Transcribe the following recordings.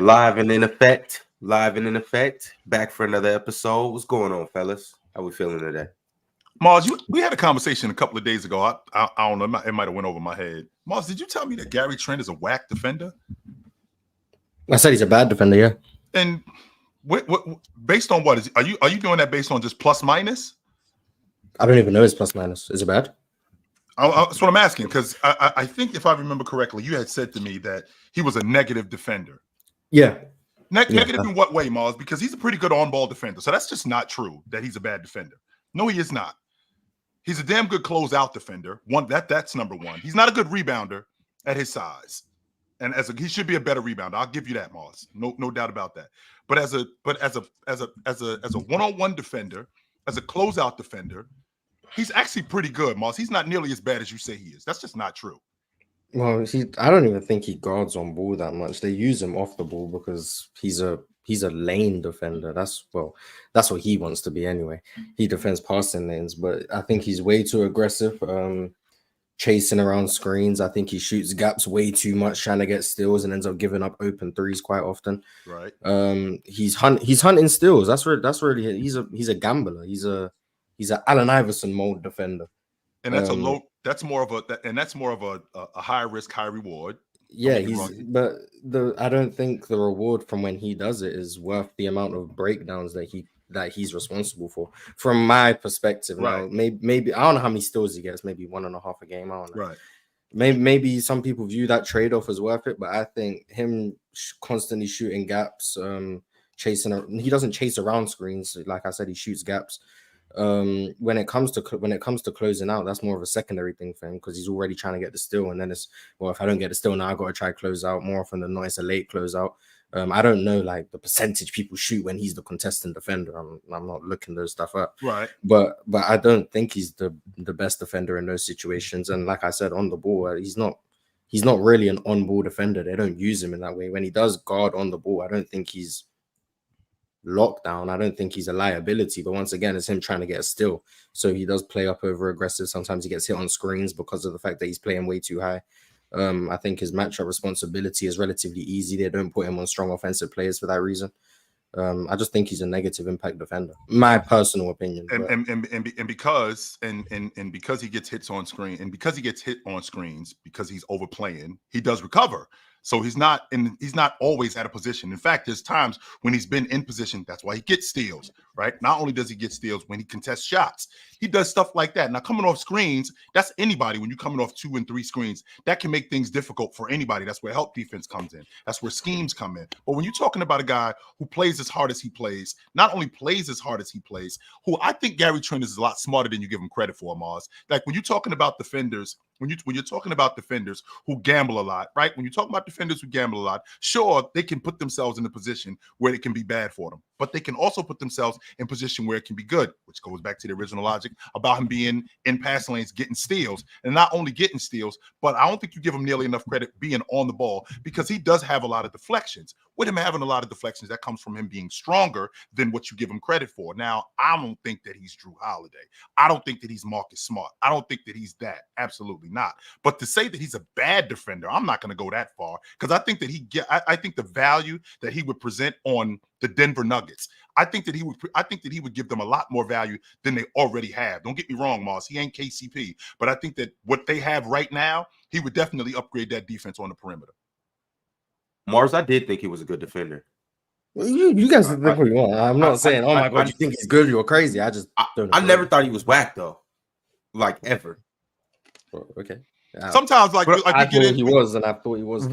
Live and in effect. Back for another episode. What's going on, fellas? How we feeling today? Mars, we had a conversation a couple of days ago. I don't know. It might have went over my head. Mars, did you tell me that Gary Trent is a whack defender? I said he's a bad defender, yeah. And what based on what? Are you doing that based on just plus minus? I don't even know his plus minus. Is it bad? That's what I'm asking, because I think if I remember correctly, you had said to me that he was a negative defender. Yeah. Negative in what way, Mars? Because he's a pretty good on-ball defender. So that's just not true that he's a bad defender. No, he is not. He's a damn good closeout defender. That's number one. He's not a good rebounder at his size. And he should be a better rebounder. I'll give you that, Mars. No doubt about that. But as a one-on-one defender, as a closeout defender, he's actually pretty good, Mars. He's not nearly as bad as you say he is. That's just not true. Well, I don't even think he guards on ball that much. They use him off the ball because he's a lane defender. That's what he wants to be anyway. He defends passing lanes, but I think he's way too aggressive, chasing around screens. I think he shoots gaps way too much, trying to get steals, and ends up giving up open threes quite often. Right. He's hunting steals. That's really he's a gambler. He's a Allen Iverson mode defender. And that's more of a high risk, high reward. Yeah, I don't think the reward from when he does it is worth the amount of breakdowns that he's responsible for. From my perspective, right? Now, maybe I don't know how many steals he gets. Maybe 1.5 a game. I don't know. Right. Maybe some people view that trade off as worth it, but I think him constantly shooting gaps, he doesn't chase around screens. Like I said, he shoots gaps. When it comes to closing out, that's more of a secondary thing for him because he's already trying to get the steal, and then it's, well, if I don't get the steal now, I got to try close out. More often than not, it's a late closeout. I don't know like the percentage people shoot when he's the contestant defender. I'm not looking those stuff up, right? But I don't think he's the best defender in those situations. And like I said, on the ball, he's not really an on-ball defender. They don't use him in that way. When he does guard on the ball, I don't think he's lockdown. I don't think he's a liability, but once again, it's him trying to get a steal. So he does play up over aggressive. Sometimes he gets hit on screens because of the fact that he's playing way too high. I think his matchup responsibility is relatively easy. They don't put him on strong offensive players for that reason. I just think he's a negative impact defender. My personal opinion. And because he gets hits on screen, and because he gets hit on screens, because he's overplaying, he does recover. So he's not always at a position. In fact, there's times when he's been in position. That's why he gets steals, right? Not only does he get steals when he contests shots, he does stuff like that. Now, coming off screens, that's anybody. When you're coming off 2 and 3 screens, that can make things difficult for anybody. That's where help defense comes in. That's where schemes come in. But when you're talking about a guy who plays as hard as he plays, not only plays as hard as he plays, who I think Gary Trent is a lot smarter than you give him credit for, Mars. Like when you're talking about defenders, when you're talking about defenders who gamble a lot, right? When you're talking about defenders who gamble a lot, sure, they can put themselves in a position where it can be bad for them, but they can also put themselves in a position where it can be good, which goes back to the original logic about him being in passing lanes, getting steals, and not only getting steals, but I don't think you give him nearly enough credit being on the ball because he does have a lot of deflections. With him having a lot of deflections, that comes from him being stronger than what you give him credit for. Now, I don't think that he's Drew Holiday. I don't think that he's Marcus Smart. I don't think that he's that. Absolutely not. But to say that he's a bad defender, I'm not going to go that far because I think that I think the value that he would present on the Denver Nuggets, I think that he would give them a lot more value than they already have. Don't get me wrong, Moss. He ain't KCP, but I think that what they have right now, he would definitely upgrade that defense on the perimeter. Mars, I did think he was a good defender. Well, you guys think what you want. I'm not saying, oh my God, you think he's good, you're crazy. I just don't know. I never thought he was whack though, like ever. Well, okay. Sometimes, like I thought he was, and I thought he was.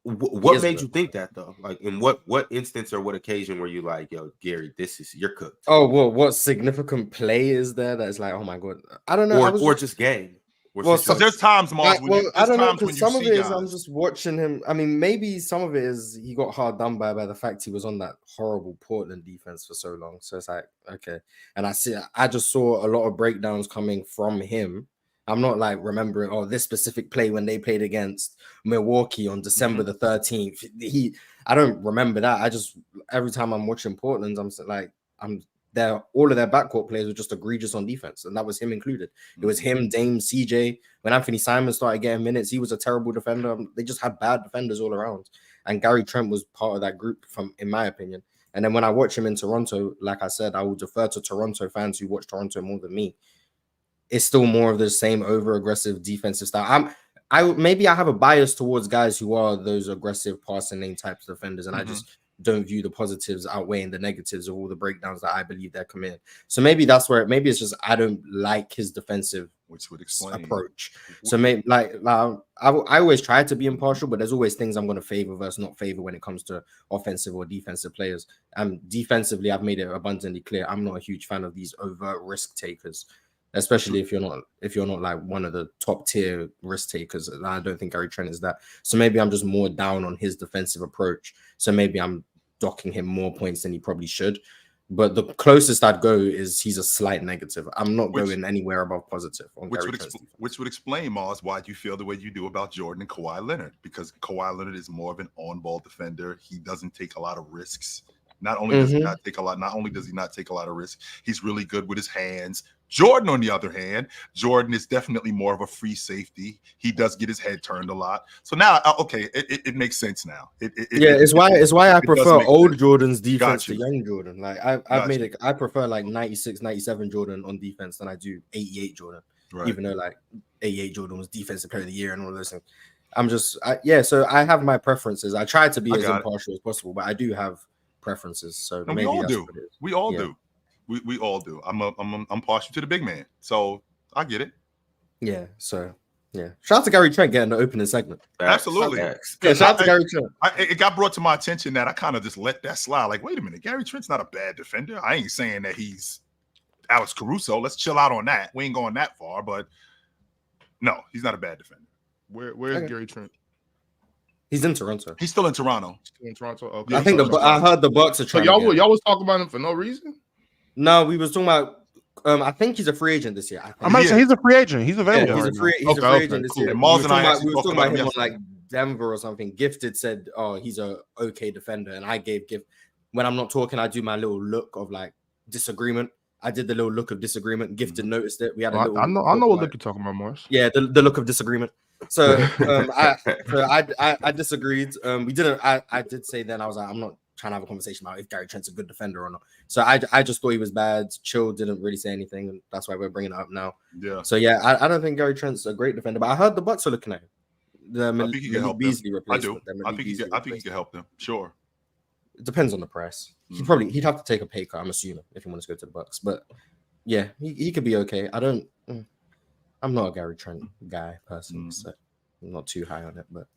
What made you think that though? Like, in what instance or what occasion were you like, yo, Gary, you're cooked? Oh, well, what significant play is there that's like, oh my God, I don't know, or just game. Well, so there's times, Mars. I don't know, because some of it is I'm just watching him. I mean, maybe some of it is he got hard done by the fact he was on that horrible Portland defense for so long. So it's like, okay, and I just saw a lot of breakdowns coming from him. I'm not like remembering, this specific play when they played against Milwaukee on December the 13th. I don't remember that. I just, every time I'm watching Portland, I'm there. All of their backcourt players were just egregious on defense, and that was him included. It was him, Dame, CJ. When Anthony Simon started getting minutes, he was a terrible defender. They just had bad defenders all around. And Gary Trent was part of that group, in my opinion. And then when I watch him in Toronto, like I said, I will defer to Toronto fans who watch Toronto more than me. It's still more of the same over-aggressive defensive style. Maybe I have a bias towards guys who are those aggressive passing lane types of defenders, and I just don't view the positives outweighing the negatives of all the breakdowns that I believe they're committing. So maybe that's where maybe it's just I don't like his defensive approach. So maybe like I always try to be impartial, but there's always things I'm going to favor versus not favor when it comes to offensive or defensive players. Defensively, I've made it abundantly clear I'm not a huge fan of these overt risk takers. Especially if you're not like one of the top tier risk takers. I don't think Gary Trent is that. So maybe I'm just more down on his defensive approach. So maybe I'm docking him more points than he probably should. But the closest I'd go is he's a slight negative. I'm not going anywhere above positive. Which would explain, Mars, why you feel the way you do about Jordan and Kawhi Leonard, because Kawhi Leonard is more of an on-ball defender. He doesn't take a lot of risks. Not only does he not take a lot of risks, he's really good with his hands. Jordan, on the other hand, Jordan is definitely more of a free safety. He does get his head turned a lot. So now, okay, it makes sense now. It's why I prefer old Jordan's defense to young Jordan. Like I prefer like 96, 97 Jordan on defense than I do 88 Jordan. Right. Even though like 88 Jordan was defensive player of the year and all those things. So I have my preferences. I try to be as impartial as possible, but I do have preferences. So maybe we all do. We all do. We all do. I'm partial to the big man, so I get it. Yeah. So yeah. Shout out to Gary Trent getting the opening segment. Absolutely. Yeah. Shout out to Gary Trent. It got brought to my attention that I kind of just let that slide. Like, wait a minute, Gary Trent's not a bad defender. I ain't saying that he's Alex Caruso. Let's chill out on that. We ain't going that far, but no, he's not a bad defender. Where's Gary Trent? He's in Toronto. He's still in Toronto. Okay. I think I heard the Bucks are trying. So y'all was talking about him for no reason? No, we was talking about. I think he's a free agent this year. I'm not saying he's a free agent. He's available. Yeah, he's a free agent this year. And Mars and I we were talking about him on like Denver or something. Gifted said, "Oh, he's a okay defender," and I gave when I'm not talking, I do my little look of like disagreement. I did the little look of disagreement. Gifted noticed it. We had a little. I know what look you're talking about, Morris. Yeah, the look of disagreement. So I disagreed. We didn't. I did say then I was like, I'm not trying to have a conversation about if Gary Trent's a good defender or not. So I just thought he was bad. Chill didn't really say anything, and that's why we're bringing it up now. Yeah. So yeah, I don't think Gary Trent's a great defender, but I heard the Bucks are looking at him. I think he can help Beasley them. I do. I think he can help them. Sure. It depends on the price. He'd have to take a pay cut, I'm assuming, if he wants to go to the Bucks. But yeah, he could be okay. I'm not a Gary Trent guy personally, so I'm not too high on it. But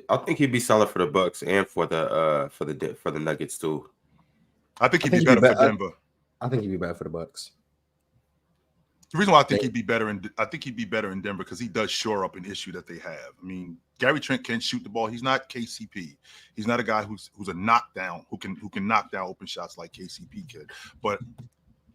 I think he'd be solid for the Bucks and for the Nuggets too. I think he'd be better for Denver. I think he'd be better for the Bucks. The reason why I think he'd be better in Denver because he does shore up an issue that they have. I mean, Gary Trent can shoot the ball. He's not KCP. He's not a guy who's a knockdown who can knock down open shots like KCP could. But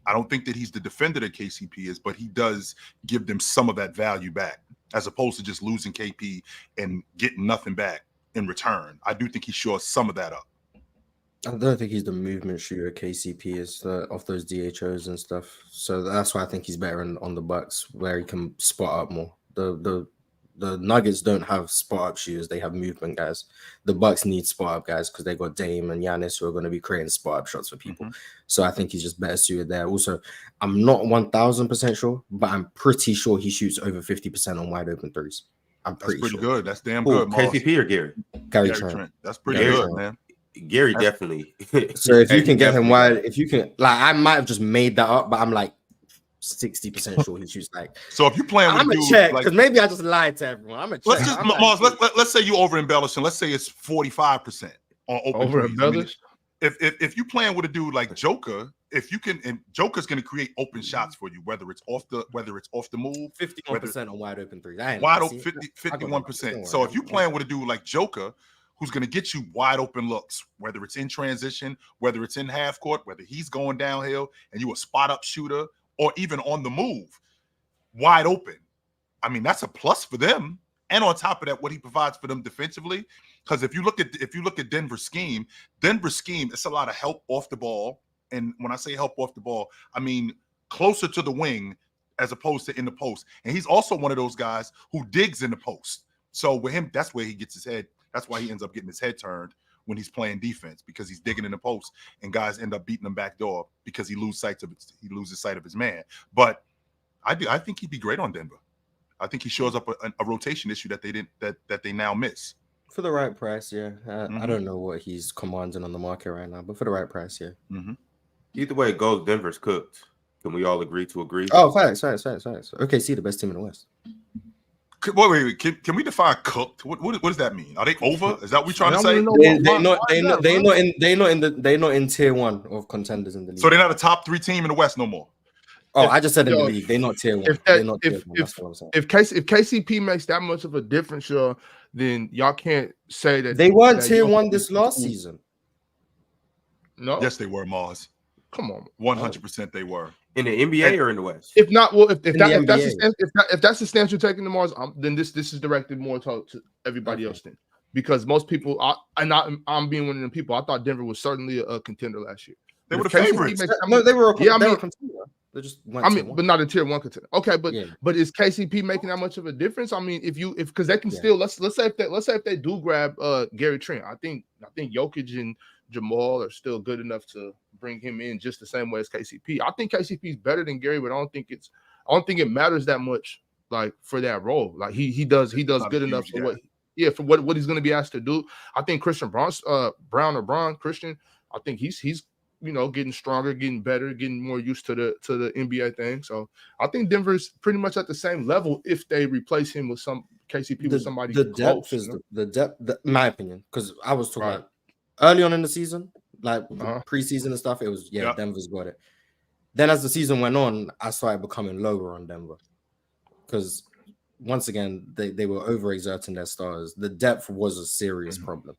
I don't think that he's the defender that KCP is, but he does give them some of that value back as opposed to just losing KP and getting nothing back in return. I do think he shores some of that up. I don't think he's the movement shooter KCP is off those DHOs and stuff. So that's why I think he's better on the Bucks where he can spot up more. The Nuggets don't have spot up shooters; they have movement guys. The Bucks need spot up guys because they got Dame and Giannis who are going to be creating spot up shots for people. So I think he's just better suited there. Also, I'm not 1,000% sure, but I'm pretty sure he shoots over 50% on wide open threes. That's pretty sure. Good. That's damn good. KCP or Gary? Gary Trent. That's pretty good, man. Gary definitely. So if you can get him wide, if you can, like, I might have just made that up, but I'm like 60% sure he shoots like. So if you're playing with I'm gonna check because maybe I just lied to everyone. I'm gonna check. Let's say you over embellish and let's say it's 45% on open over embellish. If you playing with a dude like Joker, if you can, and Joker's going to create open shots for you, whether it's off the move, 51% on wide open threes, wide open 51%. So if you playing with a dude like Joker, who's going to get you wide open looks, whether it's in transition, whether it's in half court, whether he's going downhill and you a spot up shooter, or even on the move, wide open. I mean, that's a plus for them. And on top of that, what he provides for them defensively, because if you look at Denver's scheme, it's a lot of help off the ball. And when I say help off the ball, I mean closer to the wing as opposed to in the post. And he's also one of those guys who digs in the post. So with him, that's where he gets his head That's why he ends up getting his head turned when he's playing defense, because he's digging in the post and guys end up beating him back door because he loses sight of his man. But I think he'd be great on Denver. I think he shows up a rotation issue that they now miss. For the right price, yeah. I don't know what he's commanding on the market right now, but for the right price, yeah. Mm-hmm. Either way it goes, Denver's cooked. Can we all agree to agree? Oh, facts. Okay, see the best team in the West. Wait. Can we define cooked? What does that mean? Are they over? Is that what we're trying to say? They're not in tier 1 of contenders in the league. So they're not a top 3 team in the West no more. Oh, I just said in the league, they're not tier 1. If KCP makes that much of a difference, then y'all can't say that they weren't tier 1 this last season. No, yes, they were, Mars. Come on, 100% they were in the NBA or in the West. If not, well, if that's the stance you're taking to Mars, then this is directed more to everybody else then, because most people, I'm being one of them people. I thought Denver was certainly a contender last year. They were the favorites. No, they were. They were a contender. They just went but not a tier 1 contender. Okay, but is KCP making that much of a difference? I mean, because they can still let's say if they do grab Gary Trent, I think Jokic and Jamal are still good enough to bring him in just the same way as KCP. I think KCP is better than Gary, but I don't think it matters that much like for that role. Like he does good enough for what he's going to be asked to do. I think Christian Christian. I think he's getting stronger, getting better, getting more used to the NBA thing. So I think Denver's pretty much at the same level if they replace him with some KCP with somebody. The depth is the depth. In my opinion, because I was talking about early on in the season, like preseason and stuff. It was Denver's got it. Then as the season went on, I started becoming lower on Denver because once again they were overexerting their stars. The depth was a serious problem.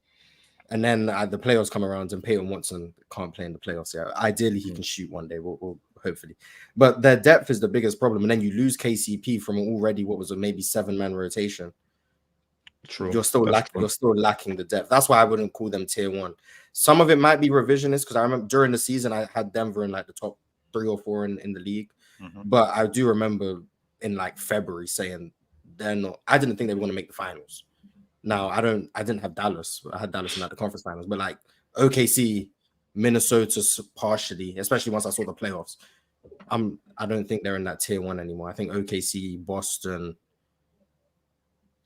And then the playoffs come around and Peyton Watson can't play in the playoffs. Yeah, ideally he can shoot one day. We'll hopefully, but their depth is the biggest problem. And then you lose KCP from already what was a maybe 7-man rotation. True. You're still lacking the depth. That's why I wouldn't call them tier 1. Some of it might be revisionist because I remember during the season I had Denver in like the top 3 or 4 in the league. But I do remember in like February saying they're not. I didn't think they were going to make the finals. Now I didn't have Dallas. I had Dallas in the conference finals, but like OKC, Minnesota partially, especially once I saw the playoffs. I don't think they're in that tier 1 anymore. I think OKC, Boston,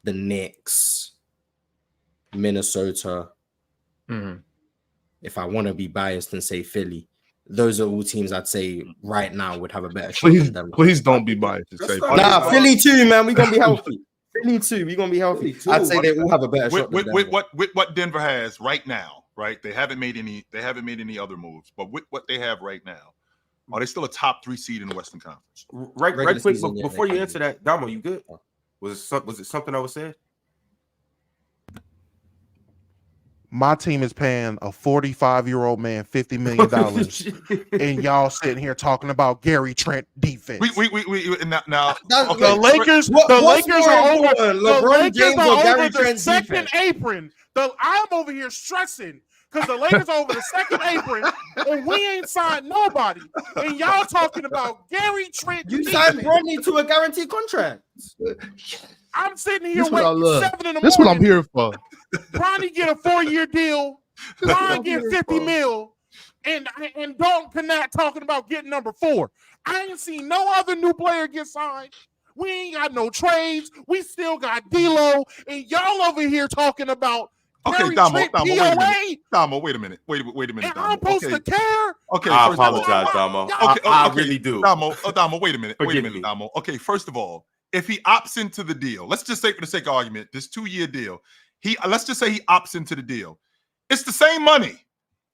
the Knicks, Minnesota. If I want to be biased and say Philly, those are all teams I'd say right now would have a better shot than them. Please don't be biased and say Philly. Nah, Philly too, man. We're gonna be healthy. Philly too. We're gonna be healthy. I'd say they all have a better shot than with what Denver has right now, right? They haven't made any other moves, but with what they have right now, are they still a top 3 seed in the Western Conference? Right quick, before you answer that, Damo, you good? Was it something I was saying? My team is paying a 45-year-old man $50 million, and y'all sitting here talking about Gary Trent defense. We now okay. The Lakers are over. LeBron James or Gary Trent's second apron. I'm over here stressing because the Lakers are over the second apron, and we ain't signed nobody. And y'all talking about Gary Trent. You signed Bronny to a guaranteed contract. I'm sitting here waiting 7 in the morning. This is what I'm here for. Bronny get a 4-year deal. Bron get 50 mil. And Dalton Knapp talking about getting number 4. I ain't seen no other new player get signed. We ain't got no trades. We still got D'Lo. And y'all over here talking about Damo, wait a minute. Wait a minute. And I'm supposed to care? Okay, I apologize, Damo. I really do. Damo, wait a minute. Damo. Okay, first of all, if he opts into the deal, let's just say for the sake of argument, this 2-year deal, let's just say he opts into the deal. It's the same money.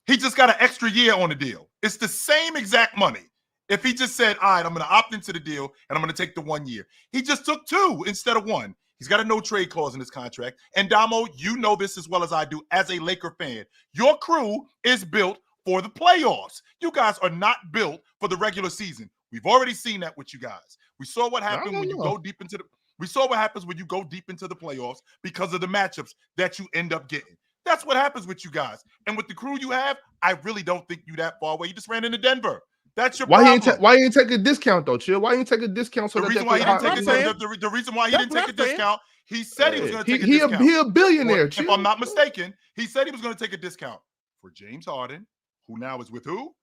He just got an extra year on the deal. It's the same exact money. If he just said, all right, I'm going to opt into the deal and I'm going to take the 1 year. He just took 2 instead of 1. He's got a no trade clause in his contract. And Damo, you know this as well as I do as a Laker fan. Your crew is built for the playoffs. You guys are not built for the regular season. We've already seen that with you guys. We saw what happened when you go deep into the We saw what happens when you go deep into the playoffs because of the matchups that you end up getting. That's what happens with you guys. And with the crew you have, I really don't think you that far away. You just ran into Denver. That's your problem. Why you ain't take a discount though, Chill? Why you ain't take a discount? So the reason why he didn't take the reason why he didn't take a discount, He said he was going to take a he discount. He a billionaire. If I'm not mistaken, he said he was going to take a discount for James Harden, who now is with who?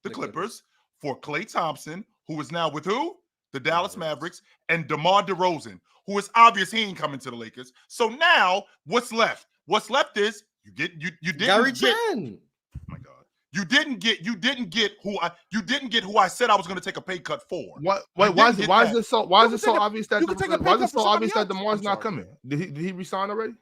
The Clippers. For Klay Thompson, who is now with who? The Dallas Mavericks. And DeMar DeRozan, who is obvious he ain't coming to the Lakers. So now what's left? What's left is you didn't Gary get. Trent. Oh my God. You didn't get who I said I was going to take a pay cut for. Why is it so obvious that DeMar's not coming? Did he resign already?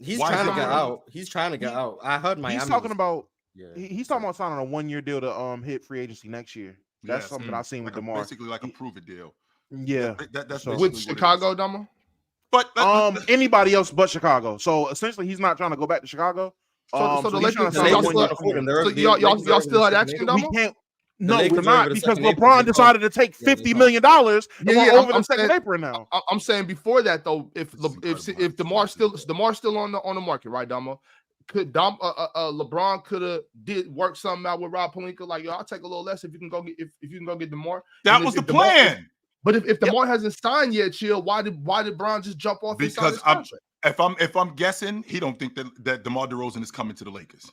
He's trying to get out. He's trying to get out. I heard Miami. He's talking about he's talking about signing a 1-year deal to hit free agency next year. That's something I've seen with DeMar. Basically like a prove it deal. Yeah. That's with Chicago, Damo? But anybody else but Chicago. So essentially he's not trying to go back to Chicago. So the Lakers, y'all still had action, Damo? We can't. No, we're not, because LeBron decided to take $50 million over the second April now. I'm saying before that though, if DeMar's still on the market, right, Damo? Could LeBron could have did work something out with Rob Pelinka? Like, yo, I'll take a little less if you can go get DeMar. That was the plan. But if DeMar hasn't signed yet, Chill, why did Bron just jump off? Because if I'm guessing, he don't think that DeMar DeRozan is coming to the Lakers.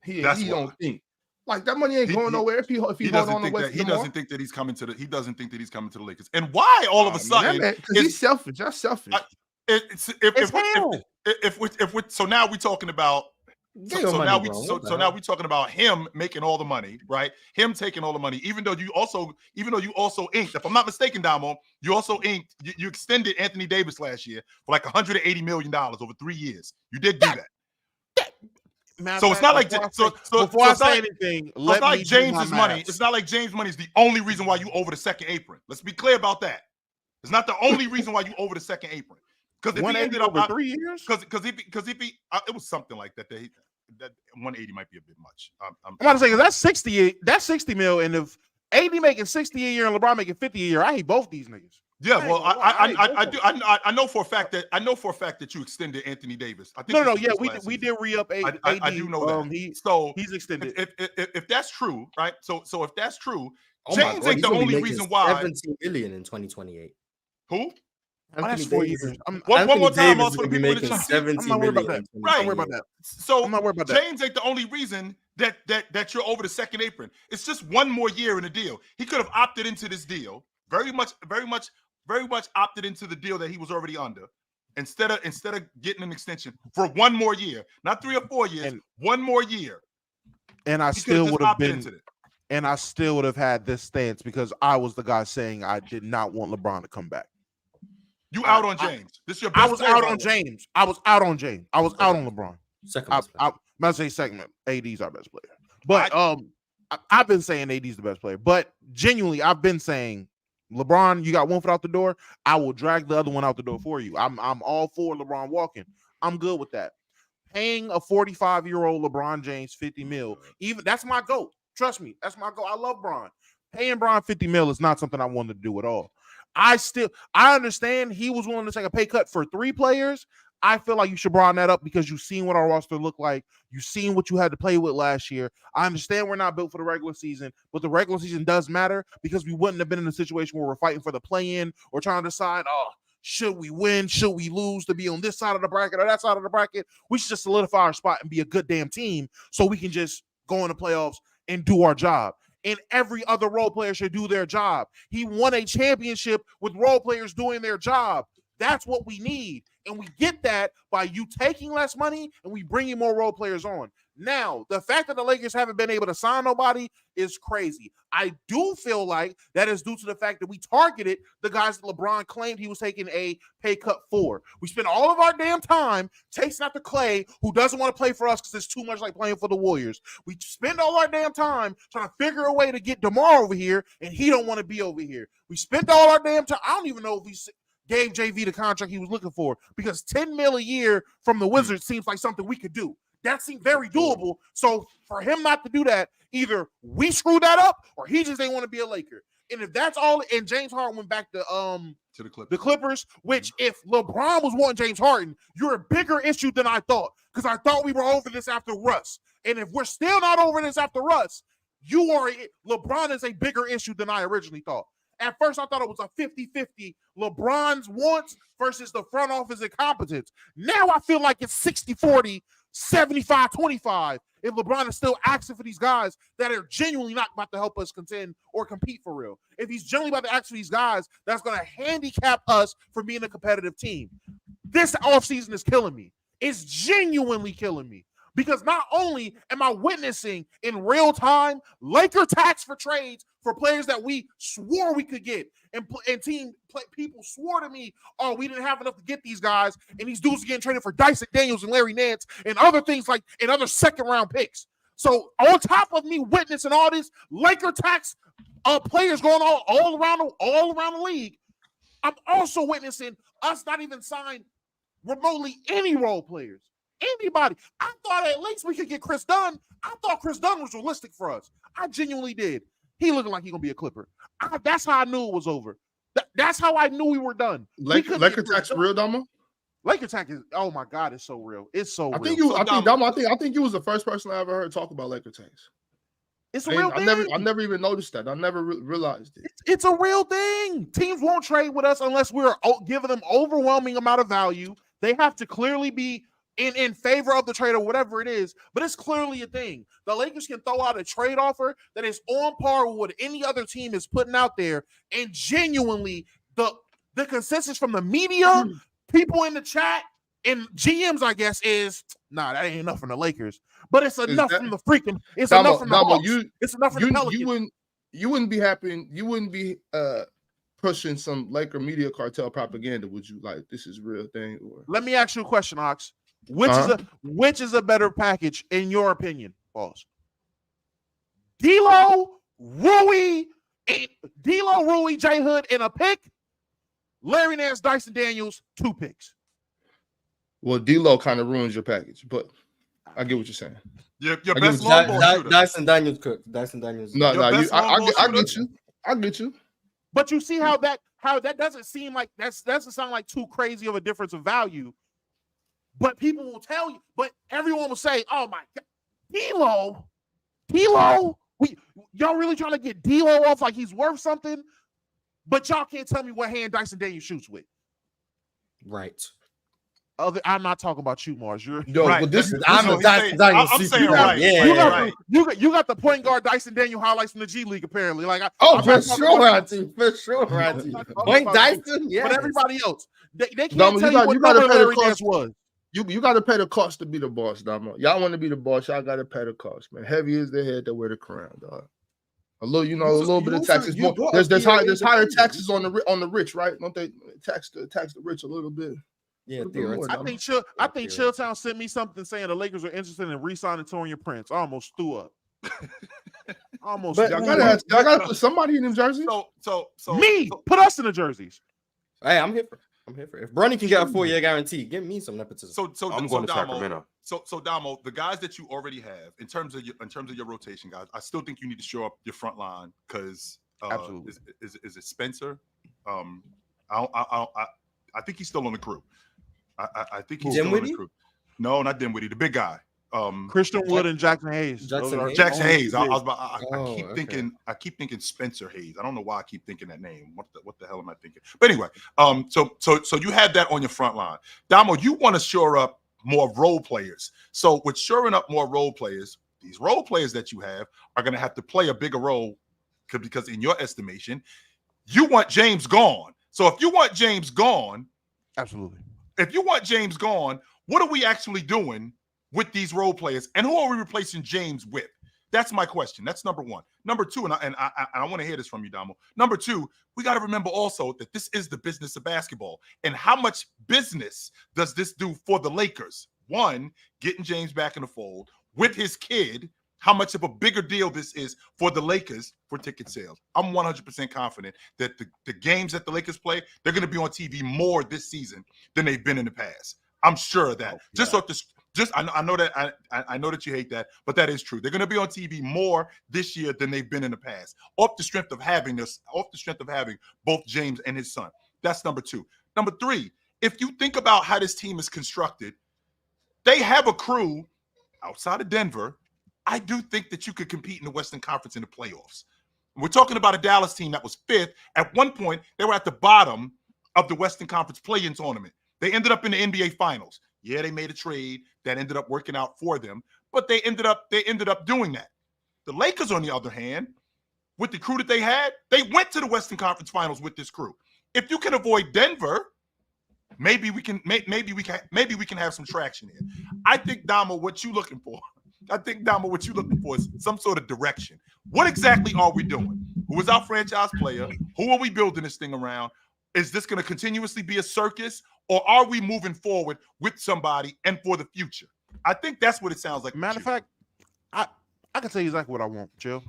He don't think. Like, that money ain't going nowhere if he hold on to West. He doesn't think that he's coming to the Lakers. And why all of a sudden? Because he's selfish. That's selfish. So now we're talking about. So now we're talking about him making all the money, right? Him taking all the money, even though you also inked, if I'm not mistaken, Damo, you also inked, you extended Anthony Davis last year for like $180 million over 3 years. You did do that. So it's not like before I say anything, it's not like James's money. It's not like James' money is the only reason why you over the second apron. Let's be clear about that. It's not the only reason why you over the second apron. Because if he ended up over 3 years, because if he it was something like that. That 180 might be a bit much. I'm about to say, because that's 60 mil, and if AD making 60 a year and LeBron making 50 a year, I hate both these niggas. Yeah, well, I know for a fact that you extended Anthony Davis. I think we did re-up AD. I do know that. He's extended. If that's true, right? So if that's true, Oh James ain't the only reason why. 17 million in 2028. Who? That's 4 years. One more time, also for the people making 17 million. Right. I'm not worried about that. So I'm not worried about that. James ain't the only reason that you're over the second apron. It's just one more year in the deal. He could have opted into this deal. Very much opted into the deal that he was already under. Instead of getting an extension for one more year, not 3 or 4 years, 1 more year. And I still would have had this stance because I was the guy saying I did not want LeBron to come back. You out on James. This is your best I was out on James. I was out on James. I was out on LeBron. I'm not saying second. AD's our best player. But I've been saying AD's the best player. But genuinely, I've been saying, LeBron, you got one foot out the door. I will drag the other one out the door for you. I'm all for LeBron walking. I'm good with that. Paying a 45-year-old LeBron James 50 mil, even that's my goal. Trust me, that's my goal. I love Bron. Paying Bron 50 mil is not something I wanted to do at all. I understand he was willing to take a pay cut for 3 players. I feel like you should broaden that up because you've seen what our roster looked like. You've seen what you had to play with last year. I understand we're not built for the regular season, but the regular season does matter because we wouldn't have been in a situation where we're fighting for the play-in or trying to decide, should we win? Should we lose to be on this side of the bracket or that side of the bracket? We should just solidify our spot and be a good damn team so we can just go in the playoffs and do our job. And every other role player should do their job. He won a championship with role players doing their job. That's what we need. And we get that by you taking less money and we bringing more role players on. Now, the fact that the Lakers haven't been able to sign nobody is crazy. I do feel like that is due to the fact that we targeted the guys that LeBron claimed he was taking a pay cut for. We spent all of our damn time chasing after Clay, who doesn't want to play for us because it's too much like playing for the Warriors. We spend all our damn time trying to figure a way to get DeMar over here, and he don't want to be over here. We spent all our damn time. I don't even know if we gave JV the contract he was looking for because $10 million a year from the Wizards seems like something we could do. That seemed very doable. So for him not to do that, either we screwed that up or he just didn't want to be a Laker. And if that's all, and James Harden went back to the Clippers, which if LeBron was wanting James Harden, you're a bigger issue than I thought because I thought we were over this after Russ. And if we're still not over this after Russ, LeBron is a bigger issue than I originally thought. At first, I thought it was a 50-50 LeBron's wants versus the front office incompetence. Now I feel like it's 60-40, 75-25. If LeBron is still asking for these guys that are genuinely not about to help us contend or compete for real. If he's genuinely about to ask for these guys that's going to handicap us from being a competitive team. This offseason is killing me. It's genuinely killing me. Because not only am I witnessing in real time Laker tax for trades for players that we swore we could get, and people swore to me, oh, we didn't have enough to get these guys, and these dudes are getting traded for Dyson Daniels and Larry Nance and other things like and other second-round picks. So on top of me witnessing all this Laker tax players going on all around the league, I'm also witnessing us not even sign remotely any role players. Anybody. I thought at least we could get Chris Dunn. I thought Chris Dunn was realistic for us. I genuinely did. He looking like he's going to be a Clipper. That's how I knew it was over. That's how I knew we were done. Laker tax real, Damo? Laker tax is, oh my God, it's so real. It's so real. I think you was the first person I ever heard talk about Laker tax. It's a real thing. I never even noticed that. I never realized it. It's a real thing. Teams won't trade with us unless we're giving them overwhelming amount of value. They have to clearly be in favor of the trade or whatever it is, but it's clearly a thing. The Lakers can throw out a trade offer that is on par with what any other team is putting out there, and genuinely the consensus from the media, people in the chat, and GMs, I guess, is that ain't enough from the Lakers, but it's enough from the freaking. It's Damo, enough from the Hawks. It's enough from the Pelicans. You wouldn't be happy. You wouldn't be pushing some Laker media cartel propaganda, would you? Like, this is a real thing? Or? Let me ask you a question, Ox. Which is a better package in your opinion, boss? D'Lo, Rui, J Hood in a pick. Larry Nance, Dyson Daniels, 2 picks. Well, D'Lo kind of ruins your package, but I get what you're saying. Your best long ball shooter. Dyson Daniels cook. Dyson Daniels. No, I get you. I get you. But you see how that doesn't seem like that doesn't sound like too crazy of a difference of value. But people will tell you, but everyone will say, oh my God, D'Lo, y'all really trying to get D'Lo off like he's worth something, but y'all can't tell me what hand Dyson Daniels shoots with. Right. I'm not talking about you, Mars. Right. Well, I'm saying right. Yeah. You got the point guard Dyson Daniel highlights from the G League apparently. Like, for sure, Point Dyson, yeah. But everybody else, they can't tell you what number Larry Nance was. You got to pay the cost to be the boss, Damo. Y'all want to be the boss, y'all got to pay the cost, man. Heavy is the head that wear the crown, dog. A little bit of taxes. There's higher taxes on the rich, right? Don't they tax the rich a little bit? Yeah, I think Chilltown sent me something saying the Lakers are interested in re-signing Torian Prince. I almost threw up. Y'all gotta put somebody in them jerseys. So put us in the jerseys. Hey, I'm here for it. If Bronny can get a 4-year guarantee, give me some nepotism. So I'm going to Sacramento. So Damo, the guys that you already have in terms of your rotation, guys, I still think you need to show up your front line because absolutely is it Spencer? I think he's still on the crew. I think he's still on the crew. No, not Dinwiddie, the big guy. Christian Wood and Jackson Hayes. Jackson Hayes. I keep thinking Spencer Hayes. I don't know why I keep thinking that name. What the hell am I thinking? But anyway, so you have that on your front line. Damo, you want to shore up more role players. So with shoring up more role players, these role players that you have are going to have to play a bigger role because in your estimation, you want James gone. So if you want James gone, absolutely. If you want James gone, what are we actually doing with these role players, and who are we replacing James with? That's my question. That's number one. Number two, and I want to hear this from you, Damo. Number two, we got to remember also that this is the business of basketball, and how much business does this do for the Lakers? One, getting James back in the fold with his kid. How much of a bigger deal this is for the Lakers for ticket sales? I'm 100% confident that the games that the Lakers play, they're going to be on TV more this season than they've been in the past. I'm sure of that. I know that you hate that, but that is true. They're going to be on TV more this year than they've been in the past, off the strength of having both James and his son. That's number two. Number three, if you think about how this team is constructed, they have a crew outside of Denver. I do think that you could compete in the Western Conference in the playoffs. We're talking about a Dallas team that was 5th. At one point, they were at the bottom of the Western Conference play-in tournament. They ended up in the NBA Finals. Yeah, they made a trade that ended up working out for them, but they ended up doing that. The Lakers, on the other hand, with the crew that they had, they went to the Western Conference Finals with this crew. If you can avoid Denver, maybe we can have some traction here. I think, Damo, what you looking for? Is some sort of direction. What exactly are we doing? Who is our franchise player? Who are we building this thing around? Is this going to continuously be a circus, or are we moving forward with somebody and for the future? I think that's what it sounds like. Matter of fact, I can tell you exactly what I want, Chill.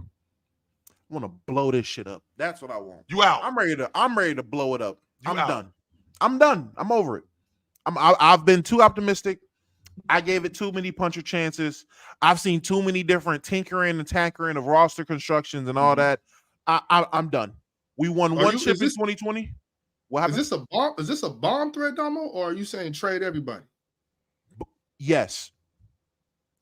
I want to blow this shit up. That's what I want. You out. I'm ready to blow it up. I'm done. I'm over it. I've been too optimistic. I gave it too many puncher chances. I've seen too many different tinkering and tankering of roster constructions and all that. I'm done. We won one chip in 2020. What happened? Is this a bomb threat, Damo, or are you saying trade everybody? Yes.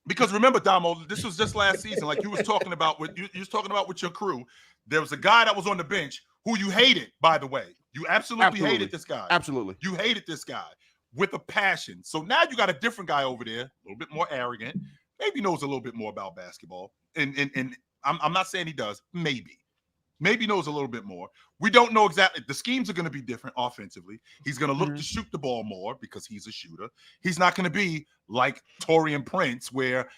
Because remember, Damo, this was just last season. Like you was talking about with your crew. There was a guy that was on the bench who you hated, by the way. You absolutely hated this guy. Absolutely. You hated this guy with a passion. So now you got a different guy over there, a little bit more arrogant, maybe knows a little bit more about basketball. And I'm not saying he does. Maybe knows a little bit more. We don't know exactly. The schemes are going to be different offensively. He's going to look to shoot the ball more because he's a shooter. He's not going to be like Taurean Prince where,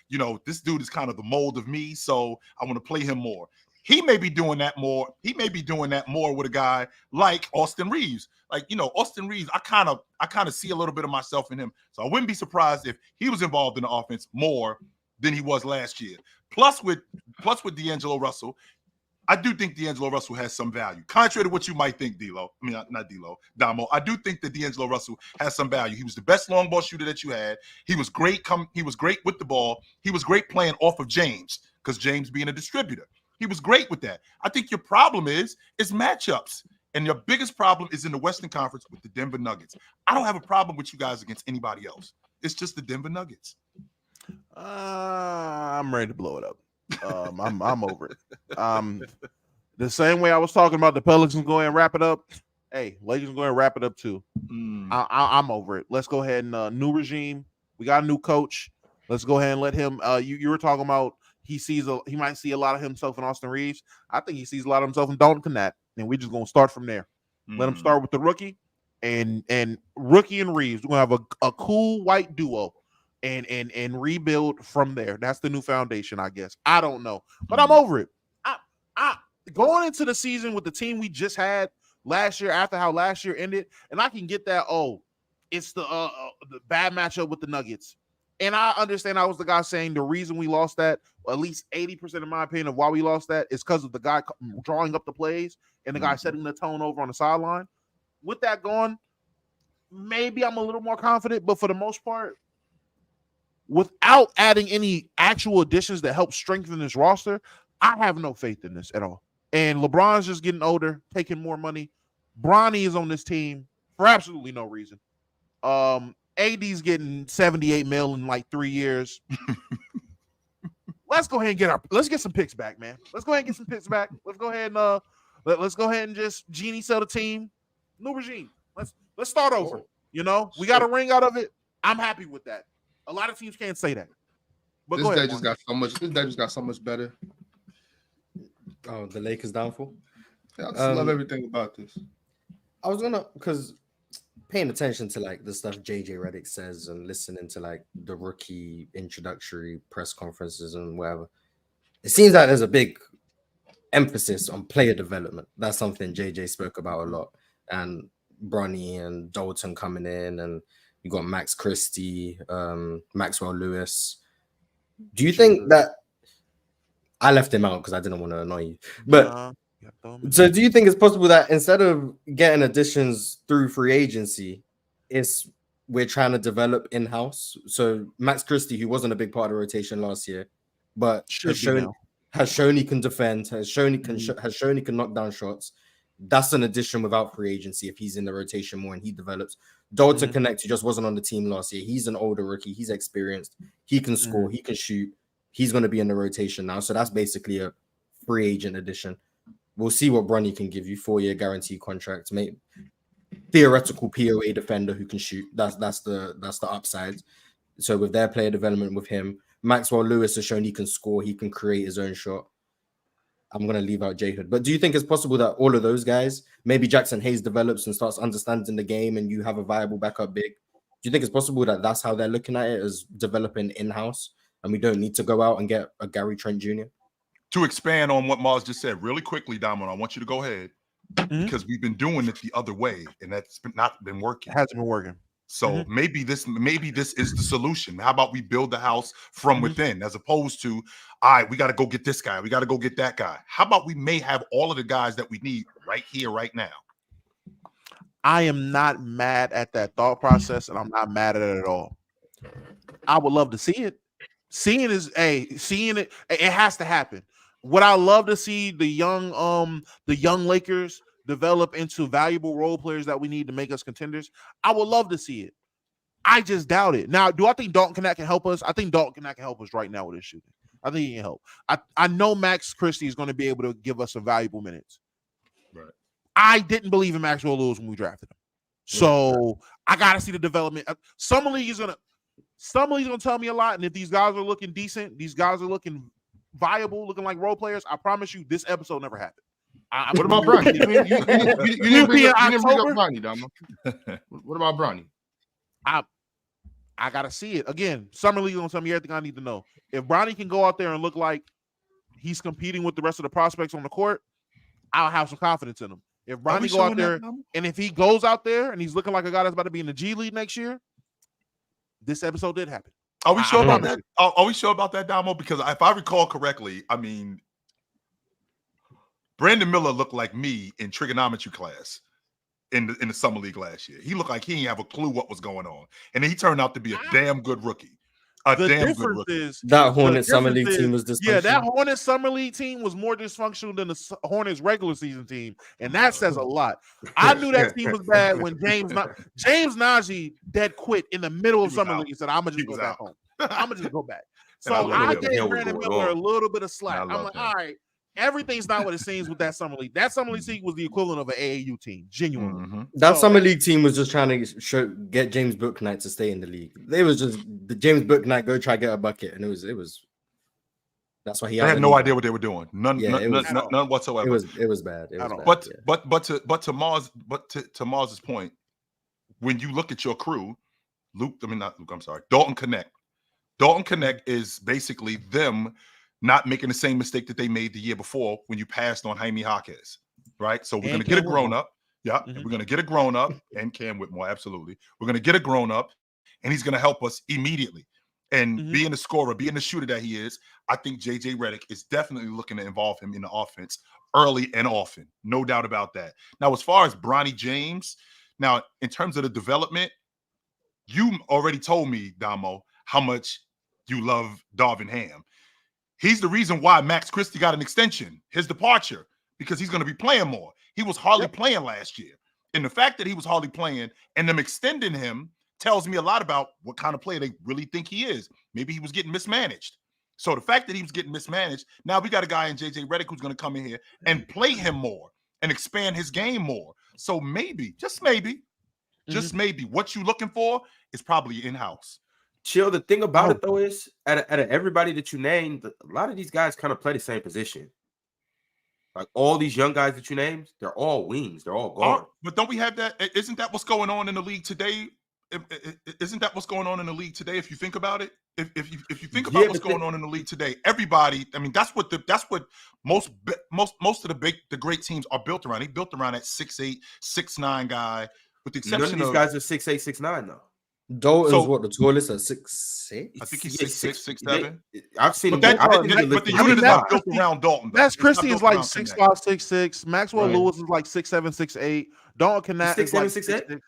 this dude is kind of the mold of me, so I want to play him more. He may be doing that more. He may be doing that more with a guy like Austin Reeves. Like, Austin Reeves, I kind of see a little bit of myself in him. So I wouldn't be surprised if he was involved in the offense more than he was last year. Plus with D'Angelo Russell, I do think D'Angelo Russell has some value. Contrary to what you might think, Damo. I do think that D'Angelo Russell has some value. He was the best long ball shooter that you had. He was great. He was great with the ball. He was great playing off of James because James being a distributor. He was great with that. I think your problem is matchups. And your biggest problem is in the Western Conference with the Denver Nuggets. I don't have a problem with you guys against anybody else. It's just the Denver Nuggets. I'm ready to blow it up. I'm over it. The same way I was talking about the Pelicans going and wrap it up. Hey, Lakers going to wrap it up too. I'm over it. Let's go ahead and new regime. We got a new coach. Let's go ahead and let him. You were talking about he might see a lot of himself in Austin Reeves. I think he sees a lot of himself in Dalton Knapp, and we're just gonna start from there. Let him start with the rookie and rookie and Reeves. We're gonna have a cool white duo. And rebuild from there. That's the new foundation, I guess. I don't know, but I'm over it. I going into the season with the team we just had last year after how last year ended, and I can get that. Oh, it's the bad matchup with the Nuggets, and I understand. I was the guy saying the reason we lost that, at least 80% of my opinion of why we lost that is because of the guy drawing up the plays and the guy setting the tone over on the sideline. With that gone, maybe I'm a little more confident, but for the most part, without adding any actual additions that help strengthen this roster, I have no faith in this at all. And LeBron's just getting older, taking more money. Bronny is on this team for absolutely no reason. AD's getting $78 million in like 3 years. Let's go ahead and let's get some picks back, man. Let's go ahead and get some picks back. Let's go ahead and let's go ahead and just genie sell the team. New regime. Let's start over. We got a ring out of it. I'm happy with that. A lot of teams can't say that. But this day just got so much better. Oh, the Lakers downfall. Yeah, I just love everything about this. I was because paying attention to like the stuff JJ Redick says and listening to like the rookie introductory press conferences and whatever, it seems like there's a big emphasis on player development. That's something JJ spoke about a lot. And Bronny and Dalton coming in, and you got Max Christie, Maxwell Lewis. Do you think that I left him out because I didn't want to annoy you? But so do you think it's possible that instead of getting additions through free agency, we're trying to develop in-house? So Max Christie, who wasn't a big part of the rotation last year, but has shown he can defend, has shown he can knock down shots. That's an addition without free agency if he's in the rotation more and he develops. Dalton Connect, who just wasn't on the team last year. He's an older rookie. He's experienced. He can score. He can shoot. He's going to be in the rotation now. So that's basically a free agent addition. We'll see what Bronny can give you. 4-year guarantee contract, maybe theoretical POA defender who can shoot. That's the upside. So with their player development with him, Maxwell Lewis has shown he can score, he can create his own shot. I'm going to leave out J Hood. But do you think it's possible that all of those guys, maybe Jackson Hayes develops and starts understanding the game and you have a viable backup big? Do you think it's possible that that's how they're looking at it, as developing in-house and we don't need to go out and get a Gary Trent Jr.? To expand on what Mars just said really quickly, Diamond, I want you to go ahead because we've been doing it the other way and that's not been working. It hasn't been working. So maybe this is the solution. How about we build the house from within, as opposed to, all right, we got to go get this guy, we got to go get that guy. How about we may have all of the guys that we need right here, right now? I am not mad at that thought process, and I'm not mad at it at all. I would love to see it. Seeing it. It has to happen. Would I love to see the young Lakers develop into valuable role players that we need to make us contenders? I would love to see it. I just doubt it. Now, do I think Dalton Knapp can help us? I think Dalton Knapp can help us right now with his shooting. I think he can help. I know Max Christie is going to be able to give us some valuable minutes. Right. I didn't believe in Maxwell Lewis when we drafted him. So I got to see the development. Summer League is going to tell me a lot. And if these guys are looking decent, these guys are looking viable, looking like role players, I promise you this episode never happened. What about Bronny? You didn't bring up Bronny, Damo. What about Bronny? I gotta see it again. Summer League gonna tell me everything I need to know. If Bronny can go out there and look like he's competing with the rest of the prospects on the court, I'll have some confidence in him. If Bronny go out there and if he goes out there and he's looking like a guy that's about to be in the G League next year, this episode did happen. Are we sure about that? Are we sure about that, Damo? Because if I recall correctly, I mean, Brandon Miller looked like me in trigonometry class in the summer league last year. He looked like he didn't have a clue what was going on, and then he turned out to be a damn good rookie. That Hornets summer league team was dysfunctional. Yeah, that Hornets summer league team was more dysfunctional than the Hornets regular season team, and that says a lot. I knew that team was bad when James Najee dead quit in the middle of summer league and said, "I'm gonna just go back home. I'm gonna just go back." So I gave Brandon Miller a little bit of slack. I'm like, all right. Everything's not what it seems with that summer league. That summer league team was the equivalent of an AAU team, genuinely. That summer league team was just trying to get James Bouknight to stay in the league. They was just the James Bouknight go try get a bucket, and it was. That's why he had no idea what they were doing. None whatsoever. It was bad. But to Mars's point, when you look at your crew, Dalton Connect. Dalton Connect is basically them not making the same mistake that they made the year before when you passed on Jaime Jaquez, right? So we're going to get a grown-up. Yeah, we're going to get a grown-up and Cam Whitmore, absolutely. We're going to get a grown-up, and he's going to help us immediately. And being the scorer, being the shooter that he is, I think J.J. Redick is definitely looking to involve him in the offense early and often. No doubt about that. Now, as far as Bronny James, now, in terms of the development, you already told me, Damo, how much you love Darvin Ham. He's the reason why Max Christie got an extension, his departure, because he's going to be playing more. He was hardly playing last year. And the fact that he was hardly playing and them extending him tells me a lot about what kind of player they really think he is. Maybe he was getting mismanaged. So the fact that he was getting mismanaged, now we got a guy in J.J. Redick who's going to come in here and play him more and expand his game more. So maybe, just maybe, what you're looking for is probably in-house. Chill. The thing about it though is, out of everybody that you named, a lot of these guys kind of play the same position. Like all these young guys that you named, they're all wings. They're all guard. But don't we have that? Isn't that what's going on in the league today? Isn't that what's going on in the league today? If you think about it, if you think about what's going on in the league today, everybody. I mean, that's what most of the great teams are built around. They built around that 6'8", 6'9" guy. With the exception none of these guys are 6'8", 6'9" though. Dalton's what the tallest at 6'6"? I think he's 6'6", 6'7". I've seen, but the unit is not built around Dalton. That's Christie is like 6'5", 6'6". Maxwell Lewis is like 6'7", 6'8". Dalton Knapp is like 6'8".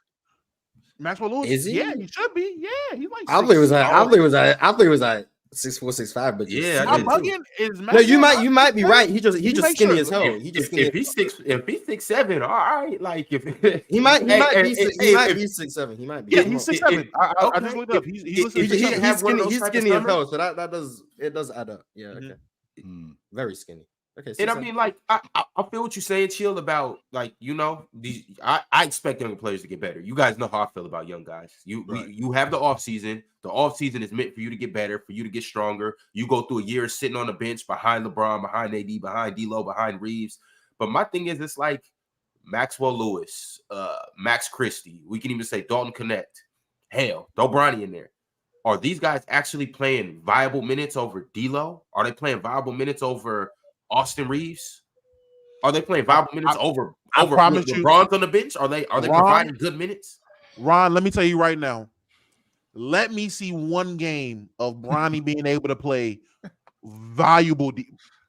Maxwell Lewis, is he? Yeah, he should be. Yeah, he's like. I think it was at 6'4", 6'5", but no, you might be right. He just skinny as hell. If he's 6'7", all right. Like if he might be 6'7". He might be. Yeah, he's 6'7". I just looked up. He's skinny as hell. So that does add up. Yeah, okay. Very skinny. Okay, and I mean, like, I feel what you're saying, Chill, about, like, these. I expect younger players to get better. You guys know how I feel about young guys. You have the off season. The off season is meant for you to get better, for you to get stronger. You go through a year sitting on the bench behind LeBron, behind AD, behind D'Lo, behind Reeves. But my thing is, it's like Maxwell Lewis, Max Christie. We can even say Dalton Connect. Hell, throw Bronny in there. Are these guys actually playing viable minutes over D'Lo? Are they playing viable minutes over Austin Reeves? Are they playing viable minutes over LeBron's on the bench? Are they providing good minutes? Ron, let me tell you right now. Let me see one game of Bronny being able to play valuable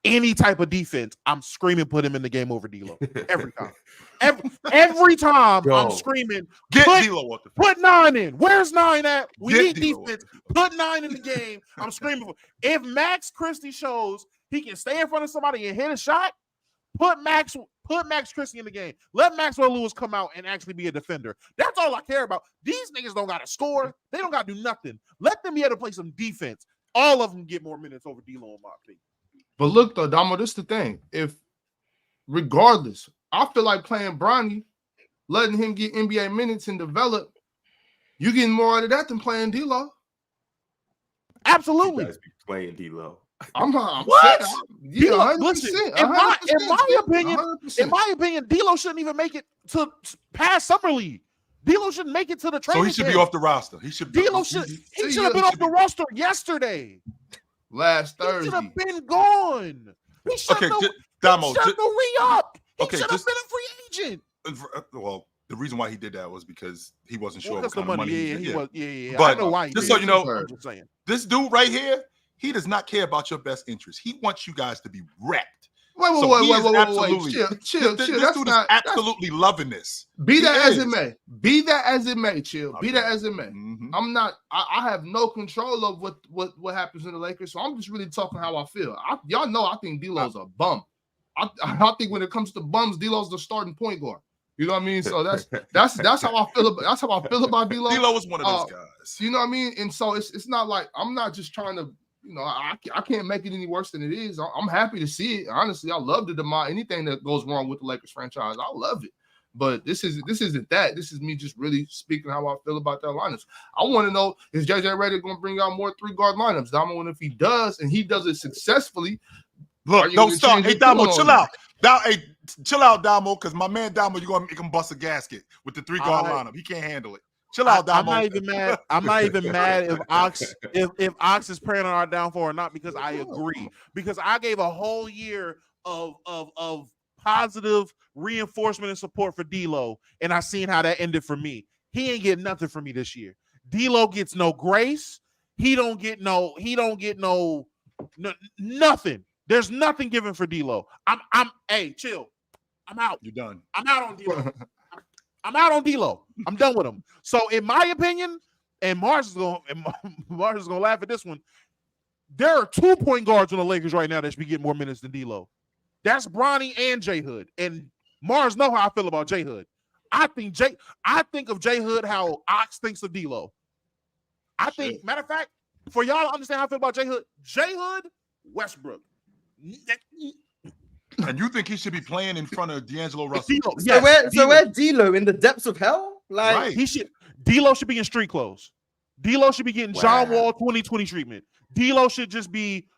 any type of defense. I'm screaming, put him in the game over D'Lo every time. Every time I'm screaming, D'Lo put 9 in. Where's 9 at? We need defense. Put 9 in the game. I'm screaming. If Max Christie shows he can stay in front of somebody and hit a shot, put Max Christie in the game. Let Maxwell Lewis come out and actually be a defender. That's all I care about. These niggas don't got to score. They don't got to do nothing. Let them be able to play some defense. All of them get more minutes over D'Lo in my opinion. But look, though, Damo, this is the thing. Regardless, I feel like playing Bronny, letting him get NBA minutes and develop, you getting more out of that than playing D'Lo. Absolutely. You guys be playing D'Lo. I'm what? Yeah, 100%. Listen, in my opinion, D'Lo shouldn't even make it to past Summer League. D'Lo shouldn't make it to the training. So he should be off the roster. He should have been off the roster yesterday. Last Thursday. He should have been gone. He should have re-up. He should have been a free agent. Well, the reason why he did that was because he wasn't sure what kind of money he was. Yeah. But I know why. Just so you know, this dude right here, he does not care about your best interest. He wants you guys to be wrecked. Wait. Chill. This dude is absolutely loving this. Be that as it may, Chill. Okay. Be that as it may. Mm-hmm. I'm not. I have no control of what happens in the Lakers, so I'm just really talking how I feel. Y'all know I think D'Lo's a bum. I think when it comes to bums, D'Lo's the starting point guard. You know what I mean? So that's how I feel. That's how I feel about D'Lo. D'Lo was one of those guys. You know what I mean? And so it's not like I'm not just trying to. I can't make it any worse than it is. I'm happy to see it. Honestly, I love the DeMar. Anything that goes wrong with the Lakers franchise, I love it. But this isn't that. This is me just really speaking how I feel about that lineups. I want to know, is JJ Redick going to bring out more 3-guard lineups? Damo, and if he does, and he does it successfully, look, don't stop. Hey, Damo, chill out. Chill out, Damo, because my man Damo, you're going to make him bust a gasket with the 3-guard lineup. He can't handle it. Chill out, Damo. I'm not even mad if Ox is preying on our downfall or not, because I agree. Because I gave a whole year of positive reinforcement and support for D'Lo, and I seen how that ended for me. He ain't getting nothing from me this year. D'Lo gets no grace. He don't get nothing. There's nothing given for D'Lo. Hey, chill. I'm out. You're done. I'm out on D'Lo. I'm out on D'Lo. I'm done with him. So, in my opinion, and Mars is gonna laugh at this one. There are 2 point guards on the Lakers right now that should be getting more minutes than D'Lo. That's Bronny and J Hood. And Mars know how I feel about J Hood. I think of J Hood how Ox thinks of D'Lo. Matter of fact, for y'all to understand how I feel about J Hood, Westbrook. And you think he should be playing in front of D'Angelo Russell? So where D'Lo in the depths of hell? Like right. D'Lo should be in street clothes. D'Lo should be getting John Wall 2020 treatment. D'Lo should just be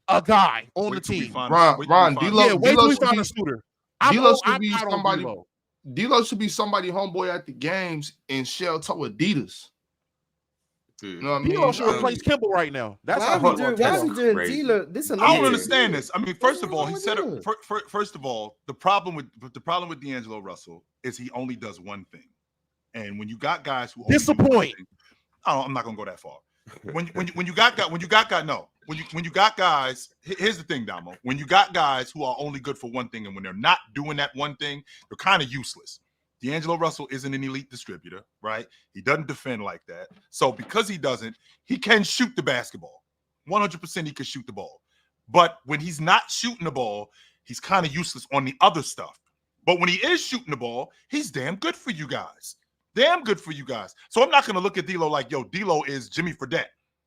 a guy on the team. Ron, D'Lo. Wait till we find a scooter. D'Lo should be somebody. D'Lo should be somebody homeboy at the games in shell toe Adidas. You know what I mean? D'Lo should replace Kimball right now. That's why we doing D'Lo. I don't understand this. I mean, first of all, he said it. First of all, the problem with D'Angelo Russell is he only does one thing, and when you got guys who disappoint, I'm not gonna go that far. When you got guys, here's the thing, Damo. When you got guys who are only good for one thing, and when they're not doing that one thing, they're kind of useless. D'Angelo Russell isn't an elite distributor, right? He doesn't defend like that. So because he doesn't, he can shoot the basketball. 100% he can shoot the ball. But when he's not shooting the ball, he's kind of useless on the other stuff. But when he is shooting the ball, he's damn good for you guys. Damn good for you guys. So I'm not going to look at D'Lo like, yo, D'Lo is Jimmy Fredette.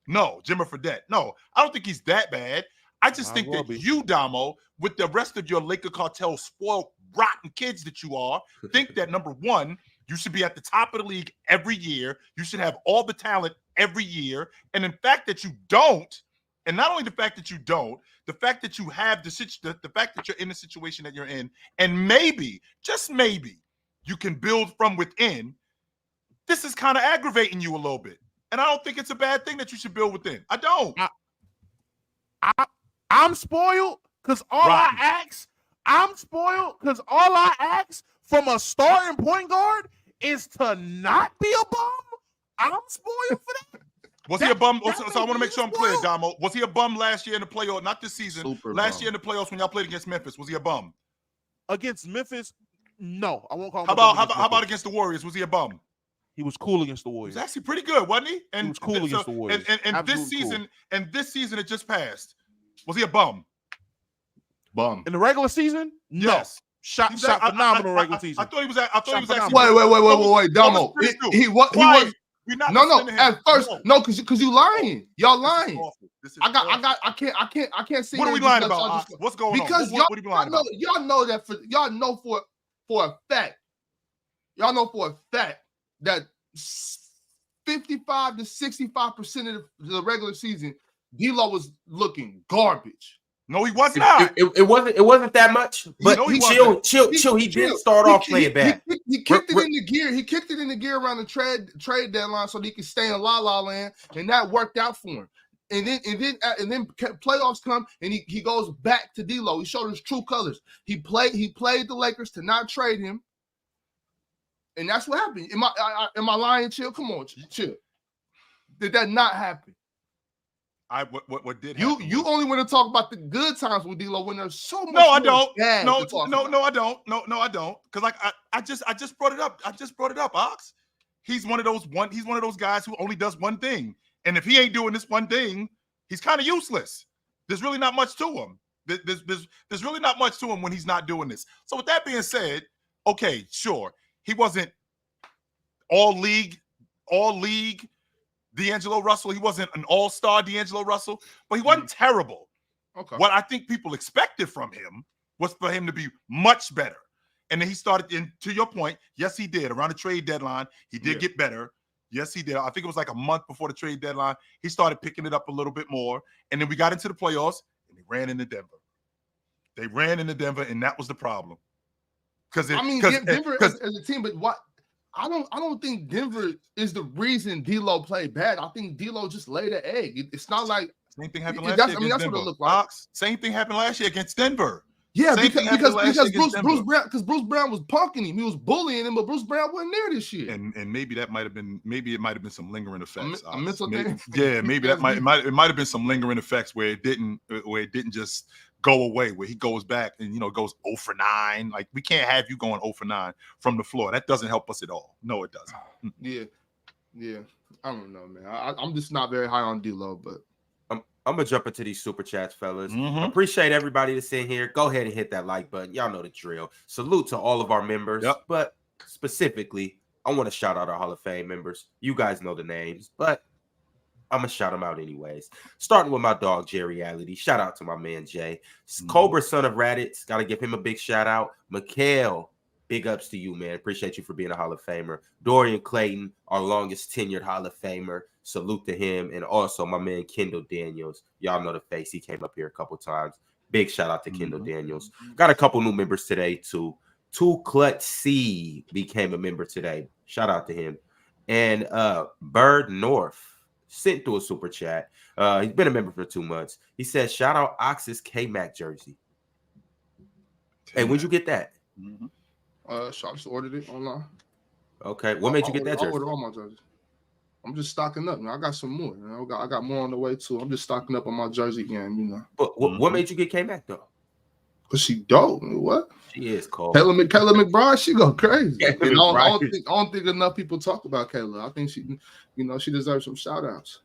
No, Jimmy Fredette. No, I don't think he's that bad. I just think that you, Damo, with the rest of your Laker cartel spoiled, rotten kids that you are, think that number one, you should be at the top of the league every year. You should have all the talent every year. And in fact that you don't, and not only the fact that you don't, the fact that you have the fact that you're in the situation that you're in, and maybe, just maybe, you can build from within. This is kind of aggravating you a little bit. And I don't think it's a bad thing that you should build within. I don't. I'm spoiled because all I ask from a starting point guard is to not be a bum. I'm spoiled for that. Was he a bum? So I want to make sure I'm clear, Damo. Was he a bum last year in the playoffs? Not this season. Last year in the playoffs when y'all played against Memphis, was he a bum? Against Memphis, no. I won't call him. How about against the Warriors? Was he a bum? He was cool against the Warriors. He was actually pretty good, wasn't he? And he was cool against the Warriors. And this season, it just passed. Was he a bum? Bum. In the regular season? No. Yes. Shot phenomenal regular season. I thought he was actually. Wait, Damo. He was. No. At first, no, because you lying. Y'all lying. I can't see. What are we lying about? What's going on? Because y'all know that for a fact. Y'all know for a fact that 55 to 65% of the regular season, D-Lo was looking garbage. No, he was not. It wasn't that much. But chill. He did start off playing bad. He kicked it in the gear. He kicked it in the gear around the trade deadline so that he could stay in La La Land, and that worked out for him. And then playoffs come, and he goes back to D-Lo. He showed his true colors. He played the Lakers to not trade him, and that's what happened. Am I lying? Chill. Come on, chill. Did that not happen? What did happen? You only want to talk about the good times with D-Lo when there's so much. No, I don't. No, I don't. No, I don't. Because I just brought it up. Ox. He's one of those guys who only does one thing. And if he ain't doing this one thing, he's kind of useless. There's really not much to him. There's really not much to him when he's not doing this. So with that being said, okay, sure. He wasn't all league D'Angelo Russell. He wasn't an all-star D'Angelo Russell, but he wasn't terrible. Okay. What I think people expected from him was for him to be much better. And then he started, to your point, yes, he did. Around the trade deadline, he did get better. Yes, he did. I think it was like a month before the trade deadline. He started picking it up a little bit more. And then we got into the playoffs, and they ran into Denver. And that was the problem. Denver as a team, but what? I don't think Denver is the reason D'Lo played bad. I think D'Lo just laid an egg. It's not like same thing happened last year. That's what it looked like. Same thing happened last year against Denver. Yeah, because Bruce Brown was punking him. He was bullying him, but Bruce Brown wasn't there this year. And maybe it might have been some lingering effects. A mental thing. Yeah, maybe it might have been some lingering effects where it didn't just go away, where he goes back and goes 0 for 9. Like, we can't have you going 0 for 9 from the floor. That doesn't help us at all. No, it doesn't. Yeah. I don't know, man. I'm just not very high on D-Lo, but I'm gonna jump into these super chats, fellas. Appreciate everybody that's in here. Go ahead and hit that like button. Y'all know the drill. Salute to all of our members, but specifically, I want to shout out our Hall of Fame members. You guys know the names, but I'm gonna shout them out anyways. Starting with my dog Jerry Reality. Shout out to my man Jay. Cobra, son of Raditz. Gotta give him a big shout out. Mikhail, big ups to you, man. Appreciate you for being a Hall of Famer. Dorian Clayton, our longest tenured Hall of Famer. Salute to him. And also my man Kendall Daniels. Y'all know the face. He came up here a couple times. Big shout out to Kendall Daniels. Got a couple new members today too. Two Clutch C became a member today. Shout out to him. And Bird North sent through a super chat. He's been a member for 2 months. He says, shout out Ox's K-Mac jersey. Hey, when'd you get that? I just ordered it online. Okay. What made you get that jersey? I ordered all my jerseys. I'm just stocking up. I got some more. I got more on the way too. I'm just stocking up on my jersey game, But what made you get K-Mac though? Cause she dope. What? She is cold. Kayla McBride, she go crazy. I don't think enough people talk about Kayla. I think she, she deserves some shout outs.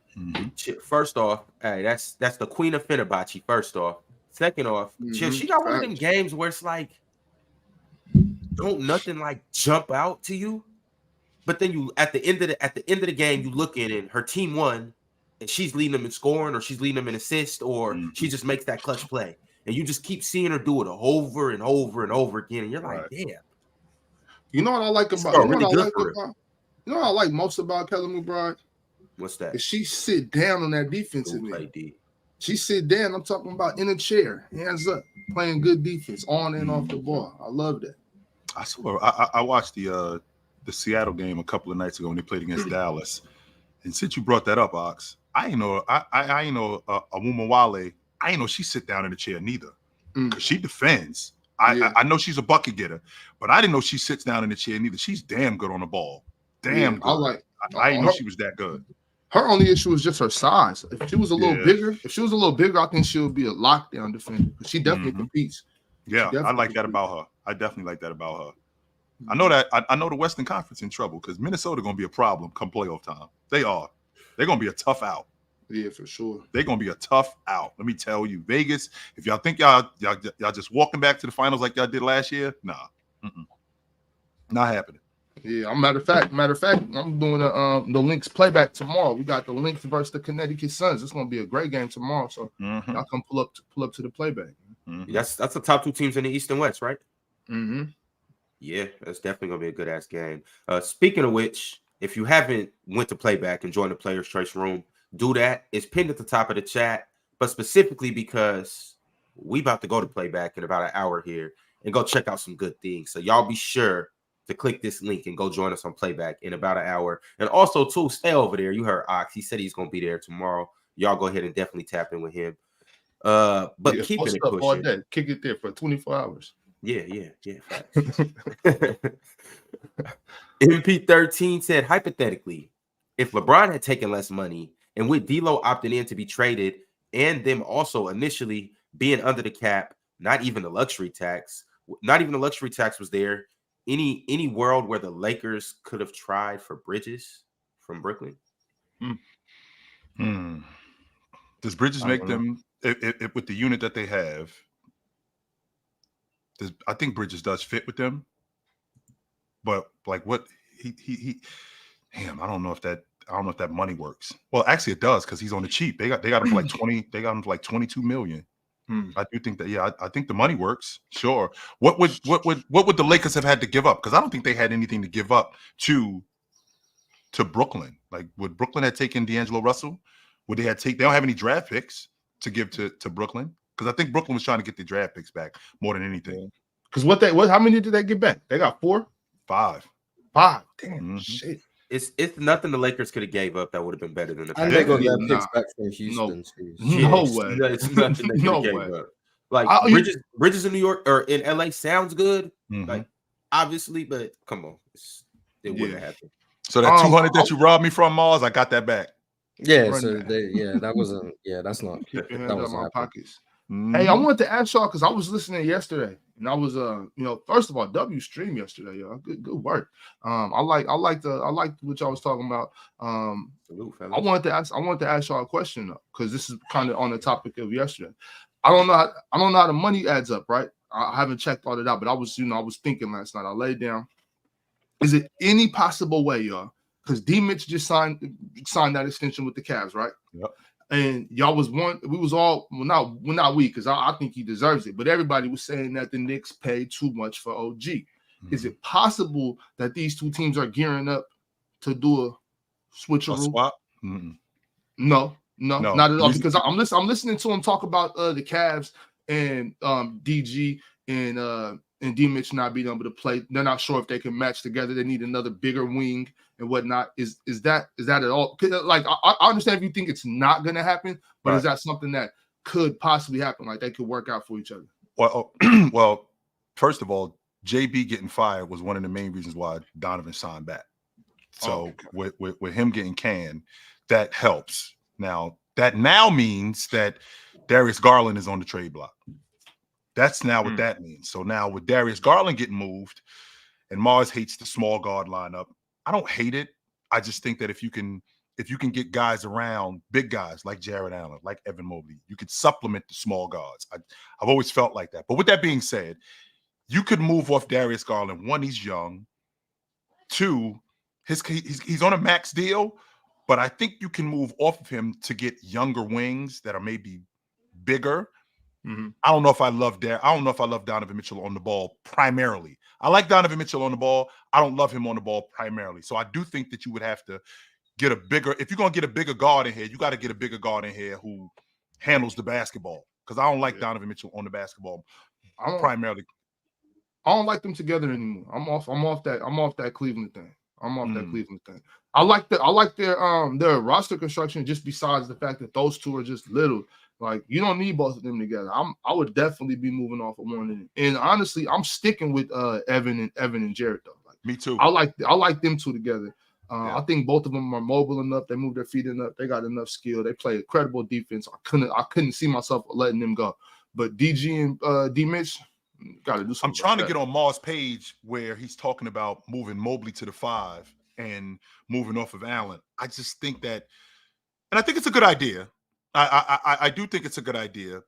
First off, hey, that's the queen of Fenerbahce. First off, second off, she got one of them games where it's like, don't nothing like jump out to you, but then you at the end of the game you look at it, her team won, and she's leading them in scoring, or she's leading them in assists, or she just makes that clutch play. And you just keep seeing her do it over and over and over again. And you're like, damn. You know what I like about you know what I like most about Kelly McBride? What's that? Is she sit down on that defensive end. She sit down. I'm talking about in a chair, hands up, playing good defense on and off the ball. I love that. I watched the Seattle game a couple of nights ago when they played against Dallas. And since you brought that up, Ox, I ain't know a woman Wale. I ain't know she sit down in the chair neither, because she defends. I know she's a bucket getter, but I didn't know she sits down in the chair neither. She's damn good on the ball. Damn good. I didn't know she was that good. Her only issue is just her size. If she was a little bigger, I think she would be a lockdown defender. She definitely competes. Yeah, I like that about her. I definitely like that about her. I know that I know the Western Conference in trouble because Minnesota gonna be a problem come playoff time. They are. They're gonna be a tough out. Yeah, for sure. They're gonna be a tough out. Let me tell you, Vegas. If y'all think y'all just walking back to the finals like y'all did last year, nah, not happening. Yeah, matter of fact, I'm doing the Lynx playback tomorrow. We got the Lynx versus the Connecticut Suns. It's gonna be a great game tomorrow. So y'all come pull up to the playback. That's the top two teams in the East and West, right? Yeah, that's definitely gonna be a good ass game. Speaking of which, if you haven't went to playback and joined the Players Choice Room, do that. It's pinned at the top of the chat, but specifically because we about to go to playback in about an hour here and go check out some good things. So y'all be sure to click this link and go join us on playback in about an hour. And also, too, stay over there. You heard Ox. He said he's gonna be there tomorrow. Y'all go ahead and definitely tap in with him. But keeping it pushing. All day. Kick it there for 24 hours. Yeah. MP13 said, hypothetically, if LeBron had taken less money and with D'Lo opting in to be traded and them also initially being under the cap, not even the luxury tax was there, any world where the Lakers could have tried for Bridges from Brooklyn? Does Bridges make them, if with the unit that they have, I think Bridges does fit with them, but like what he damn, I don't know if that money works. Well, actually it does because he's on the cheap. They got him for like 20. They got him for like 22 million. I do think that. Yeah, I think the money works. Sure. What would the Lakers have had to give up? Because I don't think they had anything to give up to Brooklyn. Like, would Brooklyn have taken D'Angelo Russell? Would they they don't have any draft picks to give to Brooklyn? Because I think Brooklyn was trying to get the draft picks back more than anything. Because how many did they get back? They got 4? 5. 5. Damn, shit. It's nothing the Lakers could have gave up that would have been better than the and they got their picks back from Houston. No way. It's nothing they could have gave up. Like Bridges in New York or in LA sounds good, like obviously, but come on, it wouldn't happen. So that 200 that you robbed me from, Mars, I got that back. Yeah, that wasn't. Yeah, that's not. Keep your hands out my pockets. Hey, I wanted to ask y'all because I was listening yesterday, and I was first of all, W stream yesterday, y'all. Good work. I liked what y'all was talking about. Salute, I wanted to ask y'all a question though, because this is kind of on the topic of yesterday. I don't know how the money adds up, right? I haven't checked all it out, but I was thinking last night. I laid down. Is it any possible way, y'all? Because D-Mitch just signed that extension with the Cavs, right? Yep. And y'all was we was all not we, because I think he deserves it, but everybody was saying that the Knicks paid too much for OG. Is it possible that these two teams are gearing up to do a switcheroo? A swap? No, not at all. Because I'm listening to him talk about the Cavs and DG and D-Mitch not being able to play. They're not sure if they can match together. They need another bigger wing and whatnot. Is that at all? Like I understand if you think it's not going to happen, but is that something that could possibly happen? Like they could work out for each other? Well, first of all, JB getting fired was one of the main reasons why Donovan signed back. So with him getting canned, that helps. Now that means that Darius Garland is on the trade block. That's now what that means. So now with Darius Garland getting moved, and Mars hates the small guard lineup. I don't hate it. I just think that if you can get guys around, big guys like Jared Allen, like Evan Mobley, you could supplement the small guards. I've always felt like that. But with that being said, you could move off Darius Garland. 1, he's young. 2, he's on a max deal, but I think you can move off of him to get younger wings that are maybe bigger. Mm-hmm. I don't know if I love Donovan Mitchell on the ball primarily. I like Donovan Mitchell on the ball. I don't love him on the ball primarily. So I do think that you would have to get a bigger, if you're going to get a bigger guard in here, you got to get a bigger guard in here who handles the basketball. Because I don't like Donovan Mitchell on the basketball primarily. I don't like them together anymore. I'm off that Cleveland thing. That Cleveland thing. I like their roster construction, just besides the fact that those two are just little. Like, you don't need both of them together. I would definitely be moving off of one of them. And honestly, I'm sticking with Evan and Jared though. Like, me too. I like them two together. I think both of them are mobile enough. They move their feet enough. They got enough skill. They play incredible defense. I couldn't see myself letting them go. But DG and D Mitch got to do something. I'm trying to get on Mars' page where he's talking about moving Mobley to the 5 and moving off of Allen. I just think that, and I think it's a good idea. I do think it's a good idea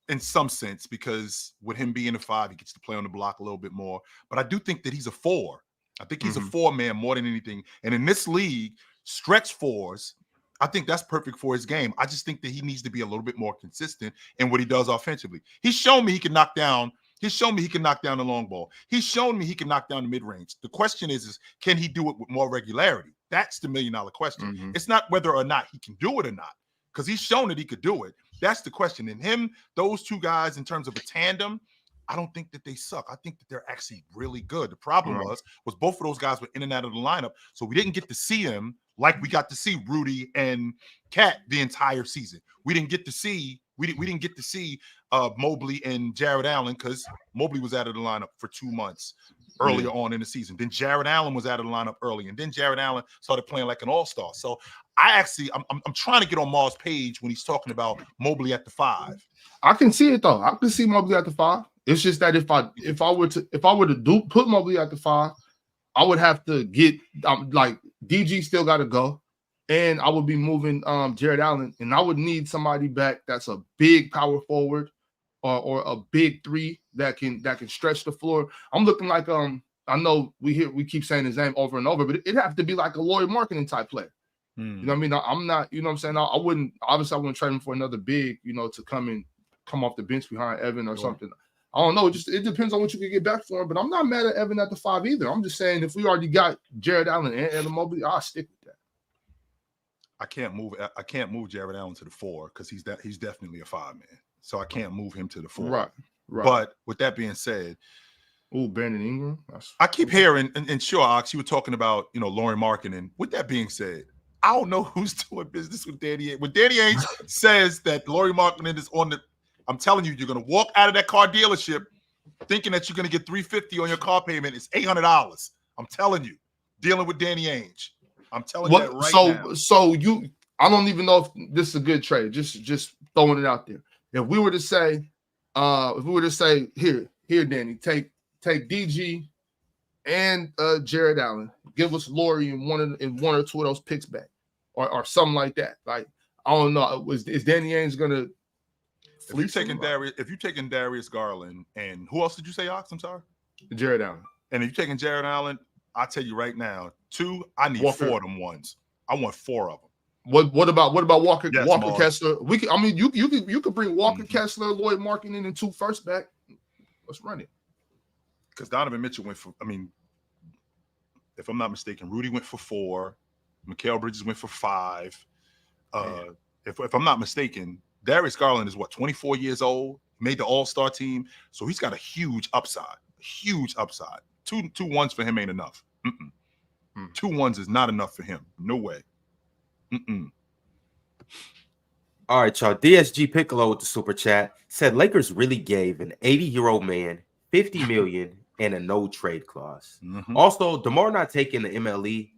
in some sense, because with him being a 5, he gets to play on the block a little bit more. But I do think that he's a 4. I think he's a 4-man more than anything. And in this league, stretch 4s, I think that's perfect for his game. I just think that he needs to be a little bit more consistent in what he does offensively. He's shown me he can knock down. He's shown me he can knock down the long ball. He's shown me he can knock down the mid-range. The question is can he do it with more regularity? That's the million-dollar question. It's not whether or not he can do it or not, because he's shown that he could do it. That's the question. And him, those two guys, in terms of a tandem, I don't think that they suck. I think that they're actually really good. The problem was both of those guys were in and out of the lineup, so we didn't get to see him like we got to see Rudy and Cat the entire season. We didn't get to see Mobley and Jared Allen, because Mobley was out of the lineup for 2 months earlier on in the season. Then Jared Allen was out of the lineup early, and then Jared Allen started playing like an all-star. So I'm trying to get on Mars' page when he's talking about Mobley at the 5. I can see it though. I can see Mobley at the 5. It's just that if I were to put Mobley at the 5, I would have to get like DG still got to go, and I would be moving Jared Allen, and I would need somebody back that's a big power forward or a big 3 that can stretch the floor. I'm looking like I know we keep saying his name over and over, but it'd have to be like a Lauri Markkanen type player. You know what I mean? I'm not, you know what I'm saying? I wouldn't trade him for another big, to come off the bench behind Evan or something. I don't know. It depends on what you can get back for him. But I'm not mad at Evan at the 5 either. I'm just saying if we already got Jared Allen and Evan Mobley, I'll stick with that. I can't move Jared Allen to the 4 because he's definitely a 5-man. So I can't move him to the 4. Right. But with that being said, Brandon Ingram. I keep hearing, and sure, Ox, you were talking about, Lauri Markkanen. With that being said, I don't know who's doing business with Danny Ainge. When Danny Ainge says that Lauri Markkanen is on the, I'm telling you, you're going to walk out of that car dealership thinking that you're going to get $350 on your car payment. It's $800. I'm telling you, dealing with Danny Ainge. I'm telling you that right now. So I don't even know if this is a good trade. Just throwing it out there. If we were to say, here, Danny, take DG and Jared Allen, give us Lauri and one or two of those picks back, or something like that. Like, I don't know. Is Danny Ainge gonna? If you're taking Darius Garland, and who else did you say, Ox? I'm sorry, Jared Allen. And if you're taking Jared Allen, I'll tell you right now, 2, I need Walker. 4 of them ones. I want 4 of them. What about Walker? Yes, Walker Kessler. You could bring Walker Kessler, Lauri Markkanen, and 2 first back. Let's run it. Because Donovan Mitchell went for, if I'm not mistaken, Rudy went for 4. Mikal Bridges went for 5. If I'm not mistaken, Darius Garland is 24 years old, made the All-Star team, so he's got a huge upside. Two ones for him ain't enough. 2 ones is not enough for him. No way. All right, y'all. DSG Piccolo with the super chat said Lakers really gave an 80-year-old man $50 million and a no trade clause. Also, DeMar's not taking the MLE.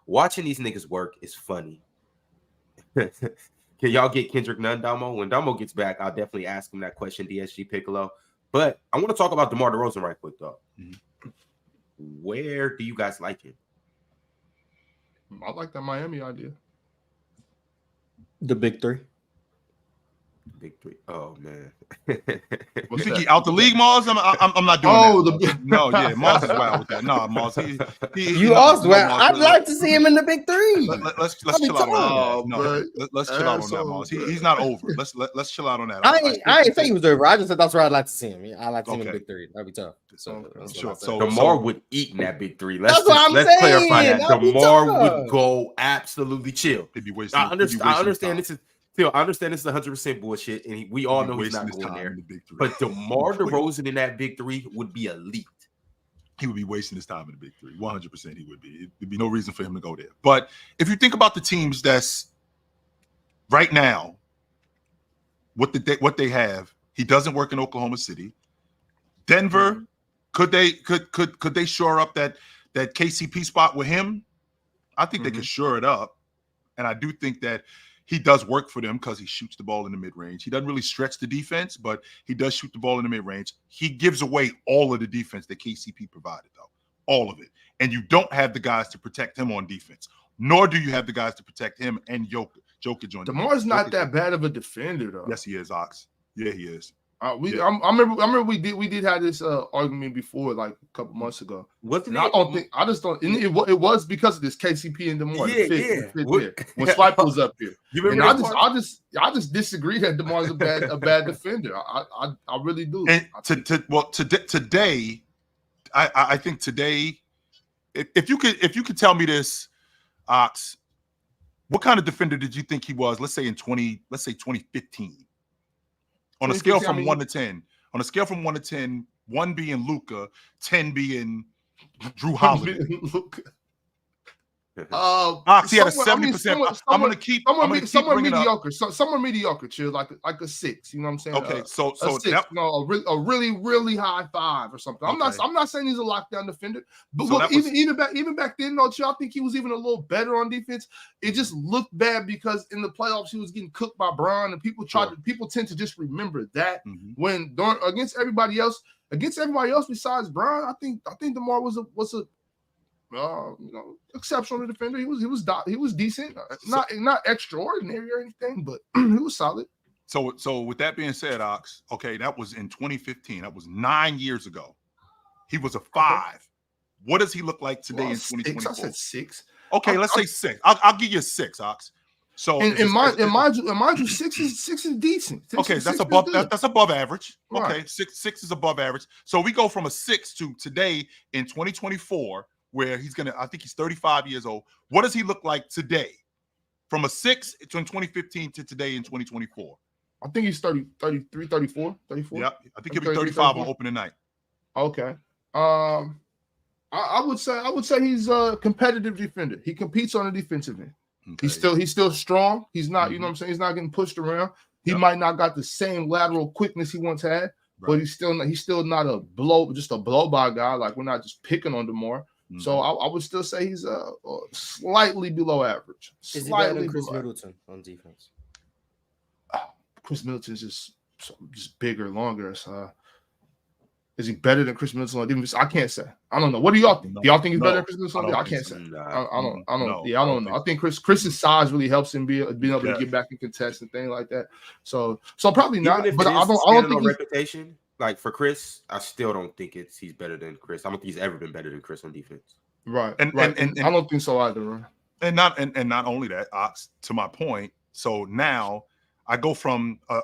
Watching these niggas work is funny. Can y'all get Kendrick Nunn, Damo? When Damo gets back, I'll definitely ask him that question, DSG Piccolo. But I want to talk about DeMar DeRozan right quick, though. Where do you guys like him? I like that Miami idea. The big 3. big three. Oh man. You think he out the league, Mars? I'm not doing that. No, yeah, Mars is wild with that. No, Mars. You asked where I'd like to see him in the big three. Let's chill out on that. No, let's chill out on that, Mars. He's not over. Let's chill out on that. I ain't say he was over. I just said that's where I'd like to see him. I like to see him in the big three. That'd be tough. So DeMar would eat in that big three. Let's saying. Clarify that. DeMar would go absolutely chill. He'd be wasting. I understand this is. Phil, I understand this is 100% bullshit, and we all know he's not going there. But DeMar DeRozan in that big three would be elite. He would be wasting his time in the big three. 100% he would be. There'd be no reason for him to go there. But if you think about the teams that's right now, what they have, he doesn't work in Oklahoma City. Denver, could they shore up that KCP spot with him? I think they could shore it up, and I do think that he does work for them because he shoots the ball in the mid-range. He doesn't really stretch the defense, but he does shoot the ball in the mid-range. He gives away all of the defense that KCP provided, though. All of it. And you don't have the guys to protect him on defense, nor do you have the guys to protect him and Jokic on defense. DeMar's not that bad of a defender, though. Yes, he is, Ox. Yeah, he is. I remember we did have this argument before, like a couple months ago. It was because of this KCP and DeMar. When Swipe was up here, I just disagree that DeMar's a bad defender. I really do. And today, I think today, if you could tell me this, Ox, what kind of defender did you think he was? Let's say 2015. On a scale from 1 to 10, 1 being Luka, 10 being Drew Holiday. He had a 70%. I'm gonna keep somewhere mediocre. Somewhere mediocre, chill, like a 6. You know what I'm saying? Okay, so a 6, a really high 5 or something. I'm not saying he's a lockdown defender, but look, even back then, though, chill, I think he was even a little better on defense. It just looked bad because in the playoffs he was getting cooked by Bron, and people tend to just remember that when against everybody else besides Bron. I think DeMar was a exceptional defender. He was decent, not extraordinary or anything, but he was solid. So with that being said, Ox, okay, that was in 2015. That was 9 years ago. He was a 5. Okay. What does he look like today in 2024? I said 6. Okay, let's say 6. I'll give you a 6, Ox. So mind you, 6 is decent. That's above average. Right. Okay, 6 is above average. So we go from a 6 to today in 2024. Where I think he's 35 years old. What does he look like today? From a 6 in 2015 to today in 2024. I think he's 33, 34. Yeah, I think he'll be 35 on opening night. Okay. I would say he's a competitive defender. He competes on the defensive end. Okay. He's still strong. He's not, you know what I'm saying? He's not getting pushed around. He might not got the same lateral quickness he once had, but he's still not a blow by guy. Like, we're not just picking on DeMar. So I would still say he's slightly below average. Is he better than Chris Middleton on defense? Chris Middleton's just bigger, longer. So is he better than Chris Middleton on defense? I can't say. I don't know. What do y'all think? Do y'all think he's better than Chris Middleton? I can't say. I don't know. I think Chris's size really helps him being able to get back and contest and things like that. So probably not. But I don't think reputation. Like for Chris, I still don't think he's better than Chris. I don't think he's ever been better than Chris on defense. Right. And I don't think so either. And not only that, Ox, to my point. So now I go from a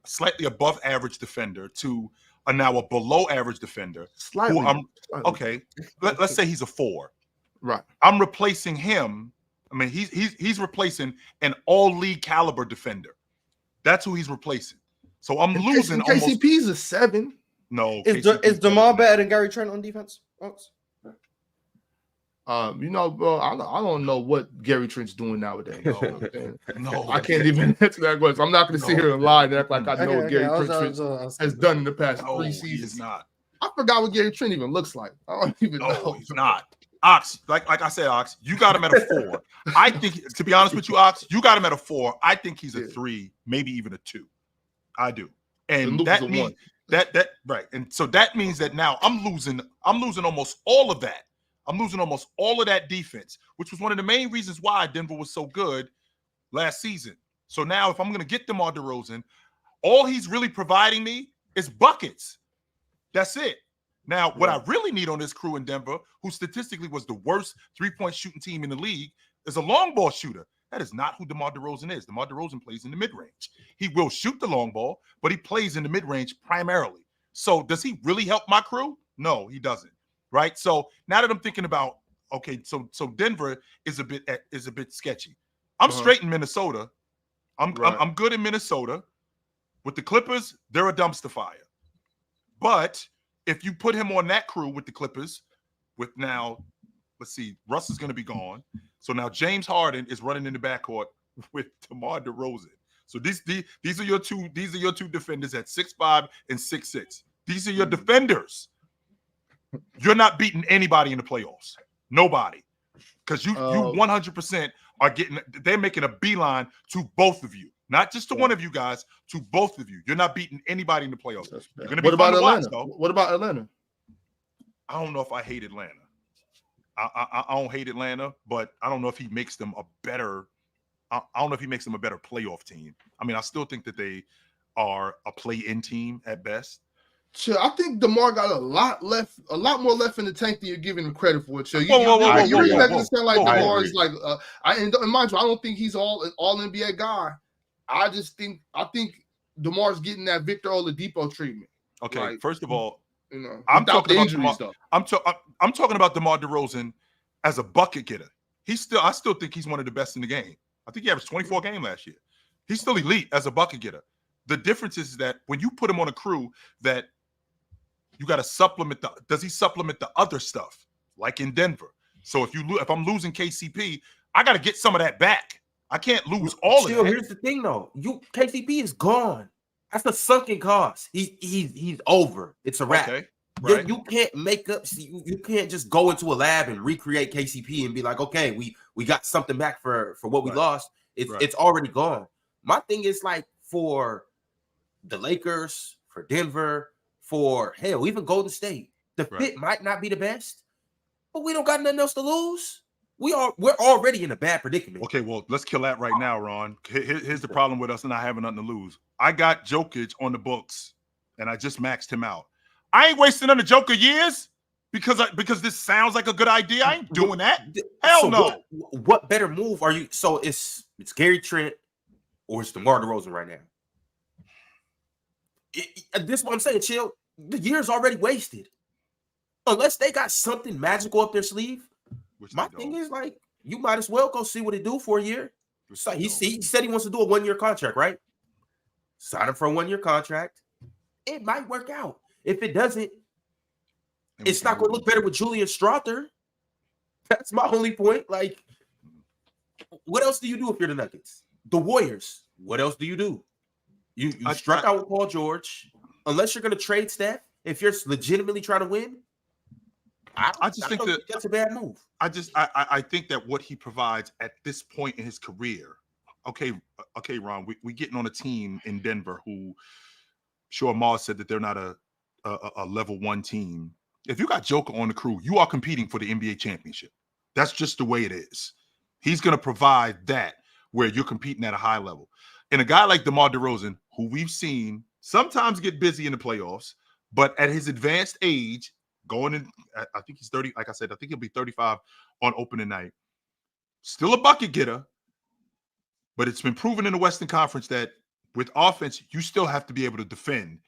slightly above average defender to now a below average defender. Slightly. Okay. Let's say he's a 4. Right. I'm replacing him. I mean, he's replacing an all league caliber defender. That's who he's replacing. So I'm losing. KCP's a 7. No. Is DeMar better than Gary Trent on defense? Bro, I don't know what Gary Trent's doing nowadays. No, I can't even answer that question. I'm not going to sit here and lie and act like I know what Gary Trent has done in the past 3 seasons. He's not. I forgot what Gary Trent even looks like. I don't even know. He's not. Ox, like I said, Ox, you got him at a 4. I think, to be honest with you, Ox, you got him at a 4. I think he's a 3, maybe even a 2. I do. And that means that right. And so that means that now I'm losing almost all of that. I'm losing almost all of that defense, which was one of the main reasons why Denver was so good last season. So now if I'm going to get DeMar DeRozan, all he's really providing me is buckets. That's it. Now, what I really need on this crew in Denver, who statistically was the worst three-point shooting team in the league, is a long ball shooter. That is not who DeMar DeRozan is. DeMar DeRozan plays in the mid-range. He will shoot the long ball, but he plays in the mid-range primarily. So does he really help my crew? No, he doesn't. Right? So now that I'm thinking about, okay, so Denver is a bit sketchy. I'm straight in Minnesota. I'm good in Minnesota. With the Clippers, they're a dumpster fire. But if you put him on that crew with the Clippers, with now, let's see, Russ is going to be gone. So now James Harden is running in the backcourt with DeMar DeRozan. So these are your two defenders at 6'5" and 6'6". These are your defenders. You're not beating anybody in the playoffs. Nobody. Because you 100% are they're making a beeline to both of you. Not just to one of you guys, to both of you. You're not beating anybody in the playoffs. You're gonna be what about Atlanta? Watch, though. What about Atlanta? I don't know if I hate Atlanta. I don't hate Atlanta, but I don't know if he makes them a better. I don't know if he makes them a better playoff team. I mean, I still think that they are a play-in team at best. Sure, I think DeMar got a lot more left in the tank than you're giving him credit for. So you're making it sound like DeMar is like, and mind you, I don't think he's an all NBA guy. I think DeMar's getting that Victor Oladipo treatment. Okay, like, first of all, you know, I'm talking about DeMar DeRozan as a bucket getter. I still think he's one of the best in the game. I think he averaged 24 games last year. He's still elite as a bucket getter. The difference is that when you put him on a crew that you got to supplement does he supplement the other stuff like in Denver? So if I'm losing KCP, I got to get some of that back. I can't lose all of it. Here's the thing though. KCP is gone. That's the sunken cost. He's over. It's a wrap. Okay. Right. You can't make up. You can't just go into a lab and recreate KCP and be like, okay, we got something back for what we lost. It's already gone. My thing is like for the Lakers, for Denver, for hell, even Golden State. The fit might not be the best, but we don't got nothing else to lose. We're already in a bad predicament. Okay, well, let's kill that right now, Ron. Here's the problem with us not having nothing to lose. I got Jokic on the books, and I just maxed him out. I ain't wasting on the Joker years because this sounds like a good idea. I ain't doing that. Hell no. What better move are you? So it's Gary Trent or it's DeMar DeRozan right now. This is what I'm saying, chill. The year's already wasted. Unless they got something magical up their sleeve. My thing is like, you might as well go see what it do for a year. So he said he wants to do a 1-year contract, right? Sign him for a 1-year contract. It might work out. If it doesn't, it's not going to look better with Julius Randle. That's my only point. Like, what else do you do if you're the Nuggets? The Warriors. What else do you do? You struck out with Paul George. Unless you're going to trade Steph, if you're legitimately trying to win, I just think that's a bad move. I think that what he provides at this point in his career. Okay, Ron, we getting on a team in Denver who, sure, Mars said that they're not a level 1 team. If you got Joker on the crew, you are competing for the NBA championship. That's just the way it is. He's going to provide that where you're competing at a high level. And a guy like DeMar DeRozan, who we've seen sometimes get busy in the playoffs, but at his advanced age, going in, I think he's 30. Like I said, I think he'll be 35 on opening night. Still a bucket getter, but it's been proven in the Western Conference that with offense, you still have to be able to defend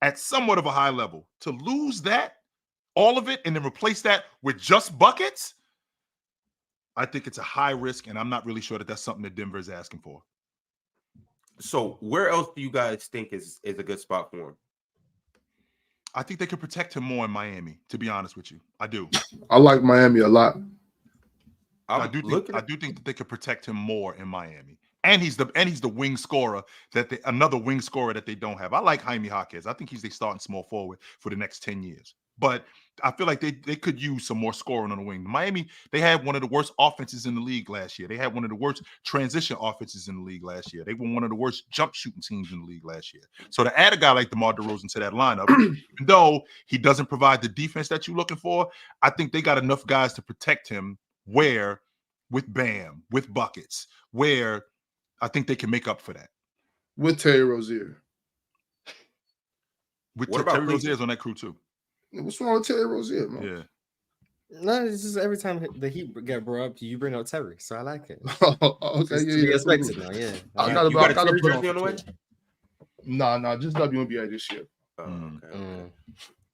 at somewhat of a high level. To lose that, all of it, and then replace that with just buckets, I think it's a high risk, and I'm not really sure that that's something that Denver is asking for. So where else do you guys think is a good spot for him? I think they could protect him more in Miami, to be honest with you. I do. I like Miami a lot. I do think that they could protect him more in Miami. And he's the wing scorer another wing scorer that they don't have. I like Jaime Jaquez. I think he's their starting small forward for the next 10 years. But I feel like they could use some more scoring on the wing. Miami, they had one of the worst offenses in the league last year. They had one of the worst transition offenses in the league last year. They were one of the worst jump shooting teams in the league last year. So to add a guy like DeMar DeRozan to that lineup, even though he doesn't provide the defense that you're looking for, I think they got enough guys to protect him with Bam, with buckets, where I think they can make up for that with Terry Rozier. What about Terry Rozier's on that crew too? What's wrong with Terry Rozier, man? Yeah. No, it's just every time the Heat get brought up, you bring up Terry, so I like it. Okay, It's to be expected now, yeah. I got a Terry jersey on the way? No, just WNBA this year. Okay.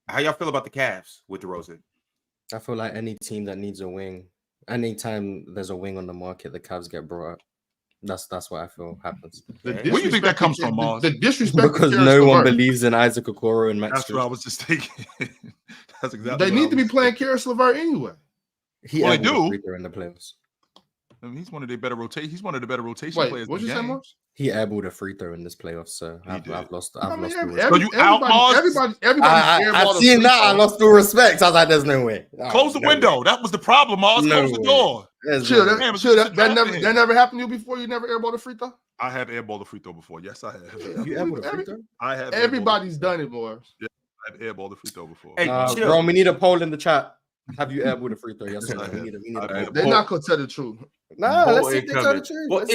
How y'all feel about the Cavs with DeRozan? I feel like any team that needs a wing, anytime there's a wing on the market, the Cavs get brought up. That's what I feel happens. Where do you think that comes from, Mars? The disrespect because no one believes in Isaac Okoro and Max. That's what I was just thinking. That's exactly. They need to be playing Karis LeVert anyway. They do in the playoffs. I mean, he's one of the better rotation. He's one of the better rotation players. What you say, Mars? He airballed a free throw in this playoff, so I've lost. Everybody, I've seen that. I lost all respect. I was like, "There's no way." Close the window. That was the problem, Mars. Close the door. That never happened to you before. You never airballed a free throw. I have airballed a free throw before. Yes, I have. You airballed a free throw? I have. Everybody's done it, boys. Yeah, I've airballed a free throw before. Hey, bro, we need a poll in the chat. Have you airballed a free throw? Yes, they're not gonna tell the truth. No, let's see if they tell the truth. Well,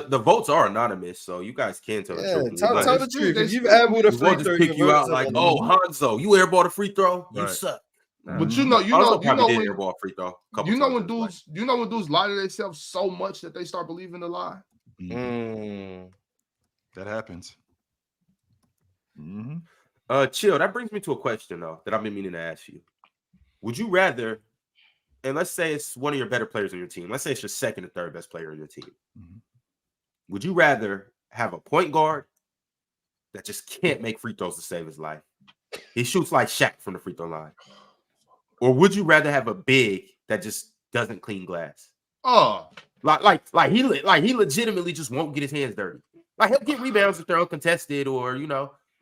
the votes are anonymous, so you guys can tell the truth. Tell the truth. If you've airballed a free throw, pick you out like, oh, Hanzo, you airballed a free throw, you suck. But you know airball free throw. When dudes lie to themselves so much that they start believing the lie. That happens. Chill. That brings me to a question though that I've been meaning to ask you. Would you rather, and let's say it's one of your better players on your team. Let's say it's your second or third best player on your team. Would you rather have a point guard that just can't make free throws to save his life? He shoots like Shaq from the free throw line. Or would you rather have a big that just doesn't clean glass? Like he legitimately just won't get his hands dirty. Like he'll get rebounds if they're uncontested, or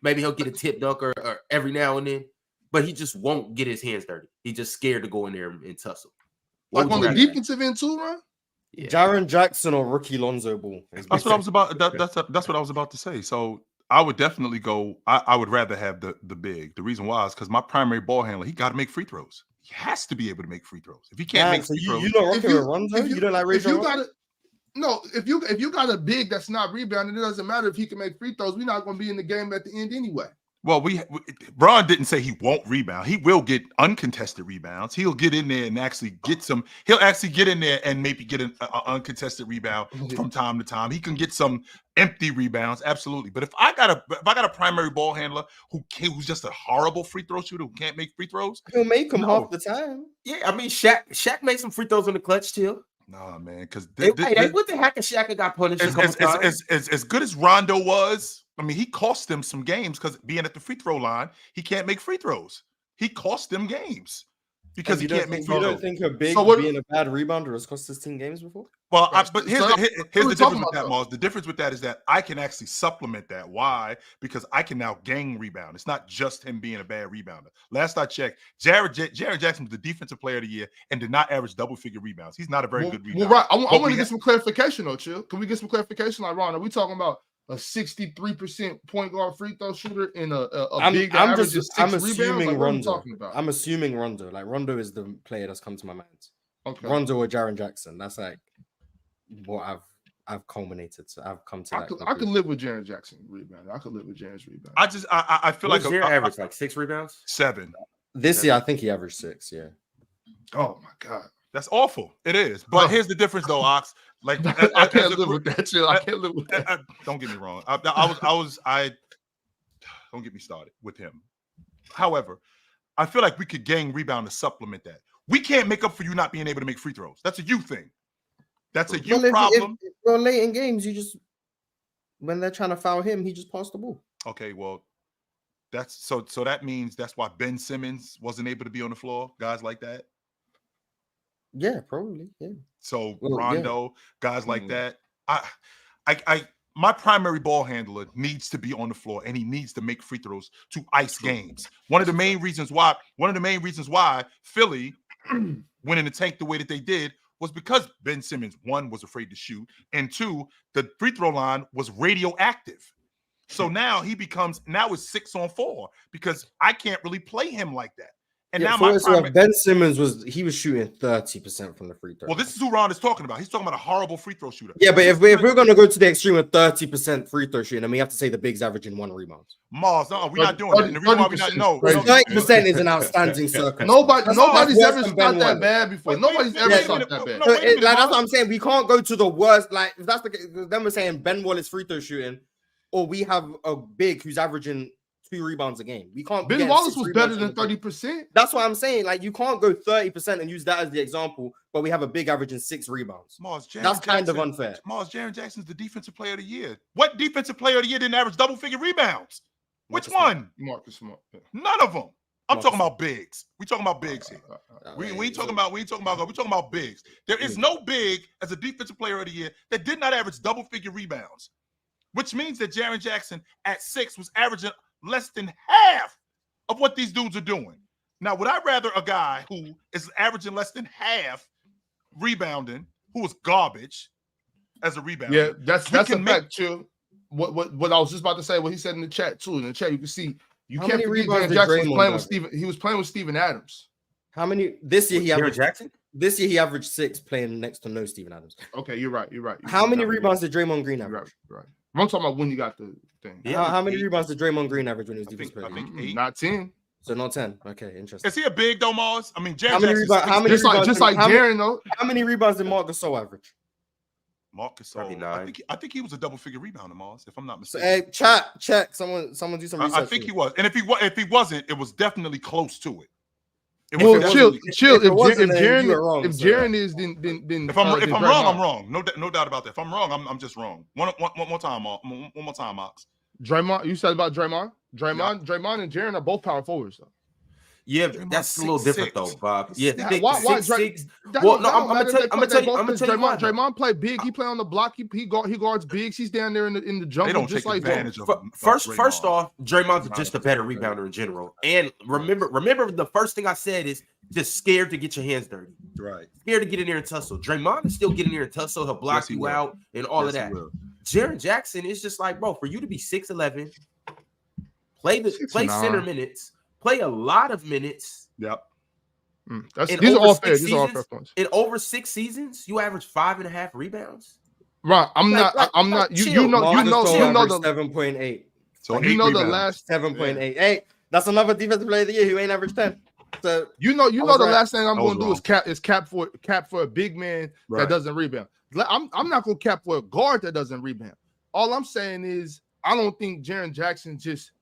maybe he'll get a tip dunk or every now and then. But he just won't get his hands dirty. He's just scared to go in there and tussle. Like on the defensive end too, man? Yeah. Jaren Jackson or rookie Lonzo Ball? That's what I was about. That's what I was about to say. So I would definitely go. I would rather have the big. The reason why is because my primary ball handler, he got to make free throws. He has to be able to make free throws. If he can't make free throws, you don't rock with Lonzo. You don't like Rajon. No, if you got a big that's not rebounding, it doesn't matter if he can make free throws. We're not going to be in the game at the end anyway. Well, Bron didn't say he won't rebound. He will get uncontested rebounds. He'll get in there and actually get some. He'll actually get in there and maybe get an uncontested rebound from time to time. He can get some empty rebounds, absolutely. But if I got a primary ball handler who's just a horrible free throw shooter who can't make free throws, he'll make them half the time. Yeah, I mean Shaq made some free throws in the clutch too. Nah, man, because what the heck is Shaq got punished as good as Rondo was. I mean, he cost them some games because being at the free throw line, he can't make free throws. He cost them games because he can't make free throws. You don't think a big being a bad rebounder has cost his team games before? Well, but here's the difference with that, Mars. The difference with that is that I can actually supplement that. Why? Because I can now gang rebound. It's not just him being a bad rebounder. Last I checked, Jared Jackson was the defensive player of the year and did not average double-figure rebounds. He's not a very good rebounder. Well, right. I want to get some clarification, though, Chill. Can we get some clarification? Like, Ron, are we talking about a 63% point guard free throw shooter in a big average of 6 rebounds? Like, what are you talking about? I'm assuming Rondo. Like, Rondo is the player that's come to my mind. Okay. Rondo or Jaren Jackson. That's like what I've culminated. So I've come to I could live with Jaren Jackson rebound. I could live with Jaren's rebound. I feel like your average like 6 rebounds? 7. This year, I think he averaged 6. Yeah. Oh my God. That's awful. It is. But here's the difference, though, Ox. Like I can't live with that shit. I can't live with that. Don't get me wrong. I don't get me started with him. However, I feel like we could gang rebound to supplement that. We can't make up for you not being able to make free throws. That's a you thing. That's a you problem. Well, late in games, when they're trying to foul him, he just passed the ball. Okay, well, that's so that means that's why Ben Simmons wasn't able to be on the floor. Guys like that. Yeah, probably. Yeah. So Rondo, guys like that. My primary ball handler needs to be on the floor and he needs to make free throws to ice games. One of the main reasons why Philly went in the tank the way that they did was because Ben Simmons, 1, was afraid to shoot, and 2, the free throw line was radioactive. So now it's 6 on 4 because I can't really play him like that. And now my primary... Ben Simmons was shooting 30% from the free throw. Well, this is who Ron is talking about. He's talking about a horrible free throw shooter. Yeah, but if we're going to go to the extreme of 30% free throw shooting, then we have to say the big's averaging 1 rebound. Mars, no, we're not doing that. And the reason why we're not, no. 30% is an outstanding circle. Nobody's ever shot that bad before. Nobody's ever shot that bad. That's what I'm saying. We can't go to the worst. Like, if that's the case, then we're saying Ben Wallace free throw shooting, or we have a big who's averaging 2 rebounds a game. We can't. Ben Wallace was better than 30%. That's what I'm saying. Like, you can't go 30% and use that as the example, but we have a big averaging 6 rebounds. That's kind of unfair. Jaren Jackson's the defensive player of the year. What defensive player of the year didn't average double-figure rebounds? Which one? Marcus Smart. None of them. I'm talking about bigs. We talking about bigs here. We ain't talking about bigs. There is no big as a defensive player of the year that did not average double-figure rebounds, which means that Jaren Jackson at 6 was averaging less than half of what these dudes are doing. Now, would I rather a guy who is averaging less than half rebounding, who is garbage as a rebounder? Yeah, that's a fact, Chill. What I was just about to say, what he said in the chat too. In the chat, you can see can't forget Jaren Jackson was playing with Steven. He was playing with Steven Adams. How many this year he averaged? Jackson? This year he averaged 6 playing next to no Steven Adams. Okay, you're right. How many rebounds did Draymond Green average? Right. I'm talking about when you got the thing. Yeah, how many rebounds did Draymond Green average when he was defense player? I think 8. Not 10. So not 10. Okay, interesting. Is he a big though, Mars? I mean, Jaren how many rebounds? Just like Jaren though. How many rebounds did Marc Gasol average? Marc Gasol. I think he was a double-figure rebounder, Mars, if I'm not mistaken. Hey, check. Someone do some research. I think he was, and if he wasn't, it was definitely close to it. Chill. If Jaren is, then if I'm wrong, I'm wrong. No doubt about that. If I'm wrong, I'm just wrong. One more time, Mox. Draymond, you said about Draymond and Jaren are both power forwards though. Yeah, that's a little different though, Bob. Yeah, why? Well, no, I'm gonna tell you. Draymond play big. He play on the block. He guards bigs. He's down there in the jungle. They don't just take like advantage of first off, Draymond's just a better rebounder in general. And remember the first thing I said is just scared to get your hands dirty. Right. Scared to get in there and tussle. Draymond is still getting in there and tussle. He'll block you out and all of that. Jaren Jackson is just like, bro, for you to be 6'11", play center minutes. Play a lot of minutes. Yep. These are all fair. These are all fair points. In over 6 seasons, you average 5.5 rebounds. Right. I'm not. You know the 7.8. So you know the last 7.8. Hey, that's another defensive player of the year who ain't averaged 10. So you know the last thing I'm going to do is cap for a big man that doesn't rebound. I'm not going to cap for a guard that doesn't rebound. All I'm saying is I don't think Jaren Jackson just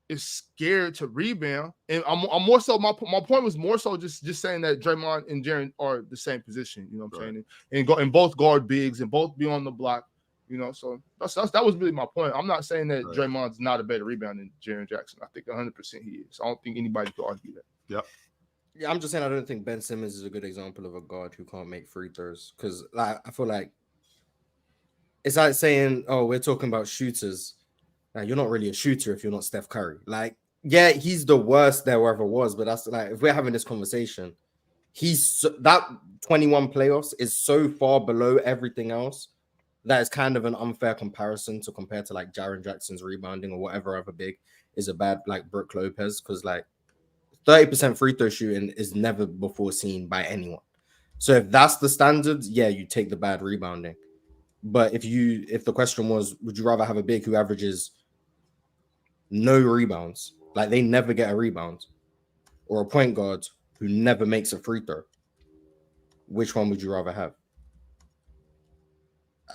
is scared to rebound, and I'm more so. My point was more so just saying that Draymond and Jaren are the same position. You know what I'm saying? And both guard bigs and both be on the block. You know, so that was really my point. I'm not saying that Draymond's not a better rebounder than Jaren Jackson. I think 100% he is. I don't think anybody could argue that. Yep. Yeah, I'm just saying I don't think Ben Simmons is a good example of a guard who can't make free throws, because like I feel like it's like saying, oh, we're talking about shooters. Like, you're not really a shooter if you're not Steph Curry. Like, yeah, he's the worst there ever was, but that's like, if we're having this conversation, that 21 playoffs is so far below everything else that it's kind of an unfair comparison to compare to like Jaren Jackson's rebounding or whatever other big is a bad like Brook Lopez, because like 30% free throw shooting is never before seen by anyone. So if that's the standard, yeah, you take the bad rebounding. But if the question was, would you rather have a big who averages no rebounds, like they never get a rebound, or a point guard who never makes a free throw, which one would you rather have?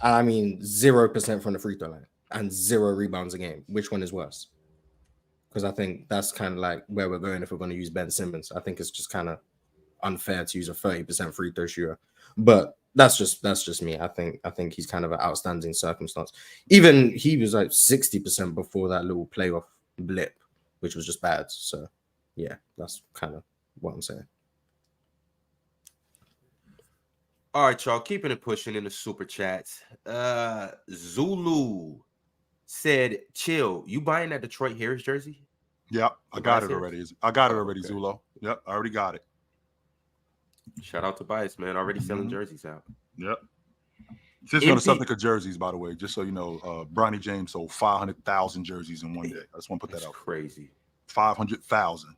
I mean, 0% from the free throw line and 0 rebounds a game. Which one is worse? Because I think that's kind of like where we're going if we're going to use Ben Simmons. I think it's just kind of unfair to use a 30% free throw shooter. But that's just me. I think he's kind of an outstanding circumstance. Even he was like 60% before that little playoff blip, which was just bad. So yeah, that's kind of what I'm saying. All right, y'all, keeping it pushing in the super chats. Zulu said, "Chill, you buying that Detroit Harris jersey?" Yep, I got it already. Zulu. Yep, I already got it. Shout out to Bias, man. Already selling jerseys out. Yep. Just on the subject of jerseys, by the way, just so you know, Bronny James sold 500,000 jerseys in one day. I just want to put that out. Crazy. 500,000.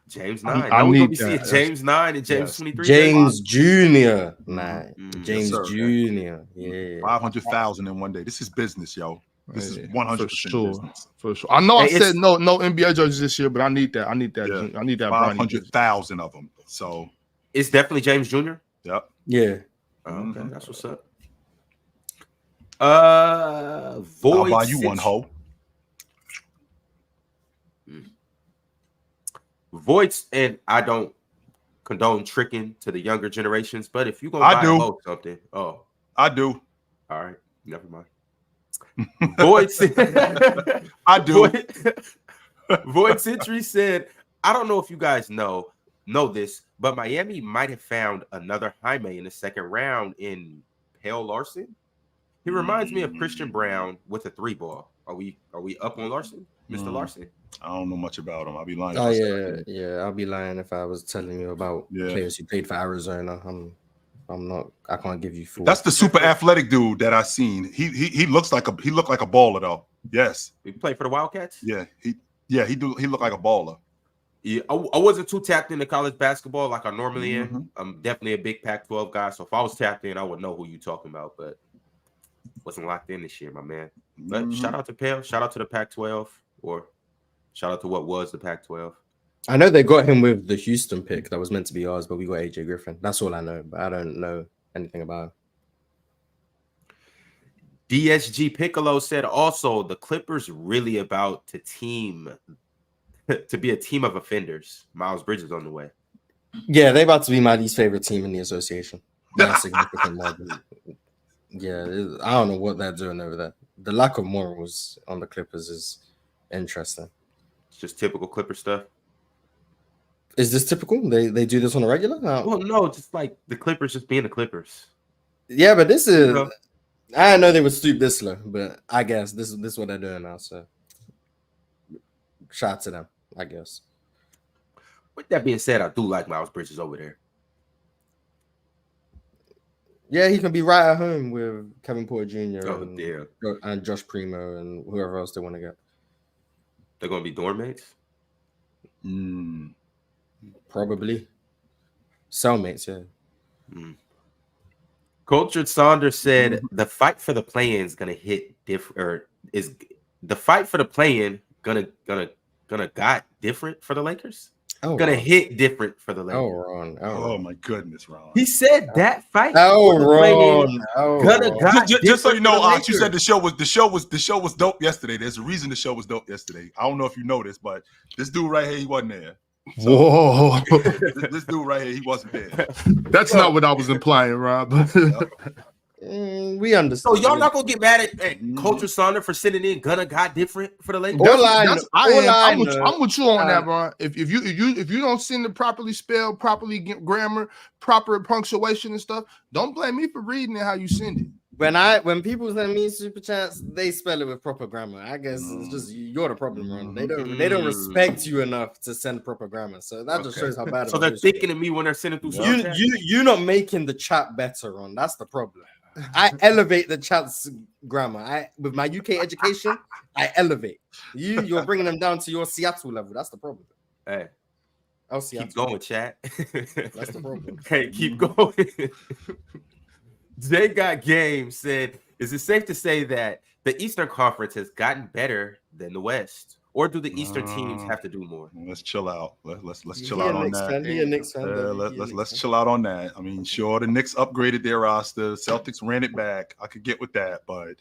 James 9. I Now we're need gonna be seeing that. James 9 and James 23. James Jr. Nah, Mm, James yes, sir. Jr. Yeah. 500,000 in one day. This is business, yo. This is 100% for sure. business. For sure. I know I Hey, said no NBA jerseys this year, but I need that. I need that. Yeah. I need that. Bronny jersey. 500,000 of them. So it's definitely James Jr. yep. Yeah. Oh, okay, that's what's up. Void. I'll buy you one, ho. Voids, and I don't condone tricking to the younger generations, but if you gonna buy something, I do. All right, never mind. Voids, I do. Void Century said, I don't know if you guys know this, but Miami might have found another Jaime in the second round in Pale Larson. He reminds me of Christian Brown with a 3-ball. Are we up on Larson, Mr. Larson? I don't know much about him. I'll be lying. Oh yeah. I'll be lying if I was telling you about players who played for Arizona. I'm not. I can't give you full. That's the super athletic dude that I seen. He looked like a baller though. Yes. He played for the Wildcats. Yeah. He looked like a baller. Yeah, I wasn't too tapped into college basketball like I normally am. I'm definitely a big Pac-12 guy, so if I was tapped in, I would know who you're talking about, but wasn't locked in this year, my man. But shout out to Pale, shout out to the Pac-12, or shout out to what was the Pac-12. I know they got him with the Houston pick that was meant to be ours, but we got AJ Griffin. That's all I know, but I don't know anything about him. DSG Piccolo said also the Clippers really about to be a team of offenders. Miles Bridges on the way. Yeah, they about to be my least favorite team in the association. By a significant margin. Yeah, I don't know what they're doing over there. The lack of morals on the Clippers is interesting. It's just typical Clipper stuff. Is this typical? They do this on a regular? Well, no, just like the Clippers just being the Clippers. Yeah, but this is... I didn't know they would stoop this low, but I guess this is what they're doing now, so... Shout out to them, I guess. With that being said, I do like Miles Bridges over there. Yeah, he can be right at home with Kevin Porter Jr. and Josh Primo and whoever else they want to get. They're going to be dorm mates? Probably. Cellmates, yeah. Cultured Saunders said the fight for the play-in is going to hit different, or is the fight for the play-in gonna got different for the Lakers? Gonna hit different for the Lakers. Oh my goodness, Ron. He said that fight. Just so you know, Ox, you said the show was dope yesterday. There's a reason the show was dope yesterday. I don't know if you noticed, but this dude right here, he wasn't there. So, whoa, this dude right here, he wasn't there. That's not what I was implying, Rob. We understand. So y'all not gonna get mad at Culture Saunders for sitting in gonna got different for the Lakers? I'm with you on that, bro. If you don't send it properly spelled, properly grammar, proper punctuation and stuff, don't blame me for reading it how you send it. When people send me super chats, they spell it with proper grammar. I guess it's just you're the problem, Ron. They don't respect you enough to send proper grammar. So that just shows how bad. So they're thinking of me when they're sending through. You're not making the chat better, Ron. That's the problem. I elevate the chat's grammar. With my UK education, I elevate. You're bringing them down to your Seattle level. That's the problem. Hey, keep going, chat. That's the problem. Hey, keep going. They Got Game said, is it safe to say that the Eastern Conference has gotten better than the West? Or do the Eastern teams have to do more? Let's chill out. Let's chill out on that. Let's chill out on that. I mean, sure, the Knicks upgraded their roster. Celtics ran it back. I could get with that, but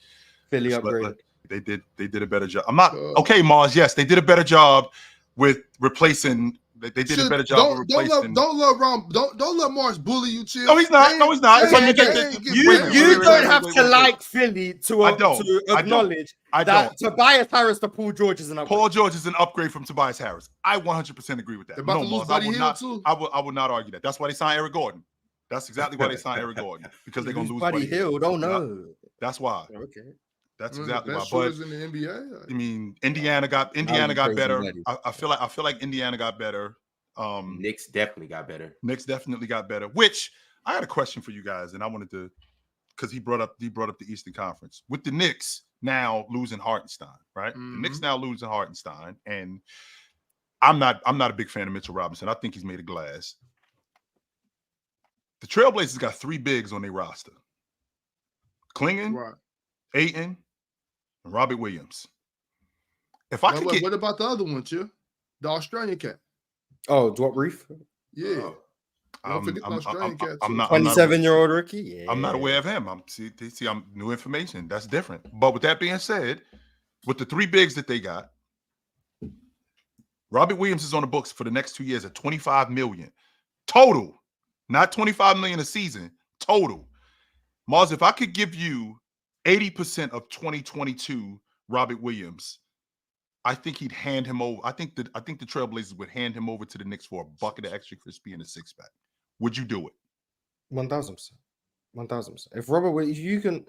Philly upgraded. They did a better job. I'm not okay, Mars. Yes, they did a better job with replacing. They did a better job of replacing. Don't let Mars bully you, chill. No, he's not. You don't have to like Philly to acknowledge that Tobias Harris to Paul George is an upgrade. Paul George is an upgrade from Tobias Harris. I 100% agree with that. No, Mars, I would not argue that. That's why they signed Eric Gordon. That's exactly why they signed Eric Gordon, because they're gonna lose Buddy Hill. Don't know. That's why. Okay. That's exactly why. But in the NBA, I mean, Indiana got better. I feel like Indiana got better. Knicks definitely got better. Which I had a question for you guys, and I wanted to, because he brought up the Eastern Conference with the Knicks now losing Hartenstein, right? The Knicks now losing Hartenstein, and I'm not a big fan of Mitchell Robinson. I think he's made of glass. The Trailblazers got 3 bigs on their roster: Klingon, Right. Ayton, and Robert Williams. If what about the other one, Chill? The Australian cat. Oh, Dwight Reef? Yeah. Don't forget the Australian cat. I'm not 27-year-old rookie. Yeah. I'm not aware of him. I'm new information. That's different. But with that being said, with the 3 bigs that they got, Robert Williams is on the books for the next 2 years at $25 million total, not $25 million a season total. Mars, if I could give you 80% of 2022 Robert Williams, I think he'd hand him over. I think the Trailblazers would hand him over to the Knicks for a bucket of extra crispy and a 6-pack. Would you do it? 1,000%. 1,000%.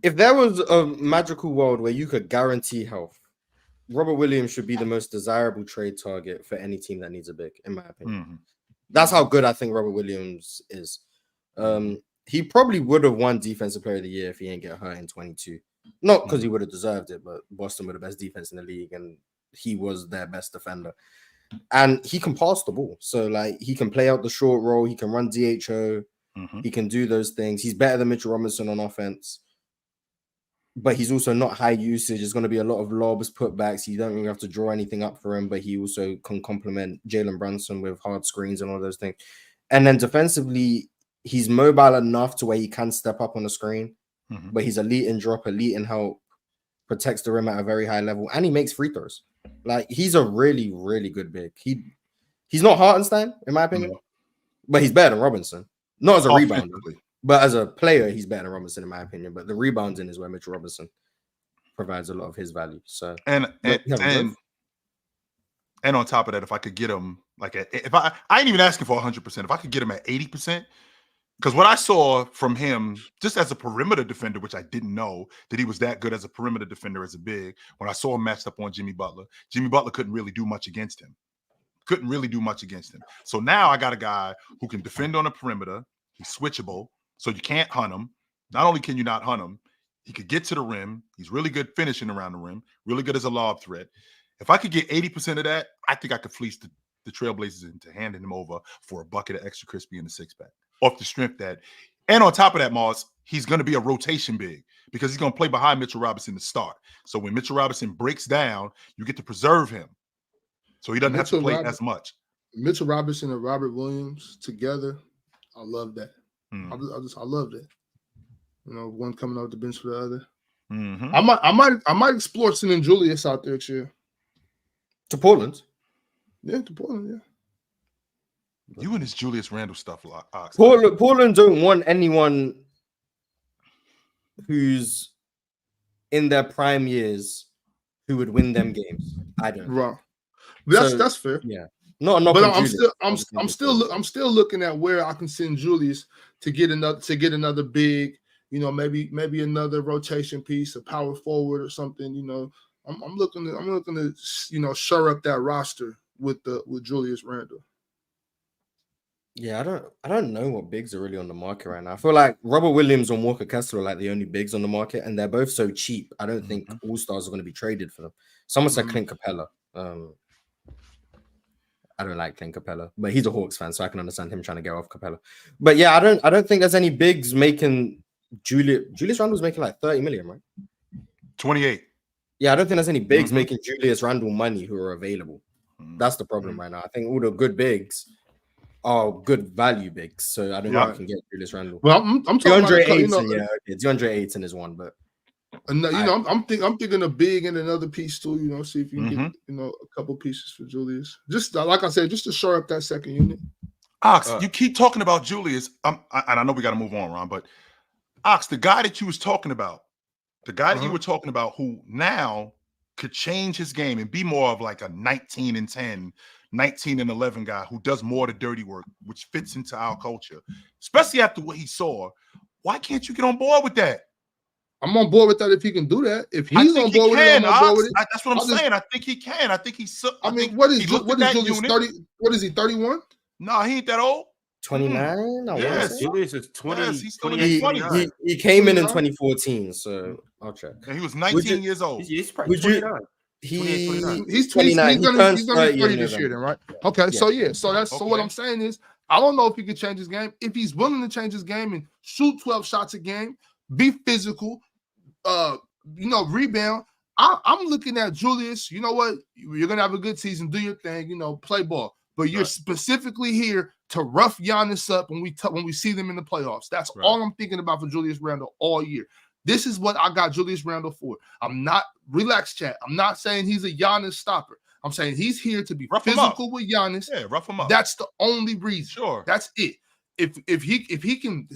If there was a magical world where you could guarantee health, Robert Williams should be the most desirable trade target for any team that needs a big, in my opinion. Mm-hmm. That's how good I think Robert Williams is. He probably would have won Defensive Player of the Year if he didn't get hurt in 22. Not because he would have deserved it, but Boston were the best defense in the league, and he was their best defender. And he can pass the ball. So, like, he can play out the short role. He can run DHO. Mm-hmm. He can do those things. He's better than Mitchell Robinson on offense. But he's also not high usage. There's going to be a lot of lobs, putbacks. You don't really have to draw anything up for him, but he also can complement Jalen Brunson with hard screens and all those things. And then defensively, he's mobile enough to where he can step up on the screen, but he's elite in drop, elite in help, protects the rim at a very high level, and he makes free throws. Like, he's a really, really good big. He's not Hartenstein, in my opinion, but he's better than Robinson. Not as a rebounder, but as a player, he's better than Robinson, in my opinion. But the rebounding is where Mitchell Robinson provides a lot of his value. So and on top of that, if I could get him I ain't even asking for 100%. If I could get him at 80%, because what I saw from him just as a perimeter defender, which I didn't know that he was that good as a perimeter defender as a big, when I saw him matched up on Jimmy Butler couldn't really do much against him. So now I got a guy who can defend on the perimeter. He's switchable, so you can't hunt him. Not only can you not hunt him, he could get to the rim. He's really good finishing around the rim, really good as a lob threat. If I could get 80% of that, I think I could fleece the Trailblazers into handing him over for a bucket of extra crispy and a 6-pack. Off the strength that, and on top of that, Mars, he's going to be a rotation big because he's going to play behind Mitchell Robinson to start. So when Mitchell Robinson breaks down, you get to preserve him, so he doesn't have to play as much. Mitchell Robinson and Robert Williams together, I love that. I love that. You know, one coming off the bench for the other. Mm-hmm. I might explore sending Julius out there, Chill. To Portland. Yeah, to Portland, yeah. You and this Julius Randle stuff, Ox. Portland don't want anyone who's in their prime years who would win them games. I don't. Right. That's fair. Yeah. Not enough. But I'm still looking at where I can send Julius to get another big, you know, maybe another rotation piece, a power forward or something. You know, I'm looking to you know, shore up that roster with Julius Randle. Yeah, I don't know what bigs are really on the market right now. I feel like Robert Williams and Walker Kessler are like the only bigs on the market, and they're both so cheap. I don't think all-stars are going to be traded for them. Someone said Clint Capella. I don't like Clint Capella, but he's a Hawks fan, so I can understand him trying to get off Capella. But yeah, I don't think there's any bigs making Julius Randle's making like 30 million, right? 28. Yeah, I don't think there's any bigs making Julius Randle money who are available. That's the problem right now. I think all the good bigs are good value bigs, so I don't know if I can get Julius Randle. Well, I'm talking DeAndre about, Ayton, DeAndre Ayton is one, but I'm thinking a big and another piece too. You know, see if you can get a couple pieces for Julius. Just like I said, just to shore up that second unit. Ox, you keep talking about Julius. And I know we got to move on, Ron, but Ox, the guy that you was talking about, that you were talking about, who now could change his game and be more of like a 19-10, 19-11 guy who does more of the dirty work, which fits into our culture, especially after what he saw. Why can't you get on board with that? I'm on board with that if he can do that. If he's on board with it, I'm on board with it. That's what I'm saying. I think he can. I think he's. What is Julius 30? What is he? 31? No, he ain't that old. 29. Yes, Julius is 20. Yes, he's 20. He came in 2014, so I'll check. And he was 19 years old. He's probably 29. He's 29. He's gonna be 30 this year, then, right? Okay, yeah. So what I'm saying is, I don't know if he could change his game. If he's willing to change his game and shoot 12 shots a game, be physical, rebound. I'm looking at Julius. You know what? You're gonna have a good season. Do your thing. Play ball. But you're specifically here to rough Giannis up when we see them in the playoffs. That's all I'm thinking about for Julius Randle all year. This is what I got Julius Randle for. I'm not relaxed, chat. I'm not saying he's a Giannis stopper. I'm saying he's here to be physical with Giannis. Yeah, rough him up. That's the only reason. Sure. That's it. If he can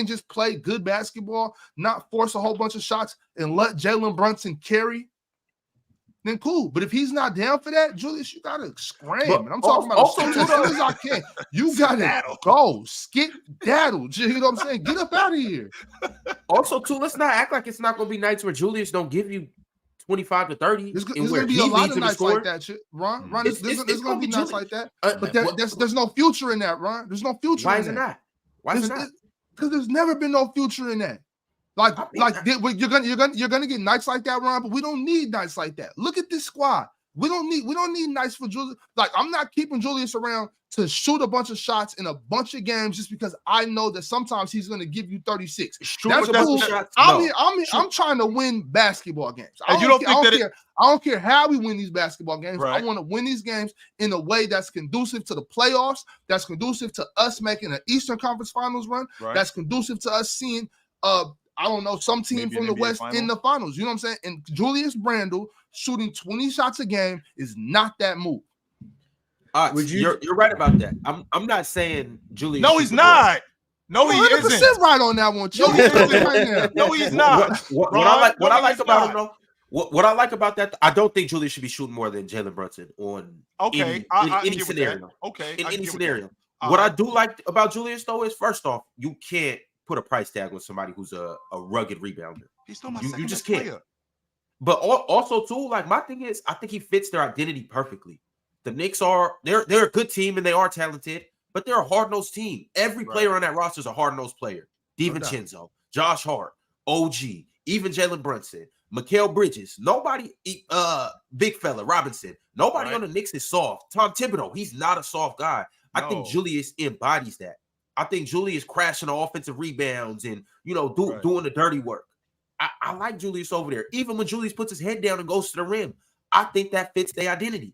just play good basketball, not force a whole bunch of shots, and let Jalen Brunson carry, then cool. But if he's not down for that, Julius, you gotta scram. And I'm talking about as soon as I can. You gotta go daddle. You know what I'm saying? Get up out of here. Also, too, let's not act like it's not gonna be nights where Julius don't give you 25 to 30. There's gonna be a lot of nights like that, shit. Ron, there's gonna be nights like that. But there's no future in that, Ron. There's no future. Why is it not? Why is it not? Because there's never been no future in that. You're gonna get nights like that, Ron, but we don't need nights like that. Look at this squad. We don't need nights for Julius. Like, I'm not keeping Julius around to shoot a bunch of shots in a bunch of games just because I know that sometimes he's gonna give you 36. That's cool. I'm trying to win basketball games. I don't care how we win these basketball games. Right. I want to win these games in a way that's conducive to the playoffs, that's conducive to us making an Eastern Conference Finals run, that's conducive to us seeing I don't know, some team from the West in the finals. You know what I'm saying? And Julius Randle shooting 20 shots a game is not that move. You're right about that. I'm not saying Julius. No, he's not. No, he isn't. Right on that one. No, he's not. What I like about him, though, what I like about that, I don't think Julius should be shooting more than Jalen Brunson on any scenario. In any scenario. What I do like about Julius, though, is first off, you can't put a price tag on somebody who's a rugged rebounder. He's still my you just can't. Player. But also too, like, my thing is, I think he fits their identity perfectly. The Knicks they're a good team and they are talented, but they're a hard-nosed team. Every player on that roster is a hard-nosed player. DiVincenzo, Josh Hart, OG, even Jalen Brunson, Mikal Bridges. Nobody, big fella Robinson. Nobody on the Knicks is soft. Tom Thibodeau, he's not a soft guy. I think Julius embodies that. I think Julius crashing the offensive rebounds and doing the dirty work. I like Julius over there. Even when Julius puts his head down and goes to the rim, I think that fits their identity.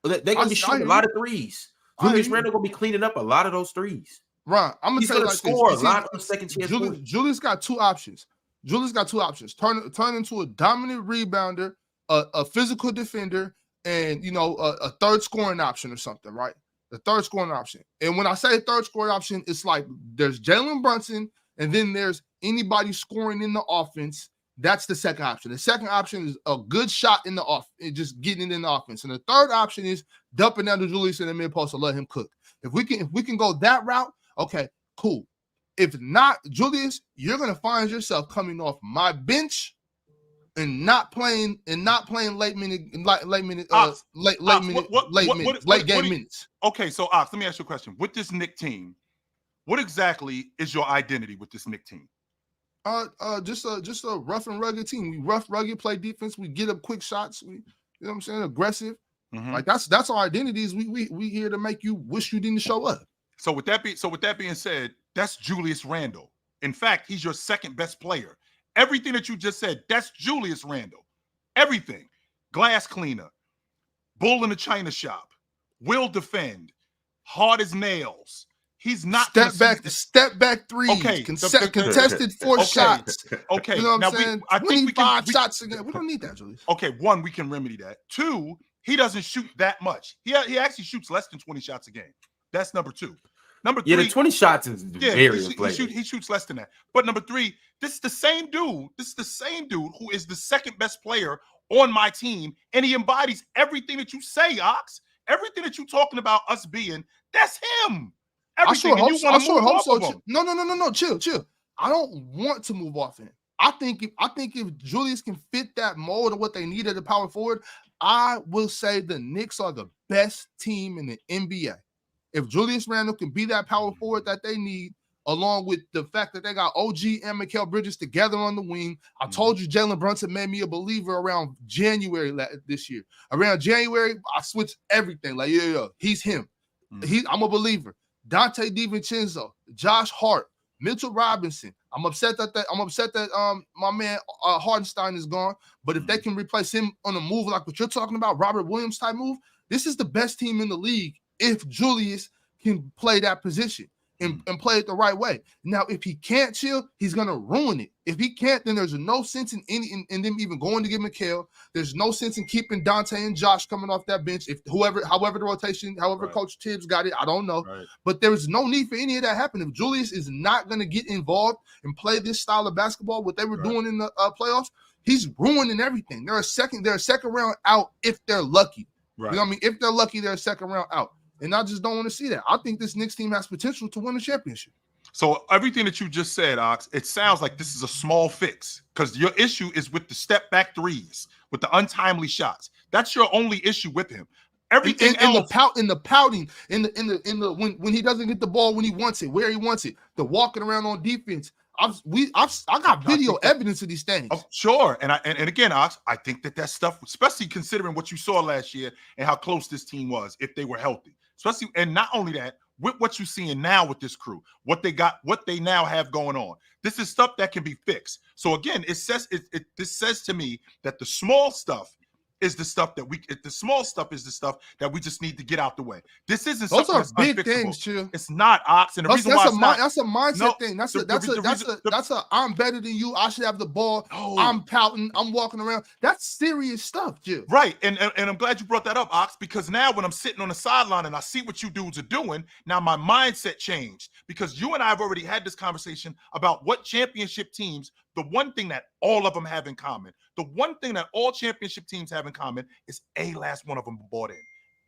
They're gonna be shooting a lot of threes. Julius Randle gonna be cleaning up a lot of those threes. Right. I'm gonna tell you like score a lot of second chance. Julius got two options. Turn into a dominant rebounder, a physical defender, and a third scoring option or something, right? The third scoring option. And when I say third scoring option, it's like there's Jalen Brunson, and then there's anybody scoring in the offense. That's the second option. The second option is a good shot in the offense, just getting it in the offense. And the third option is dumping down to Julius in the mid post to let him cook. If we can go that route, okay, cool. If not, Julius, you're gonna find yourself coming off my bench and not playing late game minutes. Okay, so Ox, let me ask you a question. With this Knicks team, what exactly is your identity with this Knicks team? Just a rough and rugged team. We rough, rugged, play defense. We get up quick shots. We, you know what I'm saying, aggressive. Mm-hmm. Like that's our identity. Is we here to make you wish you didn't show up. So with that being said, that's Julius Randle. In fact, he's your second best player. Everything that you just said, that's Julius Randle. Everything. Glass cleaner, bull in the china shop, will defend, hard as nails. He's not step back threes. Okay, contested four shots. Okay, you know what I'm saying? I think we can shots again. We don't need that, Julius. Okay, one, we can remedy that. Two, he doesn't shoot that much. He actually shoots less than 20 shots a game. That's number two. Number three, the 20 shots is very he shoots less than that. But number three, this is the same dude who is the second best player on my team, and he embodies everything that you say, Ox. Everything that you're talking about us being, that's him. Everything. I sure hope so. No. Chill. I don't want to move off him. I think if Julius can fit that mold of what they need at the power forward, I will say the Knicks are the best team in the NBA. If Julius Randle can be that power forward that they need, along with the fact that they got OG and Mikal Bridges together on the wing. I told you Jalen Brunson made me a believer around January this year. Around January, I switched everything. Like, yeah, he's him. I'm a believer. Dante DiVincenzo, Josh Hart, Mitchell Robinson. I'm upset that my man Hardenstein is gone. But if they can replace him on a move like what you're talking about, Robert Williams type move, this is the best team in the league if Julius can play that position and play it the right way. Now, if he can't chill, he's gonna ruin it. If he can't, then there's no sense in them even going to get Mikal. There's no sense in keeping Dante and Josh coming off that bench. If however the rotation, Coach Tibbs got it, I don't know. Right. But there is no need for any of that happening. If Julius is not gonna get involved and play this style of basketball, what they were doing in the playoffs, he's ruining everything. They're a second round out if they're lucky. Right. You know what I mean? If they're lucky, they're a second round out. And I just don't want to see that. I think this Knicks team has potential to win a championship. So everything that you just said, Ox, it sounds like this is a small fix because your issue is with the step back threes, with the untimely shots. That's your only issue with him. Everything else, in the pouting, when he doesn't get the ball when he wants it, where he wants it, the walking around on defense. I got video evidence of these things. Oh, sure, and again, Ox, I think that stuff, especially considering what you saw last year and how close this team was if they were healthy. Especially, and not only that, with what you're seeing now with this crew, what they now have going on. This is stuff that can be fixed. So again, this says to me that the small stuff is the stuff that we just need to get out the way. This isn't those something are that's big unfixable. Things, Chill. It's not, Ox, and the reason why that's a mindset thing. That's a I'm better than you. I should have the ball. No. I'm pouting. I'm walking around. That's serious stuff, Chill. Right, and I'm glad you brought that up, Ox, because now when I'm sitting on the sideline and I see what you dudes are doing, now my mindset changed because you and I have already had this conversation about what championship teams. The one thing that all of them have in common, the one thing that all championship teams have in common is a last one of them bought in.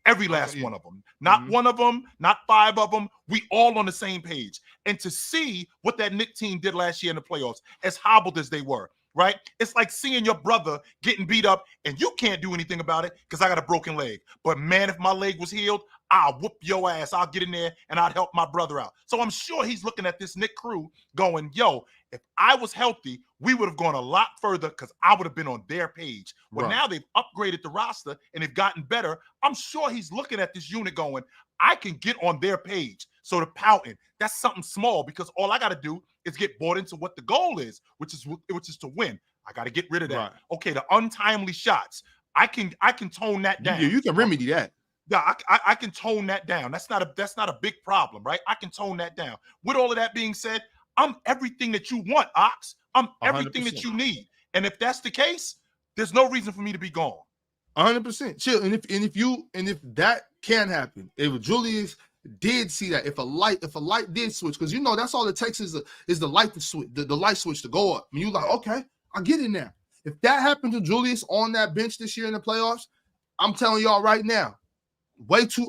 Every last one of them. Not one of them, not five of them. We all on the same page. And to see what that Knicks team did last year in the playoffs, as hobbled as they were, right? It's like seeing your brother getting beat up and you can't do anything about it because I got a broken leg. But man, if my leg was healed, I'll whoop your ass. I'll get in there and I'll help my brother out. So I'm sure he's looking at this Knicks crew going, yo, if I was healthy, we would have gone a lot further because I would have been on their page. Well, now they've upgraded the roster and they've gotten better. I'm sure he's looking at this unit going, I can get on their page. So the pouting, that's something small because all I got to do is get bought into what the goal is, which is to win. I got to get rid of that. Right. Okay, the untimely shots, I can tone that down. You can remedy that. Yeah, I can tone that down. That's not a big problem, right? I can tone that down. With all of that being said, I'm everything that you want, Ox. I'm everything 100%. That you need. And if that's the case, there's no reason for me to be gone. 100%. Chill. And if that can happen, if Julius did see that, if a light did switch, because that's all it takes is the light to switch, the light switch to go up. I mean, you like, okay, I get it now. If that happened to Julius on that bench this year in the playoffs, I'm telling y'all right now, way too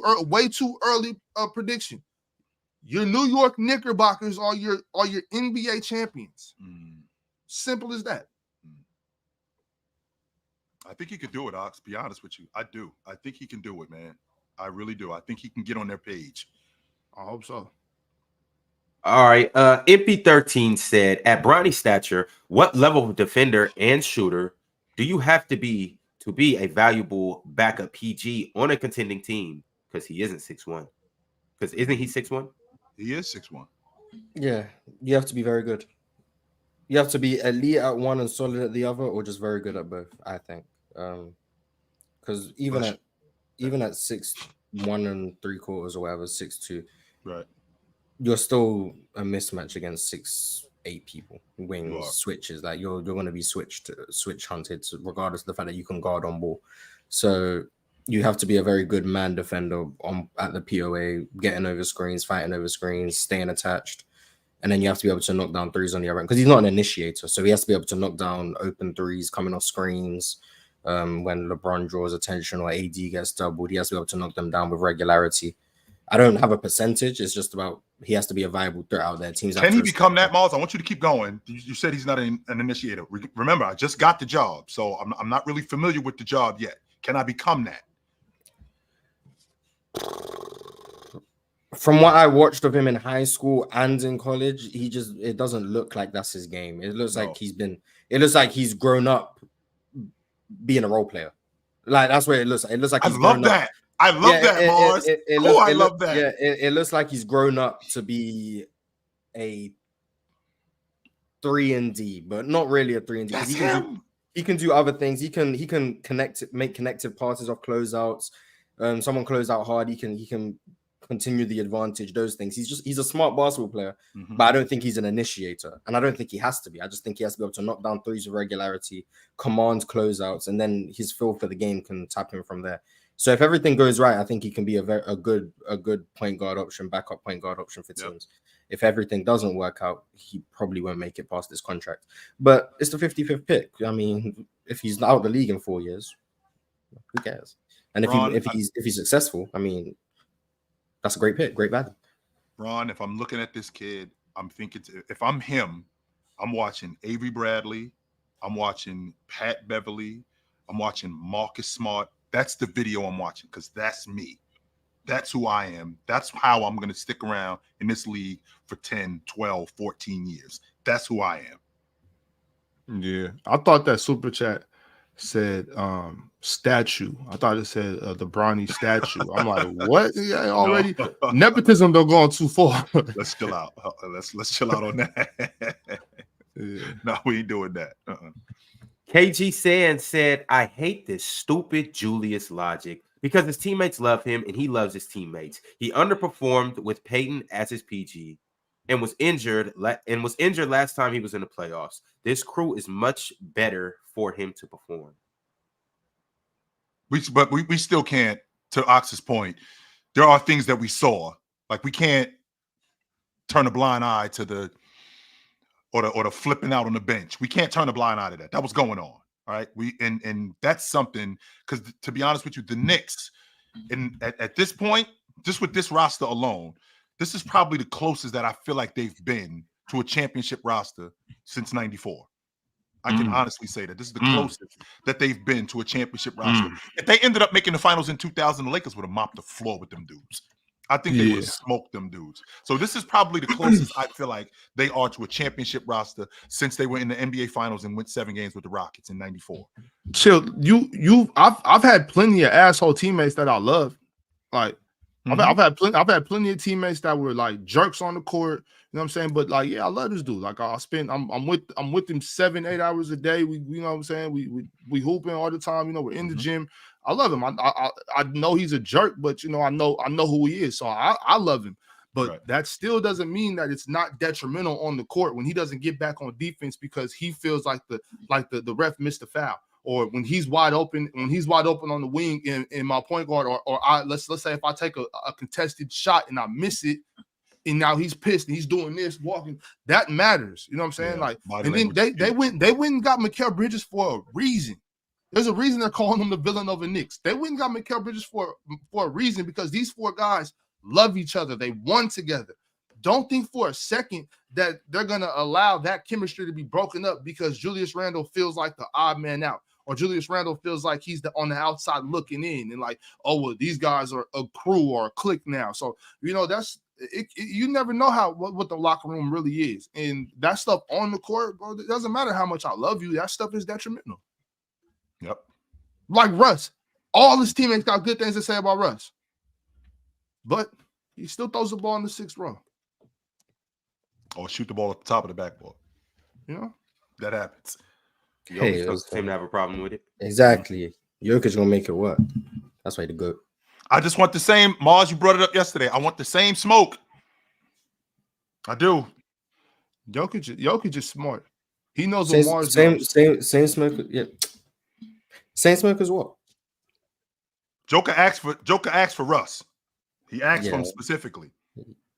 early prediction. Your New York Knickerbockers are your NBA champions. Simple as that. I think he could do it, Ox. Be honest with you. I do. I think he can do it, man. I really do. I think he can get on their page. I hope so. All right. MP13 said, at Bronny's stature, what level of defender and shooter do you have to be a valuable backup PG on a contending team? Because he isn't 6'1". Because isn't he 6'1"? He is 6'1". Yeah, you have to be very good. You have to be elite at one and solid at the other, or just very good at both, I think. Because even at 6'1" and 3/4 or whatever, 6'2", right, you're still a mismatch against 6'8" people, wings, switches. Like you're going to be switch hunted, regardless of the fact that you can guard on ball. So you have to be a very good man defender at the POA, getting over screens, fighting over screens, staying attached. And then you have to be able to knock down threes on the other end because he's not an initiator. So he has to be able to knock down open threes, coming off screens. When LeBron draws attention or AD gets doubled, he has to be able to knock them down with regularity. I don't have a percentage. It's just about he has to be a viable threat out there. Teams can he become that, Miles? I want you to keep going. You said he's not an initiator. Remember, I just got the job, so I'm not really familiar with the job yet. Can I become that? From what I watched of him in high school and in college, it doesn't look like that's his game. It looks like he's grown up being a role player. Like that's what it looks like. It looks like he's grown up. I love that, Mars. I love that. Yeah, it looks like he's grown up to be a 3-and-D, but not really a 3-and-D. That's him. He can do other things. He can make connective passes off closeouts. Someone close out hard. He can continue the advantage. Those things. He's a smart basketball player, but I don't think he's an initiator, and I don't think he has to be. I just think he has to be able to knock down threes with regularity, command closeouts, and then his feel for the game can tap him from there. So if everything goes right, I think he can be a good point guard option, backup point guard option for teams. If everything doesn't work out, he probably won't make it past this contract. But it's the 55th pick. I mean, if he's out of the league in 4 years, who cares? And if he's successful, I mean, that's a great pick, great value. Ron, if I'm looking at this kid, I'm thinking if I'm him, I'm watching Avery Bradley, I'm watching Pat Beverly, I'm watching Marcus Smart. That's the video I'm watching because that's me. That's who I am. That's how I'm going to stick around in this league for 10, 12, 14 years. That's who I am. Yeah. I thought that super chat said statue. I thought it said the Bronny statue. I'm like, what? Yeah, already nepotism don't go on too far. Let's chill out. Let's chill out on that. Yeah. No, we ain't doing that. KG Sands said, I hate this stupid Julius logic because his teammates love him and he loves his teammates. He underperformed with Peyton as his PG and was injured last time he was in the playoffs. This crew is much better for him to perform. But we still can't, to Ox's point, there are things that we saw. Like we can't turn a blind eye to the flipping out on the bench. We can't turn a blind eye to that. That was going on. All right. And that's something, because to be honest with you, the Knicks, at this point, just with this roster alone, this is probably the closest that I feel like they've been to a championship roster since '94. I can honestly say that this is the closest that they've been to a championship roster. If they ended up making the finals in 2000, the Lakers would have mopped the floor with them dudes. I think they would have smoked them dudes. So this is probably the closest I feel like they are to a championship roster since they were in the NBA Finals and went 7 games with the Rockets in '94. Chill, I've had plenty of asshole teammates that I love. Like I've had plenty of teammates that were like jerks on the court. You know what I'm saying? But like, yeah, I love this dude. Like I'm with him 7-8 hours a day. We you know what I'm saying? We hooping all the time. You know, we're in the gym. I love him. I know he's a jerk, but you know, I know who he is. So I love him. But that still doesn't mean that it's not detrimental on the court when he doesn't get back on defense because he feels like the ref missed a foul. Or when he's wide open on the wing in my point guard, or let's say if I take a contested shot and I miss it, and now he's pissed and he's doing this, walking, that matters. You know what I'm saying? Like, and then they went and got Mikal Bridges for a reason. There's a reason they're calling him the Villanova Knicks. They went and got Mikal Bridges for a reason because these 4 guys love each other. They won together. Don't think for a second that they're gonna allow that chemistry to be broken up because Julius Randle feels like the odd man out. Or Julius Randle feels like he's on the outside looking in and like, oh, well, these guys are a crew or a clique now. So, you know, you never know what the locker room really is. And that stuff on the court, bro, it doesn't matter how much I love you. That stuff is detrimental. Yep. Like Russ. All his teammates got good things to say about Russ. But he still throws the ball in the 6th row. Or shoot the ball at the top of the backboard. You know? That happens. Jokic doesn't seem to have a problem with it. Exactly. Jokic gonna make it work. That's why the GOAT. I just want the same. Mars, you brought it up yesterday. I want the same smoke. I do. Jokic is smart. He knows what Mars knows. Same smoke. Yeah. Same smoke as what? Joker asked for Russ. He asked for him specifically.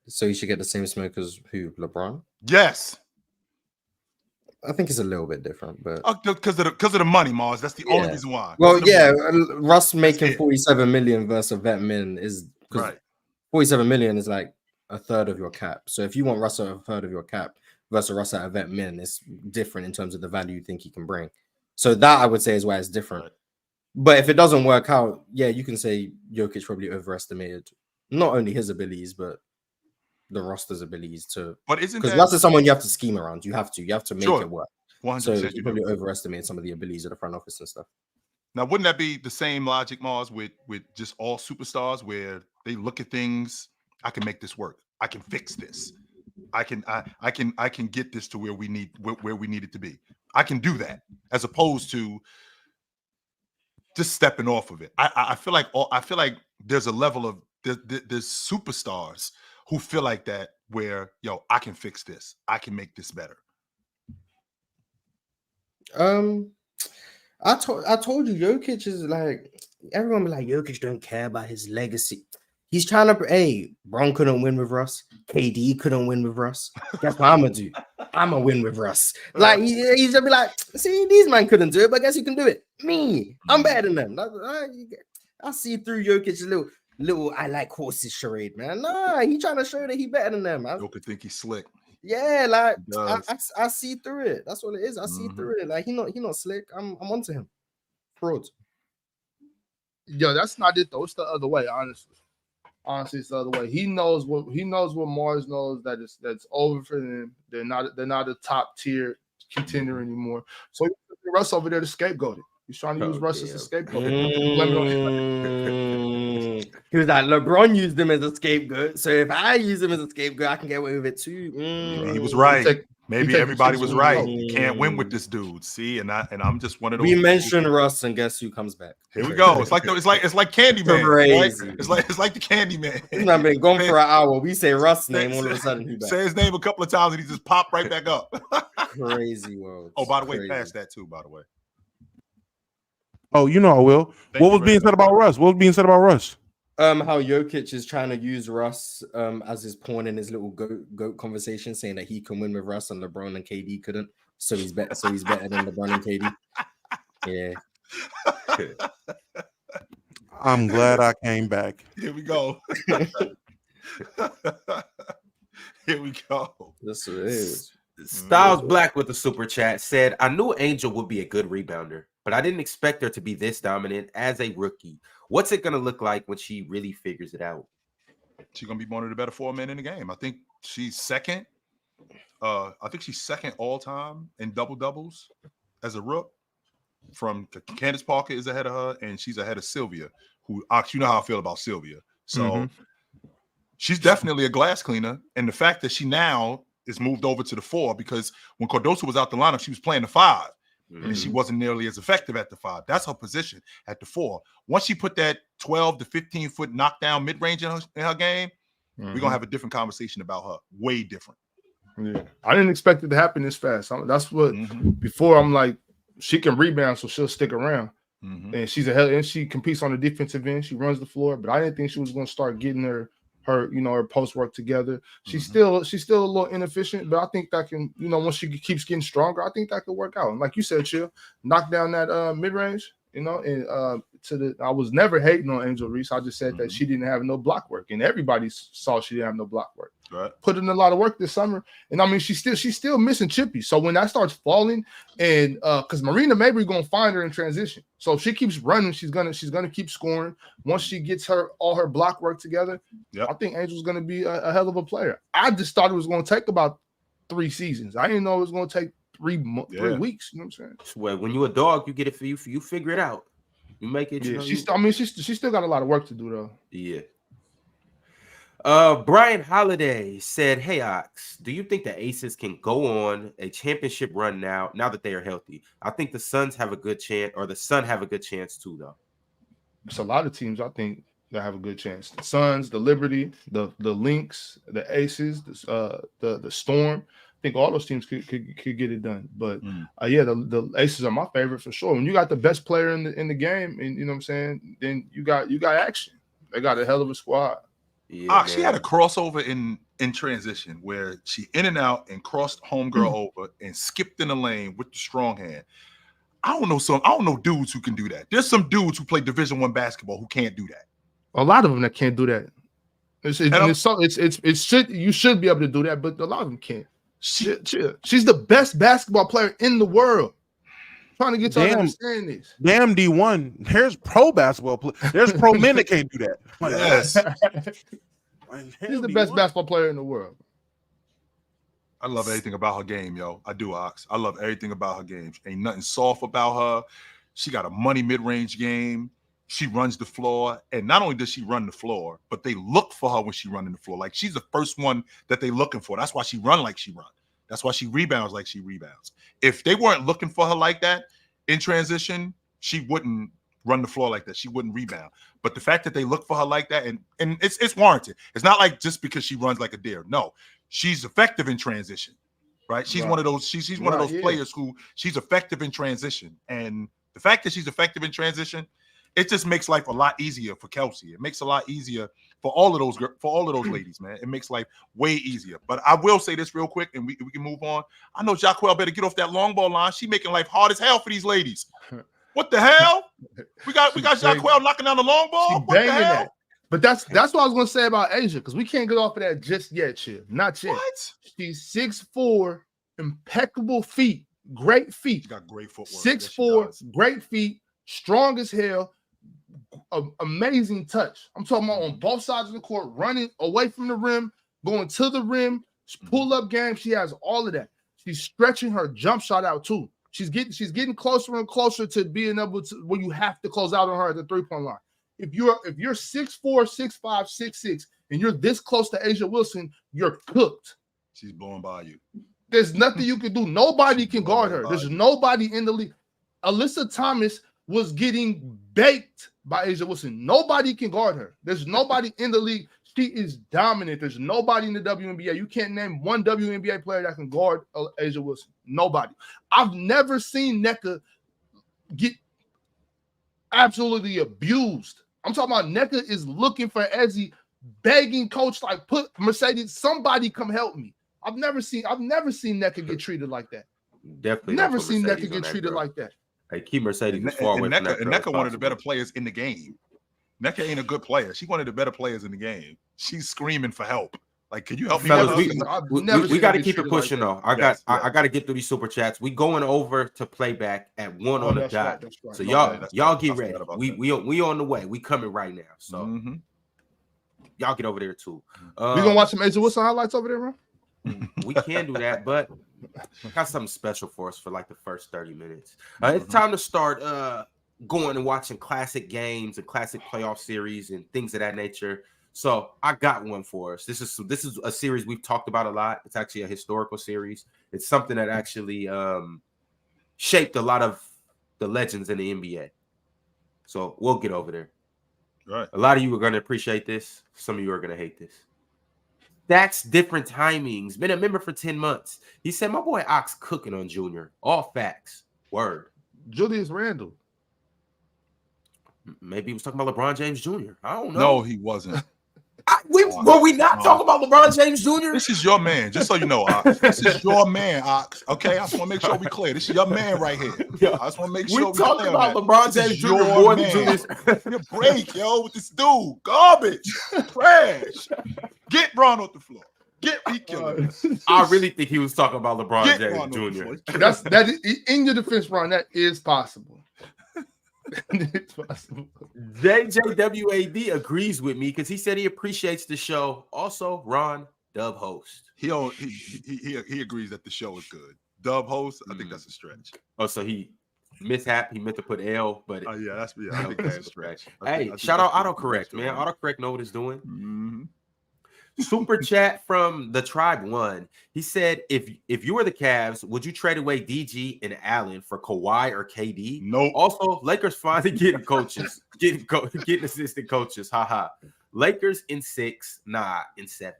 So you should get the same smoke as who? LeBron? Yes. I think it's a little bit different, but because of the money, Mars. That's the only reason why. Well, Russ making 47 million versus a vet min is right. 47 million is like a third of your cap. So if you want Russ at a third of your cap versus Russ at a vet min, it's different in terms of the value you think he can bring. So that I would say is why it's different. Right. But if it doesn't work out, you can say Jokic probably overestimated. not only his abilities, but the roster's abilities to. But isn't because that Russ is someone you have to scheme around. You have to make it work. 100%. So you probably overestimate some of the abilities of the front office and stuff. Now, wouldn't that be the same logic, Mars, with just all superstars, where they look at things? I can make this work. I can fix this. I can get this to where we need it to be. I can do that, as opposed to just stepping off of it. I feel like there's a level of there's superstars who feel like that, where I can fix this. I can make this better. I told you, Jokic is like, everyone be like, Jokic don't care about his legacy. He's trying to, Bron couldn't win with Russ. KD couldn't win with Russ. Guess what I'm gonna do? I'm gonna win with Russ. Like he's gonna be like, see, these men couldn't do it, but guess who can do it? Me. I'm better than them. I see through Jokic's little I like horses charade, man. Nah, he trying to show that he better than them. Jokic think he's slick. Yeah, like I see through it. That's what it is. I see through it. Like he not slick. I'm onto him. Fraud. Yo, that's not it though. It's the other way, honestly. Honestly, it's the other way. He knows what Mars knows, that's over for them. They're not a top tier contender anymore. So Russ over there to scapegoat it. He's trying to use Russ as a scapegoat. He was like, LeBron used him as a scapegoat. So if I use him as a scapegoat, I can get away with it too. He was right. Maybe everybody was right. You can't win with this dude. See, and I'm just one of those. We mentioned Russ, and guess who comes back? Here we go. It's like Candyman. Crazy. Right? It's like the Candyman. He's not been gone for an hour. We say Russ' name, all of a sudden he back. Say his name a couple of times, and he just popped right back up. Crazy world. Oh, by the way, pass that too. By the way. Oh, I will. What was being said about Russ? How Jokic is trying to use Russ as his pawn in his little goat conversation, saying that he can win with Russ and LeBron and KD couldn't. So he's better than LeBron and KD. Yeah. I'm glad I came back. Here we go. Here we go. That's what it is. Styles Black with the super chat said, I knew Angel would be a good rebounder, but I didn't expect her to be this dominant as a rookie. What's it going to look like when she really figures it out? She's going to be one of the better 4 men in the game. I think she's second. I think she's second all time in double doubles as a rook. From Candace Parker is ahead of her, and she's ahead of Sylvia, who, you know how I feel about Sylvia. So she's definitely a glass cleaner. And the fact that she now is moved over to the 4, because when Cardoso was out the lineup, she was playing the 5. And she wasn't nearly as effective at the 5. That's her position at the 4. Once she put that 12 to 15 foot knockdown mid-range in her game, we're going to have a different conversation about her. Way different. Yeah. I didn't expect it to happen this fast. That's what before I'm like, she can rebound, so she'll stick around. And she's and she competes on the defensive end. She runs the floor, but I didn't think she was going to start getting her post work together. She's still a little inefficient, but I think that can, once she keeps getting stronger, I think that could work out. And like you said, Chill, knock down that mid range, and I was never hating on Angel Reese. I just said that she didn't have no block work, and everybody saw she didn't have no block work. Right. Put in a lot of work this summer, and I mean she's still missing Chippy. So when that starts falling, and because Marina Mabry gonna find her in transition, so if she keeps running, she's gonna keep scoring. Once she gets all her block work together, I think Angel's gonna be a hell of a player. I just thought it was gonna take about 3 seasons. I didn't know it was gonna take 3 weeks. You know what I'm saying? Well, when you're a dog, you get it for you. You figure it out. You make it. Yeah, she still got a lot of work to do though. Yeah. Brian Holiday said, "Hey Ox, do you think the Aces can go on a championship run now that they are healthy? I think the Suns have a good chance, or the Sun have a good chance too, though." It's a lot of teams I think that have a good chance. The Suns, the Liberty, the Lynx, the Aces, the Storm. I think all those teams could get it done. But the Aces are my favorite for sure. When you got the best player in the game, and you know what I'm saying, then you got action. They got a hell of a squad. Yeah, she had a crossover in transition where she in and out and crossed homegirl over and skipped in the lane with the strong hand. I don't know dudes who can do that. There's some dudes who play Division I basketball who can't do that. A lot of them that can't do that. You should be able to do that, but a lot of them can't. She's the best basketball player in the world. Trying to get y'all to understand this. Damn D1. There's pro basketball players. There's pro men that can't do that. Yes. He's the best basketball player in the world. I love everything about her game, yo. I do, Ox. I love everything about her game. Ain't nothing soft about her. She got a money mid-range game. She runs the floor. And not only does she run the floor, but they look for her when she running the floor. Like, she's the first one that they looking for. That's why she run like she run. That's why she rebounds like she rebounds. If they weren't looking for her like that in transition, she wouldn't run the floor like that. She wouldn't rebound. But the fact that they look for her like that, and it's warranted. It's not like just because she runs like a deer. No. She's effective in transition, right? She's one of those. She's one of those players who she's effective in transition, and the fact that she's effective in transition, it just makes life a lot easier for Kelsey. It makes it a lot easier for all of those ladies, man. It makes life way easier. But I will say this real quick, and we can move on. I know Jacquel better get off that long ball line. She making life hard as hell for these ladies. What the hell? We got Jacquel knocking down the long ball. What the hell? That. But that's what I was gonna say about Asia, because we can't get off of that just yet, Chip. Not yet. What? She's 6'4", impeccable feet, great feet. She got great footwork. 6'4", great feet, strong as hell, amazing touch. I'm talking about on both sides of the court, running away from the rim, going to the rim, pull up game. She has all of that. She's stretching her jump shot out too. She's getting closer and closer to being able to where you have to close out on her at the 3-point line. If you're 6'4", 6'5", 6'6", and you're this close to Asia Wilson, you're cooked. She's blowing by you. There's nothing you can do. Nobody can guard her. There's nobody in the league. Alyssa Thomas was getting baked by Asia Wilson. Nobody can guard her. There's nobody in the league. She is dominant. There's nobody in the WNBA. You can't name one WNBA player that can guard Asia Wilson. Nobody. I've never seen NECA get absolutely abused. I'm talking about NECA is looking for Ezzy, begging coach, like, put Mercedes, somebody come help me. I've never seen NECA get treated like that. Definitely never seen NECA get treated like that. Hey, keep Mercedes as far away from that. NECA one of the better players in the game. NECA ain't a good player. She's one of the better players in the game. She's screaming for help. Like, can you help me? Fellas, we got to keep it pushing though. I got to get through these super chats. We going over to playback at 1 on the dot. Right. So y'all get ready. We on the way. We coming right now. So y'all get over there too. We gonna watch some Asia Wilson highlights over there, bro? We can do that, but got something special for us for like the first 30 minutes. It's time to start going and watching classic games and classic playoff series and things of that nature. So I got one for us. This is a series we've talked about a lot. It's actually a historical series. It's something that actually shaped a lot of the legends in the NBA. So we'll get over there. Right. A lot of you are going to appreciate this. Some of you are going to hate this. That's different timings. Been a member for 10 months. He said, my boy Ox cooking on Junior. All facts. Word. Julius Randle. Maybe he was talking about LeBron James Jr. I don't know. No, he wasn't. Were we not talking about LeBron James Jr.? This is your man, just so you know, Ox. This is your man, Ox. Okay, I just want to make sure we clear. This is your man right here. I just want to make sure we talking about LeBron James Jr. more than Julius. Your break, yo, with this dude, garbage, trash. Get Ron off the floor. Get killer. I really think he was talking about LeBron James Jr. That is, in your defense, Ron, that is possible. It's possible. JJWAD agrees with me because he said he appreciates the show. Also, Ron, dub host. He agrees that the show is good. Dub host, I think that's a stretch. Oh, so he mishap. He meant to put L, but I think that's a stretch. Hey, shout out autocorrect, man. Autocorrect know what it's doing. Mm-hmm. Super chat from the Tribe One. He said, if you were the Cavs, would you trade away DG and Allen for Kawhi or KD? No. Also, Lakers finally getting coaches, getting assistant coaches. Haha. Lakers in 6, nah, in 7.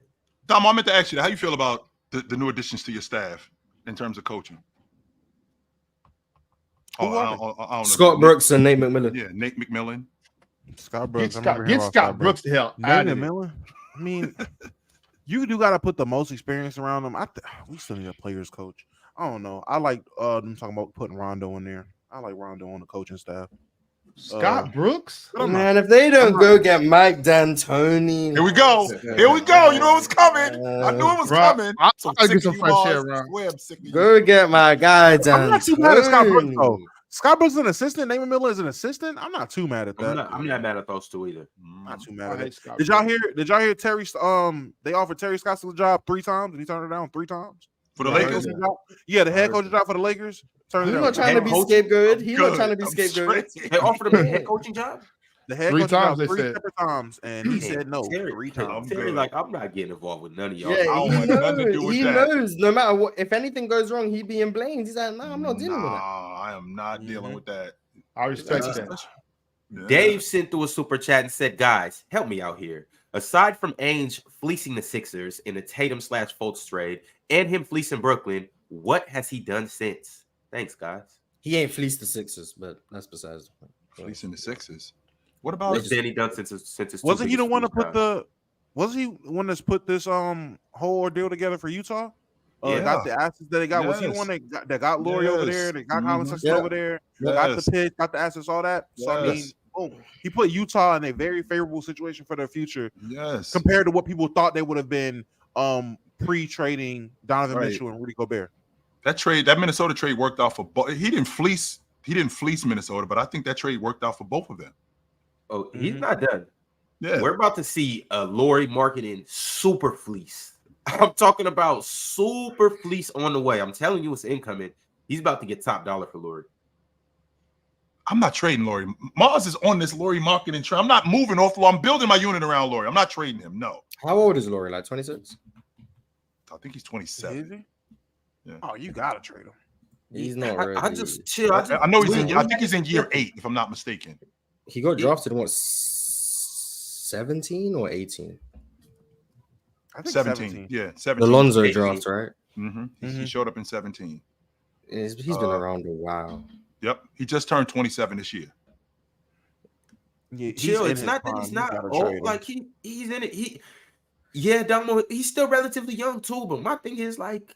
Dom, I meant to ask you, how you feel about the new additions to your staff in terms of coaching? I don't know. Scott Brooks and Nate McMillan. Yeah, Nate McMillan. Scott Brooks. Get Scott Brooks to hell. Nate McMillan. I mean, you do got to put the most experience around them. We still need a players coach. I don't know. I like them talking about putting Rondo in there. I like Rondo on the coaching staff. Scott Brooks? Man, if they don't go get Mike D'Antoni. Here we go. Here we go. You know it was coming. I knew it was coming. I'll get some fresh air, Ron. Go get my guy D'Antoni. I'm not too mad at Scott Brooks, though. Scott Brooks is an assistant. Damon Miller is an assistant. I'm not too mad at that. I'm not mad at those two either. Not too mad at it. Did y'all hear Terry? They offered Terry Scott the job 3 times, and he turned it down 3 times for the Lakers. Yeah, the head coaching job for the Lakers. He's not trying to be scapegoated. He's not trying to be scapegoated. They offered him a head coaching job. The head coach job 3 separate times, and he said no 3 times. Terry, like, I'm not getting involved with none of y'all. Yeah, he knows. No matter what, if anything goes wrong, he'd be blamed. He's like, no, I'm not dealing with that. I am not dealing with that. I respect that. Yeah. Dave sent through a super chat and said, "Guys, help me out here. Aside from Ainge fleecing the Sixers in a Tatum/Fultz trade and him fleecing Brooklyn, what has he done since? Thanks, guys." He ain't fleeced the Sixers, but that's besides the point. Fleecing the Sixers. What about what's Danny done since his wasn't he the one to put the? Was he one that's put this whole ordeal together for Utah? Got the assets that they got. Was he the one that got Lauri over there? That got Colin Sexton over there? Got the pitch, got the assets, all that. So I mean, boom. He put Utah in a very favorable situation for their future. Yes. Compared to what people thought they would have been pre-trading Donovan Mitchell and Rudy Gobert. That Minnesota trade worked out for both. He didn't fleece Minnesota, but I think that trade worked out for both of them. Oh, he's not done. Yeah. We're about to see a Lauri Markkanen super fleece. I'm talking about super fleece on the way. I'm telling you, it's incoming. He's about to get top dollar for Lauri. I'm not trading Lauri. Mars is on this Lauri Markkanen trade. I'm not moving off. I'm building my unit around Lauri. I'm not trading him. No. How old is Lauri? Like 26? I think he's 27. Is he? Yeah. Oh, you gotta trade him. He's not ready. I just chill. I know he's I think he's in year 8, if I'm not mistaken. He got drafted in what, 17 or 18? I think 17. Yeah, 17. The Lonzo draft, right? Mm-hmm. He showed up in 17. He's been around a while. Yep, he just turned 27 this year. Yeah, chill. It's not that he's not old. Like he's in it. Damo, he's still relatively young too. But my thing is, like,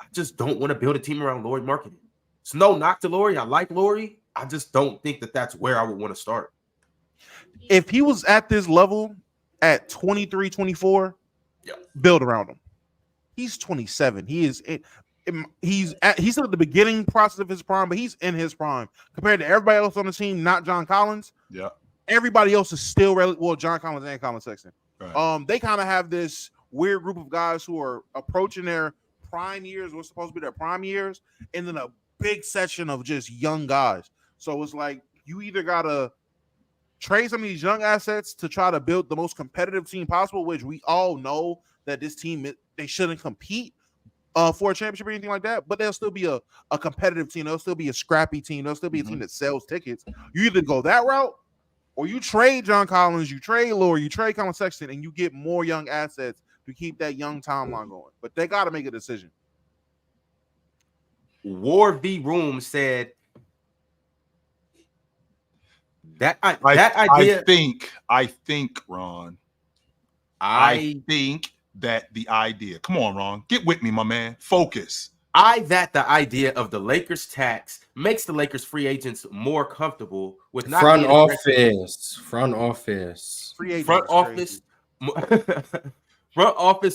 I just don't want to build a team around Lauri Markkanen. It's no knock to Lauri. I like Lauri. I just don't think that that's where I would want to start. If he was at this level at 23, 24, build around him. He's 27. He's at the beginning process of his prime, but he's in his prime compared to everybody else on the team. Not John Collins. Yeah, everybody else is still John Collins and Colin Sexton. Right. They kind of have this weird group of guys who are approaching their prime years, what's supposed to be their prime years, and then a big section of just young guys. So it's like you either gotta trade some of these young assets to try to build the most competitive team possible, which we all know that this team, they shouldn't compete for a championship or anything like that, but they'll still be a competitive team. They'll still be a scrappy team. They'll still be a team that sells tickets. You either go that route or you trade John Collins, you trade Lauri, you trade Colin Sexton, and you get more young assets to keep that young timeline going. But they got to make a decision. War V Room said that idea. I think, Ron. I think that the idea. Come on, Ron. Get with me, my man. Focus. The idea of the Lakers tax makes the Lakers free agents more comfortable with not front office. Front office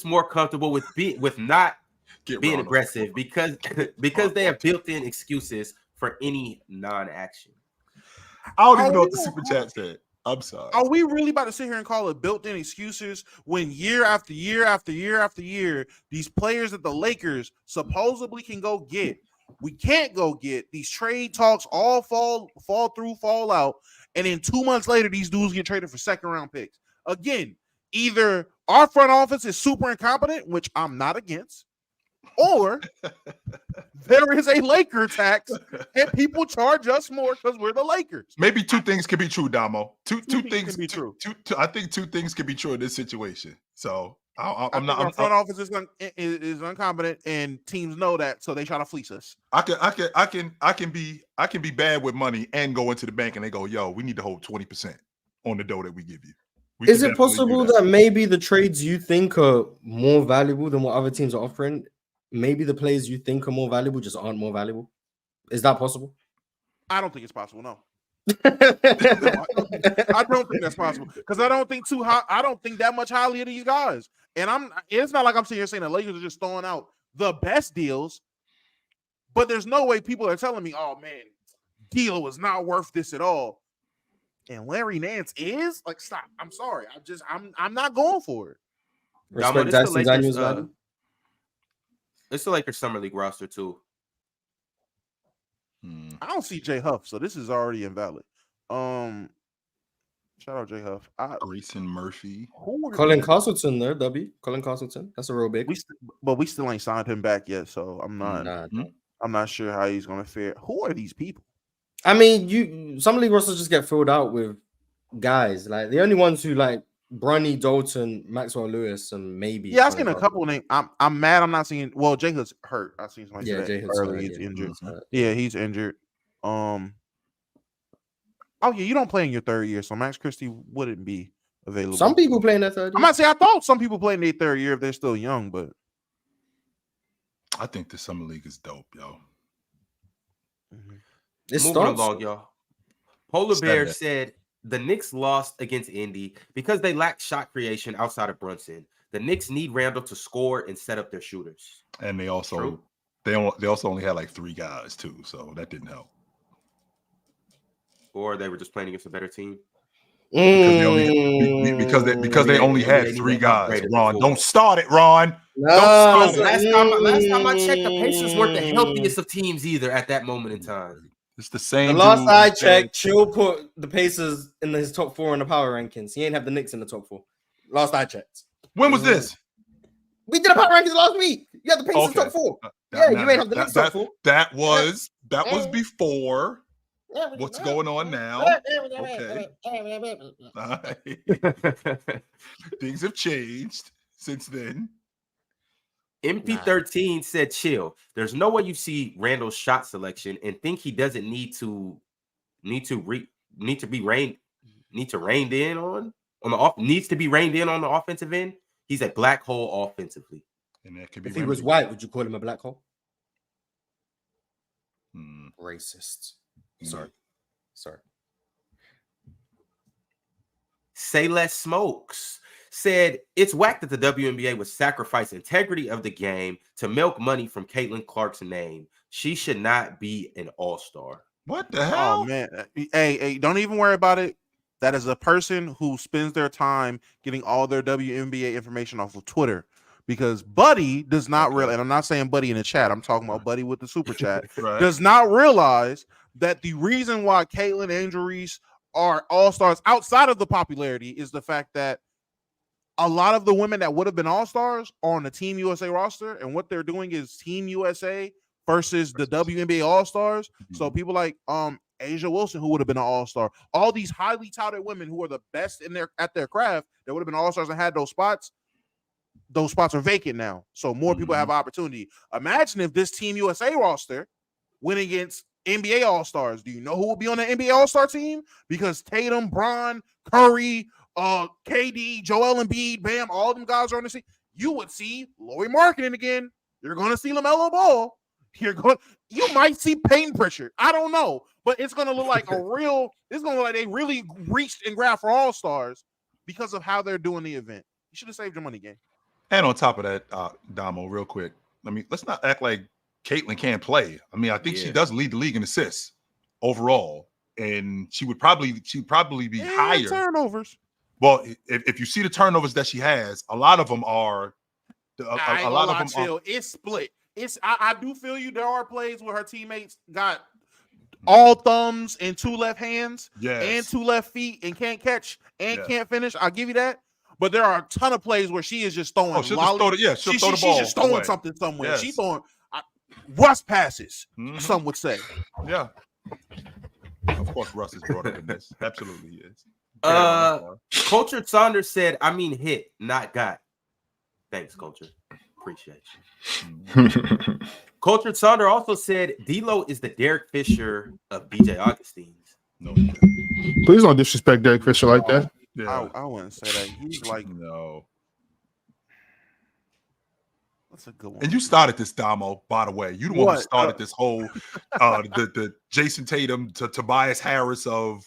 more comfortable with not being aggressive because they have built-in excuses for any non-action. I don't even know what the super chat said. I'm sorry. Are we really about to sit here and call it built-in excuses when year after year after year after year, these players that the Lakers supposedly can go get, we can't go get? These trade talks all fall out, and then 2 months later, these dudes get traded for second-round picks. Again, either our front office is super incompetent, which I'm not against, or there is a Laker tax and people charge us more because we're the Lakers. Maybe 2 things can be true, Damo. Two things can be true. I think 2 things can be true in this situation. So I'm not. Our front office is incompetent, and teams know that, so they try to fleece us. I can be bad with money and go into the bank and they go, yo, we need to hold 20% on the dough that we give you. Is it possible that maybe the trades you think are more valuable than what other teams are offering? Maybe the players you think are more valuable just aren't more valuable. Is that possible? I don't think it's possible. No, I don't think that's possible because I don't think that much highly of these guys. And it's not like I'm sitting here saying the Lakers are just throwing out the best deals, but there's no way people are telling me, oh man, D'Lo is not worth this at all. And Larry Nance is like, stop. I'm sorry. I'm not going for it. Respect Dyson Daniels value. It's the Lakers Summer League roster too. I don't see Jay Huff, so this is already invalid. Shout out Jay Huff. Grayson Murphy. Colin Castleton there, W. Colin Castleton. That's a real big. We still ain't signed him back yet, so I'm not sure how he's gonna fare. Who are these people? I mean, some league rosters just get filled out with guys. Like the only ones who like Bronny, Dalton, Maxwell Lewis, and maybe. Yeah, I've seen a couple names. I'm mad. I'm not seeing. Well, Jay Hood's hurt. I seen somebody. Yeah, Jay Hood's early. He's injured. Yeah, he's injured. Oh yeah, you don't play in your third year, so Max Christie wouldn't be available. Some people play in their third year. I might say I thought some people play in their third year if they're still young, but I think the summer league is dope, yo. Moving along, y'all. Polar Bear said the Knicks lost against Indy because they lack shot creation outside of Brunson. The Knicks need Randle to score and set up their shooters. And they also only had like 3 guys too, so that didn't help. Or they were just playing against a better team. Because they only had 3 guys. Ron, don't start it, Ron. No, last time I checked, the Pacers weren't the healthiest of teams either at that moment in time. It's the same. The last I checked, Chill put the Pacers in his top 4 in the power rankings. He ain't have the Knicks in the top 4. Last I checked. When was this? We did a power rankings last week. You had the Pacers top 4. You ain't have the Knicks top 4. That was before. What's going on now? Okay. Things have changed since then. MP13 said, "Chill. There's no way you see Randle's shot selection and think he doesn't need to rein in on the offensive end. He's a black hole offensively. And that could be if he was white, would you call him a black hole? Racist. Sorry. Say Less Smokes said it's whack that the WNBA would sacrifice integrity of the game to milk money from Caitlin Clark's name. She should not be an all-star. What the hell? Oh man. Hey, don't even worry about it. That is a person who spends their time getting all their WNBA information off of Twitter. Because Buddy does not realize, and I'm not saying Buddy in the chat, I'm talking about Buddy with the super chat, does not realize that the reason why Caitlin and Reese are all-stars outside of the popularity is the fact that a lot of the women that would have been all-stars are on the Team USA roster, and what they're doing is Team USA versus the WNBA all-stars. So people like Asia Wilson, who would have been an all-star, all these highly touted women who are the best at their craft that would have been all-stars and had those spots are vacant now. So more people have opportunity. Imagine if this Team USA roster went against NBA All-Stars. Do you know who will be on the NBA All-Star team? Because Tatum, Bron, Curry, KD, Joel Embiid, Bam, all them guys are on the team. You would see Lauri Markkanen again. You're going to see LaMelo Ball. You might see Peyton Pritchard. I don't know. But it's going to look like they really reached and grabbed for All-Stars because of how they're doing the event. You should have saved your money, gang. And on top of that, Damo, real quick, let's not act like Caitlin can't play. I think she does lead the league in assists overall, and she would probably be higher turnovers. Well, if you see the turnovers that she has, a lot of them are. It's split. I do feel you. There are plays where her teammates got all thumbs and 2 left hands, and 2 left feet, and can't catch and can't finish. I'll give you that. But there are a ton of plays where she is just throwing. She'll throw the ball. She's just throwing away. Something somewhere. Yes. She's throwing Russ passes. Some would say. Yeah. Of course, Russ is brought up in this. Absolutely is. Culture Saunders said, hit, not got. Thanks, Culture. Appreciate you. Culture Saunders also said D'Lo is the Derek Fisher of DJ Augustine's. No. Please don't disrespect Derek Fisher like that. Yeah. I wouldn't say that. He's like, no. That's a good one. And you started this, Damo, by the way. You the one who started this whole the Jason Tatum to Tobias Harris of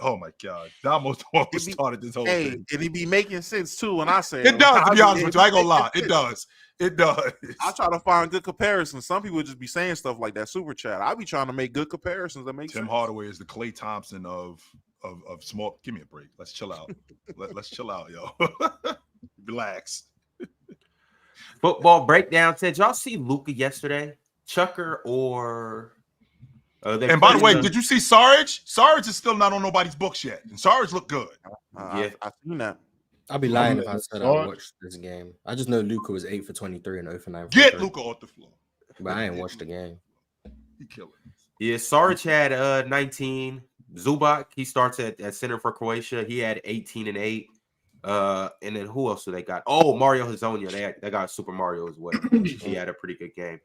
Oh my God, Damo's the one who started this whole thing. And it be making sense too when I say it does. To be honest with you, I ain't gonna lie. It does. It does. I try to find good comparisons. Some people just be saying stuff like that super chat. I be trying to make good comparisons that make sense. Tim Hardaway is the Klay Thompson of small. Give me a break. Let's chill out. Let's chill out, yo. Relax. Football breakdown. Did y'all see Luka yesterday? Chucker or? And by the way, did you see Sarge? Sarge is still not on nobody's books yet, and Sarge looked good. Yeah, I've seen that. I'd be lying if I said I watched this game. I just know Luka was 8 for 23 and 0 for 9. Get Luka off the floor. But I ain't watched the game. He killed it. Yeah, Sarge had 19. Zubac, he starts at center for Croatia. He had 18 and 8. And then who else do they got? Oh, Mario Hezonja. They got Super Mario as well. He had a pretty good game.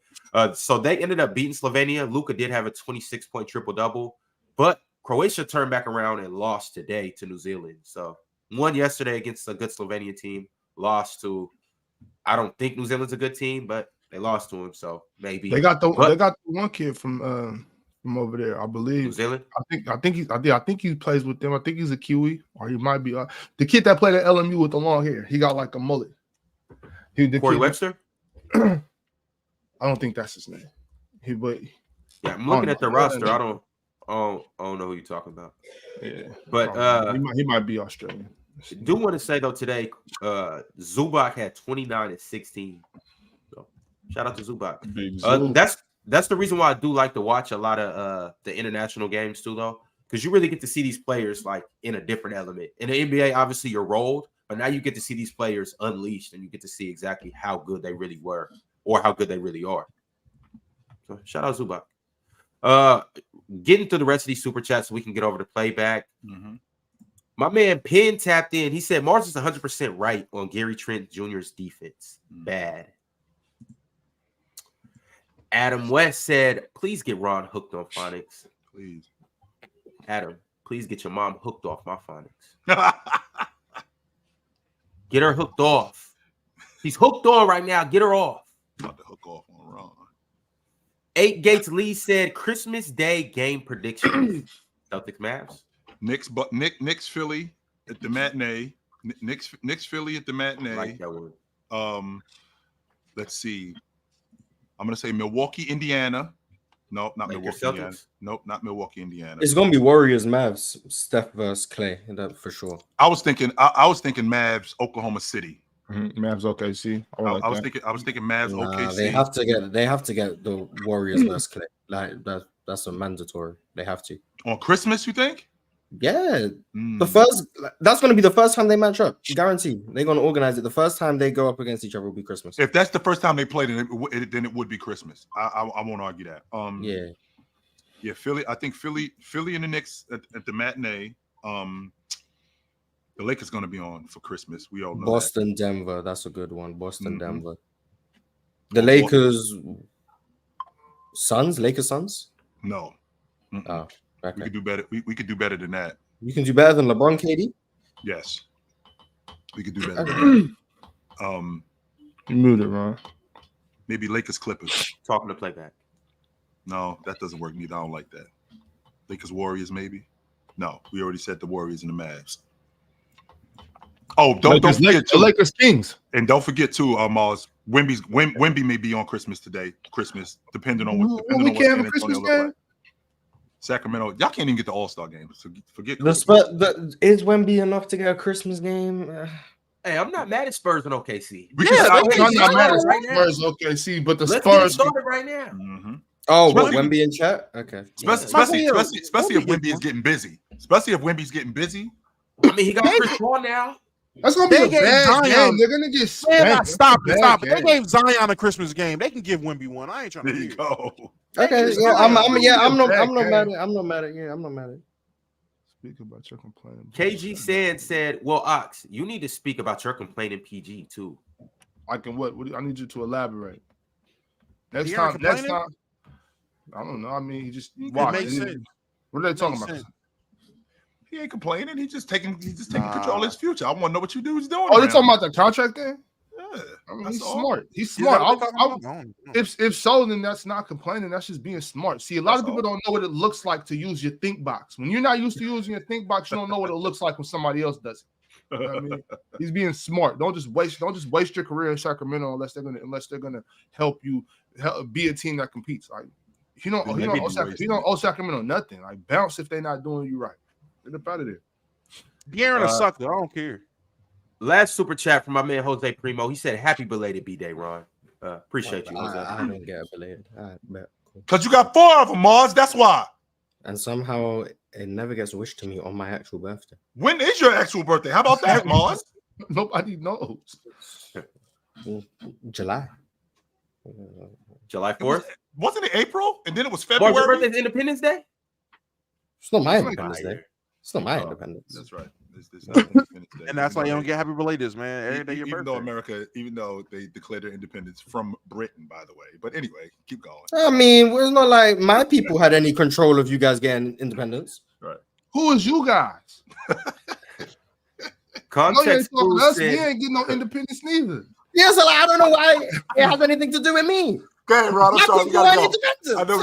So they ended up beating Slovenia. Luka did have a 26-point triple-double, but Croatia turned back around and lost today to New Zealand. So won yesterday against a good Slovenian team, lost to, I don't think New Zealand's a good team, but they lost to him. So maybe they got the one kid from over there, I believe. New Zealand. I think he plays with them. I think he's a Kiwi, or he might be the kid that played at LMU with the long hair. He got like a mullet. Corey Webster. I don't think that's his name. I'm looking at the roster. I don't know who you're talking about. Yeah, but he might be Australian. Do want to say though today, Zubac had 29 and 16. So shout out to Zubac. That's the reason why I do like to watch a lot of the international games too, though, because you really get to see these players like in a different element. In the NBA, obviously you're rolled, but now you get to see these players unleashed, and you get to see exactly how good they really were or how good they really are. So shout out Zubac. Getting to the rest of these super chats so we can get over to playback. Mm-hmm. My man Penn tapped in. He said Mars is 100% right on Gary Trent Jr.'s defense. Bad. Adam West said, please get Ron hooked on phonics. Please. Adam, please get your mom hooked off my phonics. Get her hooked off. He's hooked on right now. Get her off. About to hook off on Ron. 8 Gates Lee said Christmas Day game prediction. Celtics Mavs. Knicks Philly at the matinee. Knicks Philly at the matinee. I like that one. Let's see. I'm gonna say Milwaukee, Indiana. No, not Milwaukee, Indiana. Nope, not Milwaukee, Indiana. It's gonna be Warriors, Mavs, Steph versus Clay, that for sure. I was thinking Mavs, Oklahoma City. Mm-hmm. Mavs, OKC. I was thinking Mavs, OKC. They have to get the Warriors versus Clay. Like that's a mandatory. They have to. On Christmas, you think? Yeah, that's going to be the first time they match up. Guaranteed. They're going to organize it. The first time they go up against each other will be Christmas. If that's the first time they played, then it would be Christmas. I won't argue that. Yeah. Philly. I think Philly and the Knicks at the matinee. The Lakers going to be on for Christmas. We all know. Boston, Denver. That's a good one. Boston, Denver. The Lakers, Suns. Lakers, Suns. No. Mm-mm. Oh. Okay. We could do better. We could do better than that. You can do better than LeBron, KD? Yes. We could do better than that. You moved it, Ron. Maybe Lakers Clippers. Talking to playback. No, that doesn't work neither. I don't like that. Lakers Warriors, maybe? No, we already said the Warriors and the Mavs. Oh, don't forget the Lakers Kings. And don't forget too, Mars. Wemby may be on Christmas today. Christmas, depending on what we can't have a Christmas game. Like. Sacramento, y'all can't even get the All-Star game. So forget. Is Wemby enough to get a Christmas game? Hey, I'm not mad at Spurs and OKC. I'm not mad at Spurs and OKC, but Let's Spurs get started right now. Mm-hmm. Oh, Wemby in chat? Okay. Especially if Wemby is getting busy. Especially if Wemby's getting busy. I mean, he got Chris Paul now. That's gonna be a bad game. They're gonna get spanked. Stop it. They gave Zion a Christmas game. They can give Wemby one. I ain't trying to hear. Go. Okay, I'm not mad at it. Speak about your complaining. KG said, well, Ox, you need to speak about your complaining PG too. I can what? I need you to elaborate. Next time. I don't know. I mean, he just watch. What are they talking about? He ain't complaining. He's just taking control of his future. I want to know what you dudes doing. Oh, they talking about the contract thing? I mean, he's smart. He's smart. If so, then that's not complaining. That's just being smart. See, a lot of people don't know what it looks like to use your think box. When you're not used to using your think box, you don't know what it looks like when somebody else does it. You know what I mean? He's being smart. Don't just waste your career in Sacramento unless they're gonna help you be a team that competes. Like you don't owe Sacramento nothing. Like bounce if they're not doing you right. Get up out of there. De'Aaron a sucker. I don't care. Last super chat from my man Jose Primo. He said, "Happy belated B-Day, Ron." Appreciate you, Jose. I don't get a belated. Because you got 4 of them, Mars. That's why. And somehow it never gets wished to me on my actual birthday. When is your actual birthday? How about that, Mars? Nobody knows. July 4th. Wasn't it April? And then it was February. Your birthday's Independence Day. It's not my Independence Day. It's not my independence. That's right. And that's why you don't get happy belateds, man. Every day your birthday. Even though they declared their independence from Britain, by the way. But anyway, keep going. I mean, it's not like my people had any control of you guys getting independence. Right. Who is you guys? Context clues we ain't getting no independence neither. Yeah, so I don't know why it has anything to do with me. Okay, Ron, I'm sorry, we gotta go. I know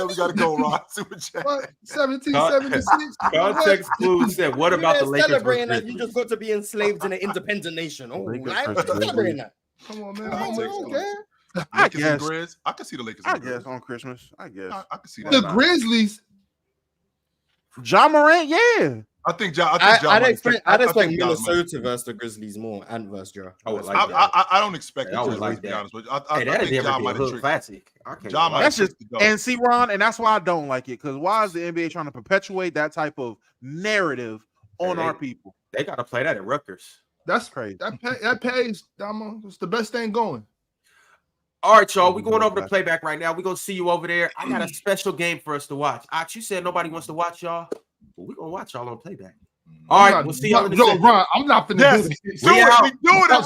we gotta go, Ron. Super chat. 1776. Context clues said, "What about the Lakers?" Celebrating that you just got to be enslaved in an independent nation. Oh, celebrating that. Come on, man. I guess. Grizz. I can see the Lakers. I guess on Christmas. I guess I can see that. The Grizzlies. Ja Morant, yeah. I'd expect Minnesota versus the Grizzlies more and versus Ja. I don't expect it to like be that. honest, but I think Ja might have tricked. Classic. That's just and see, Ron, and that's why I don't like it. Because why is the NBA trying to perpetuate that type of narrative on our people? They got to play that at Rutgers. That's crazy. That pays, Damo. It's the best thing going. All right, y'all. We're going over the playback right now. We're going to see you over there. I got a special game for us to watch. Ox, you said nobody wants to watch y'all. Well, we're going to watch y'all on playback. All right, we'll see y'all in the Ron, I'm not finna do this. We doing it, Ron.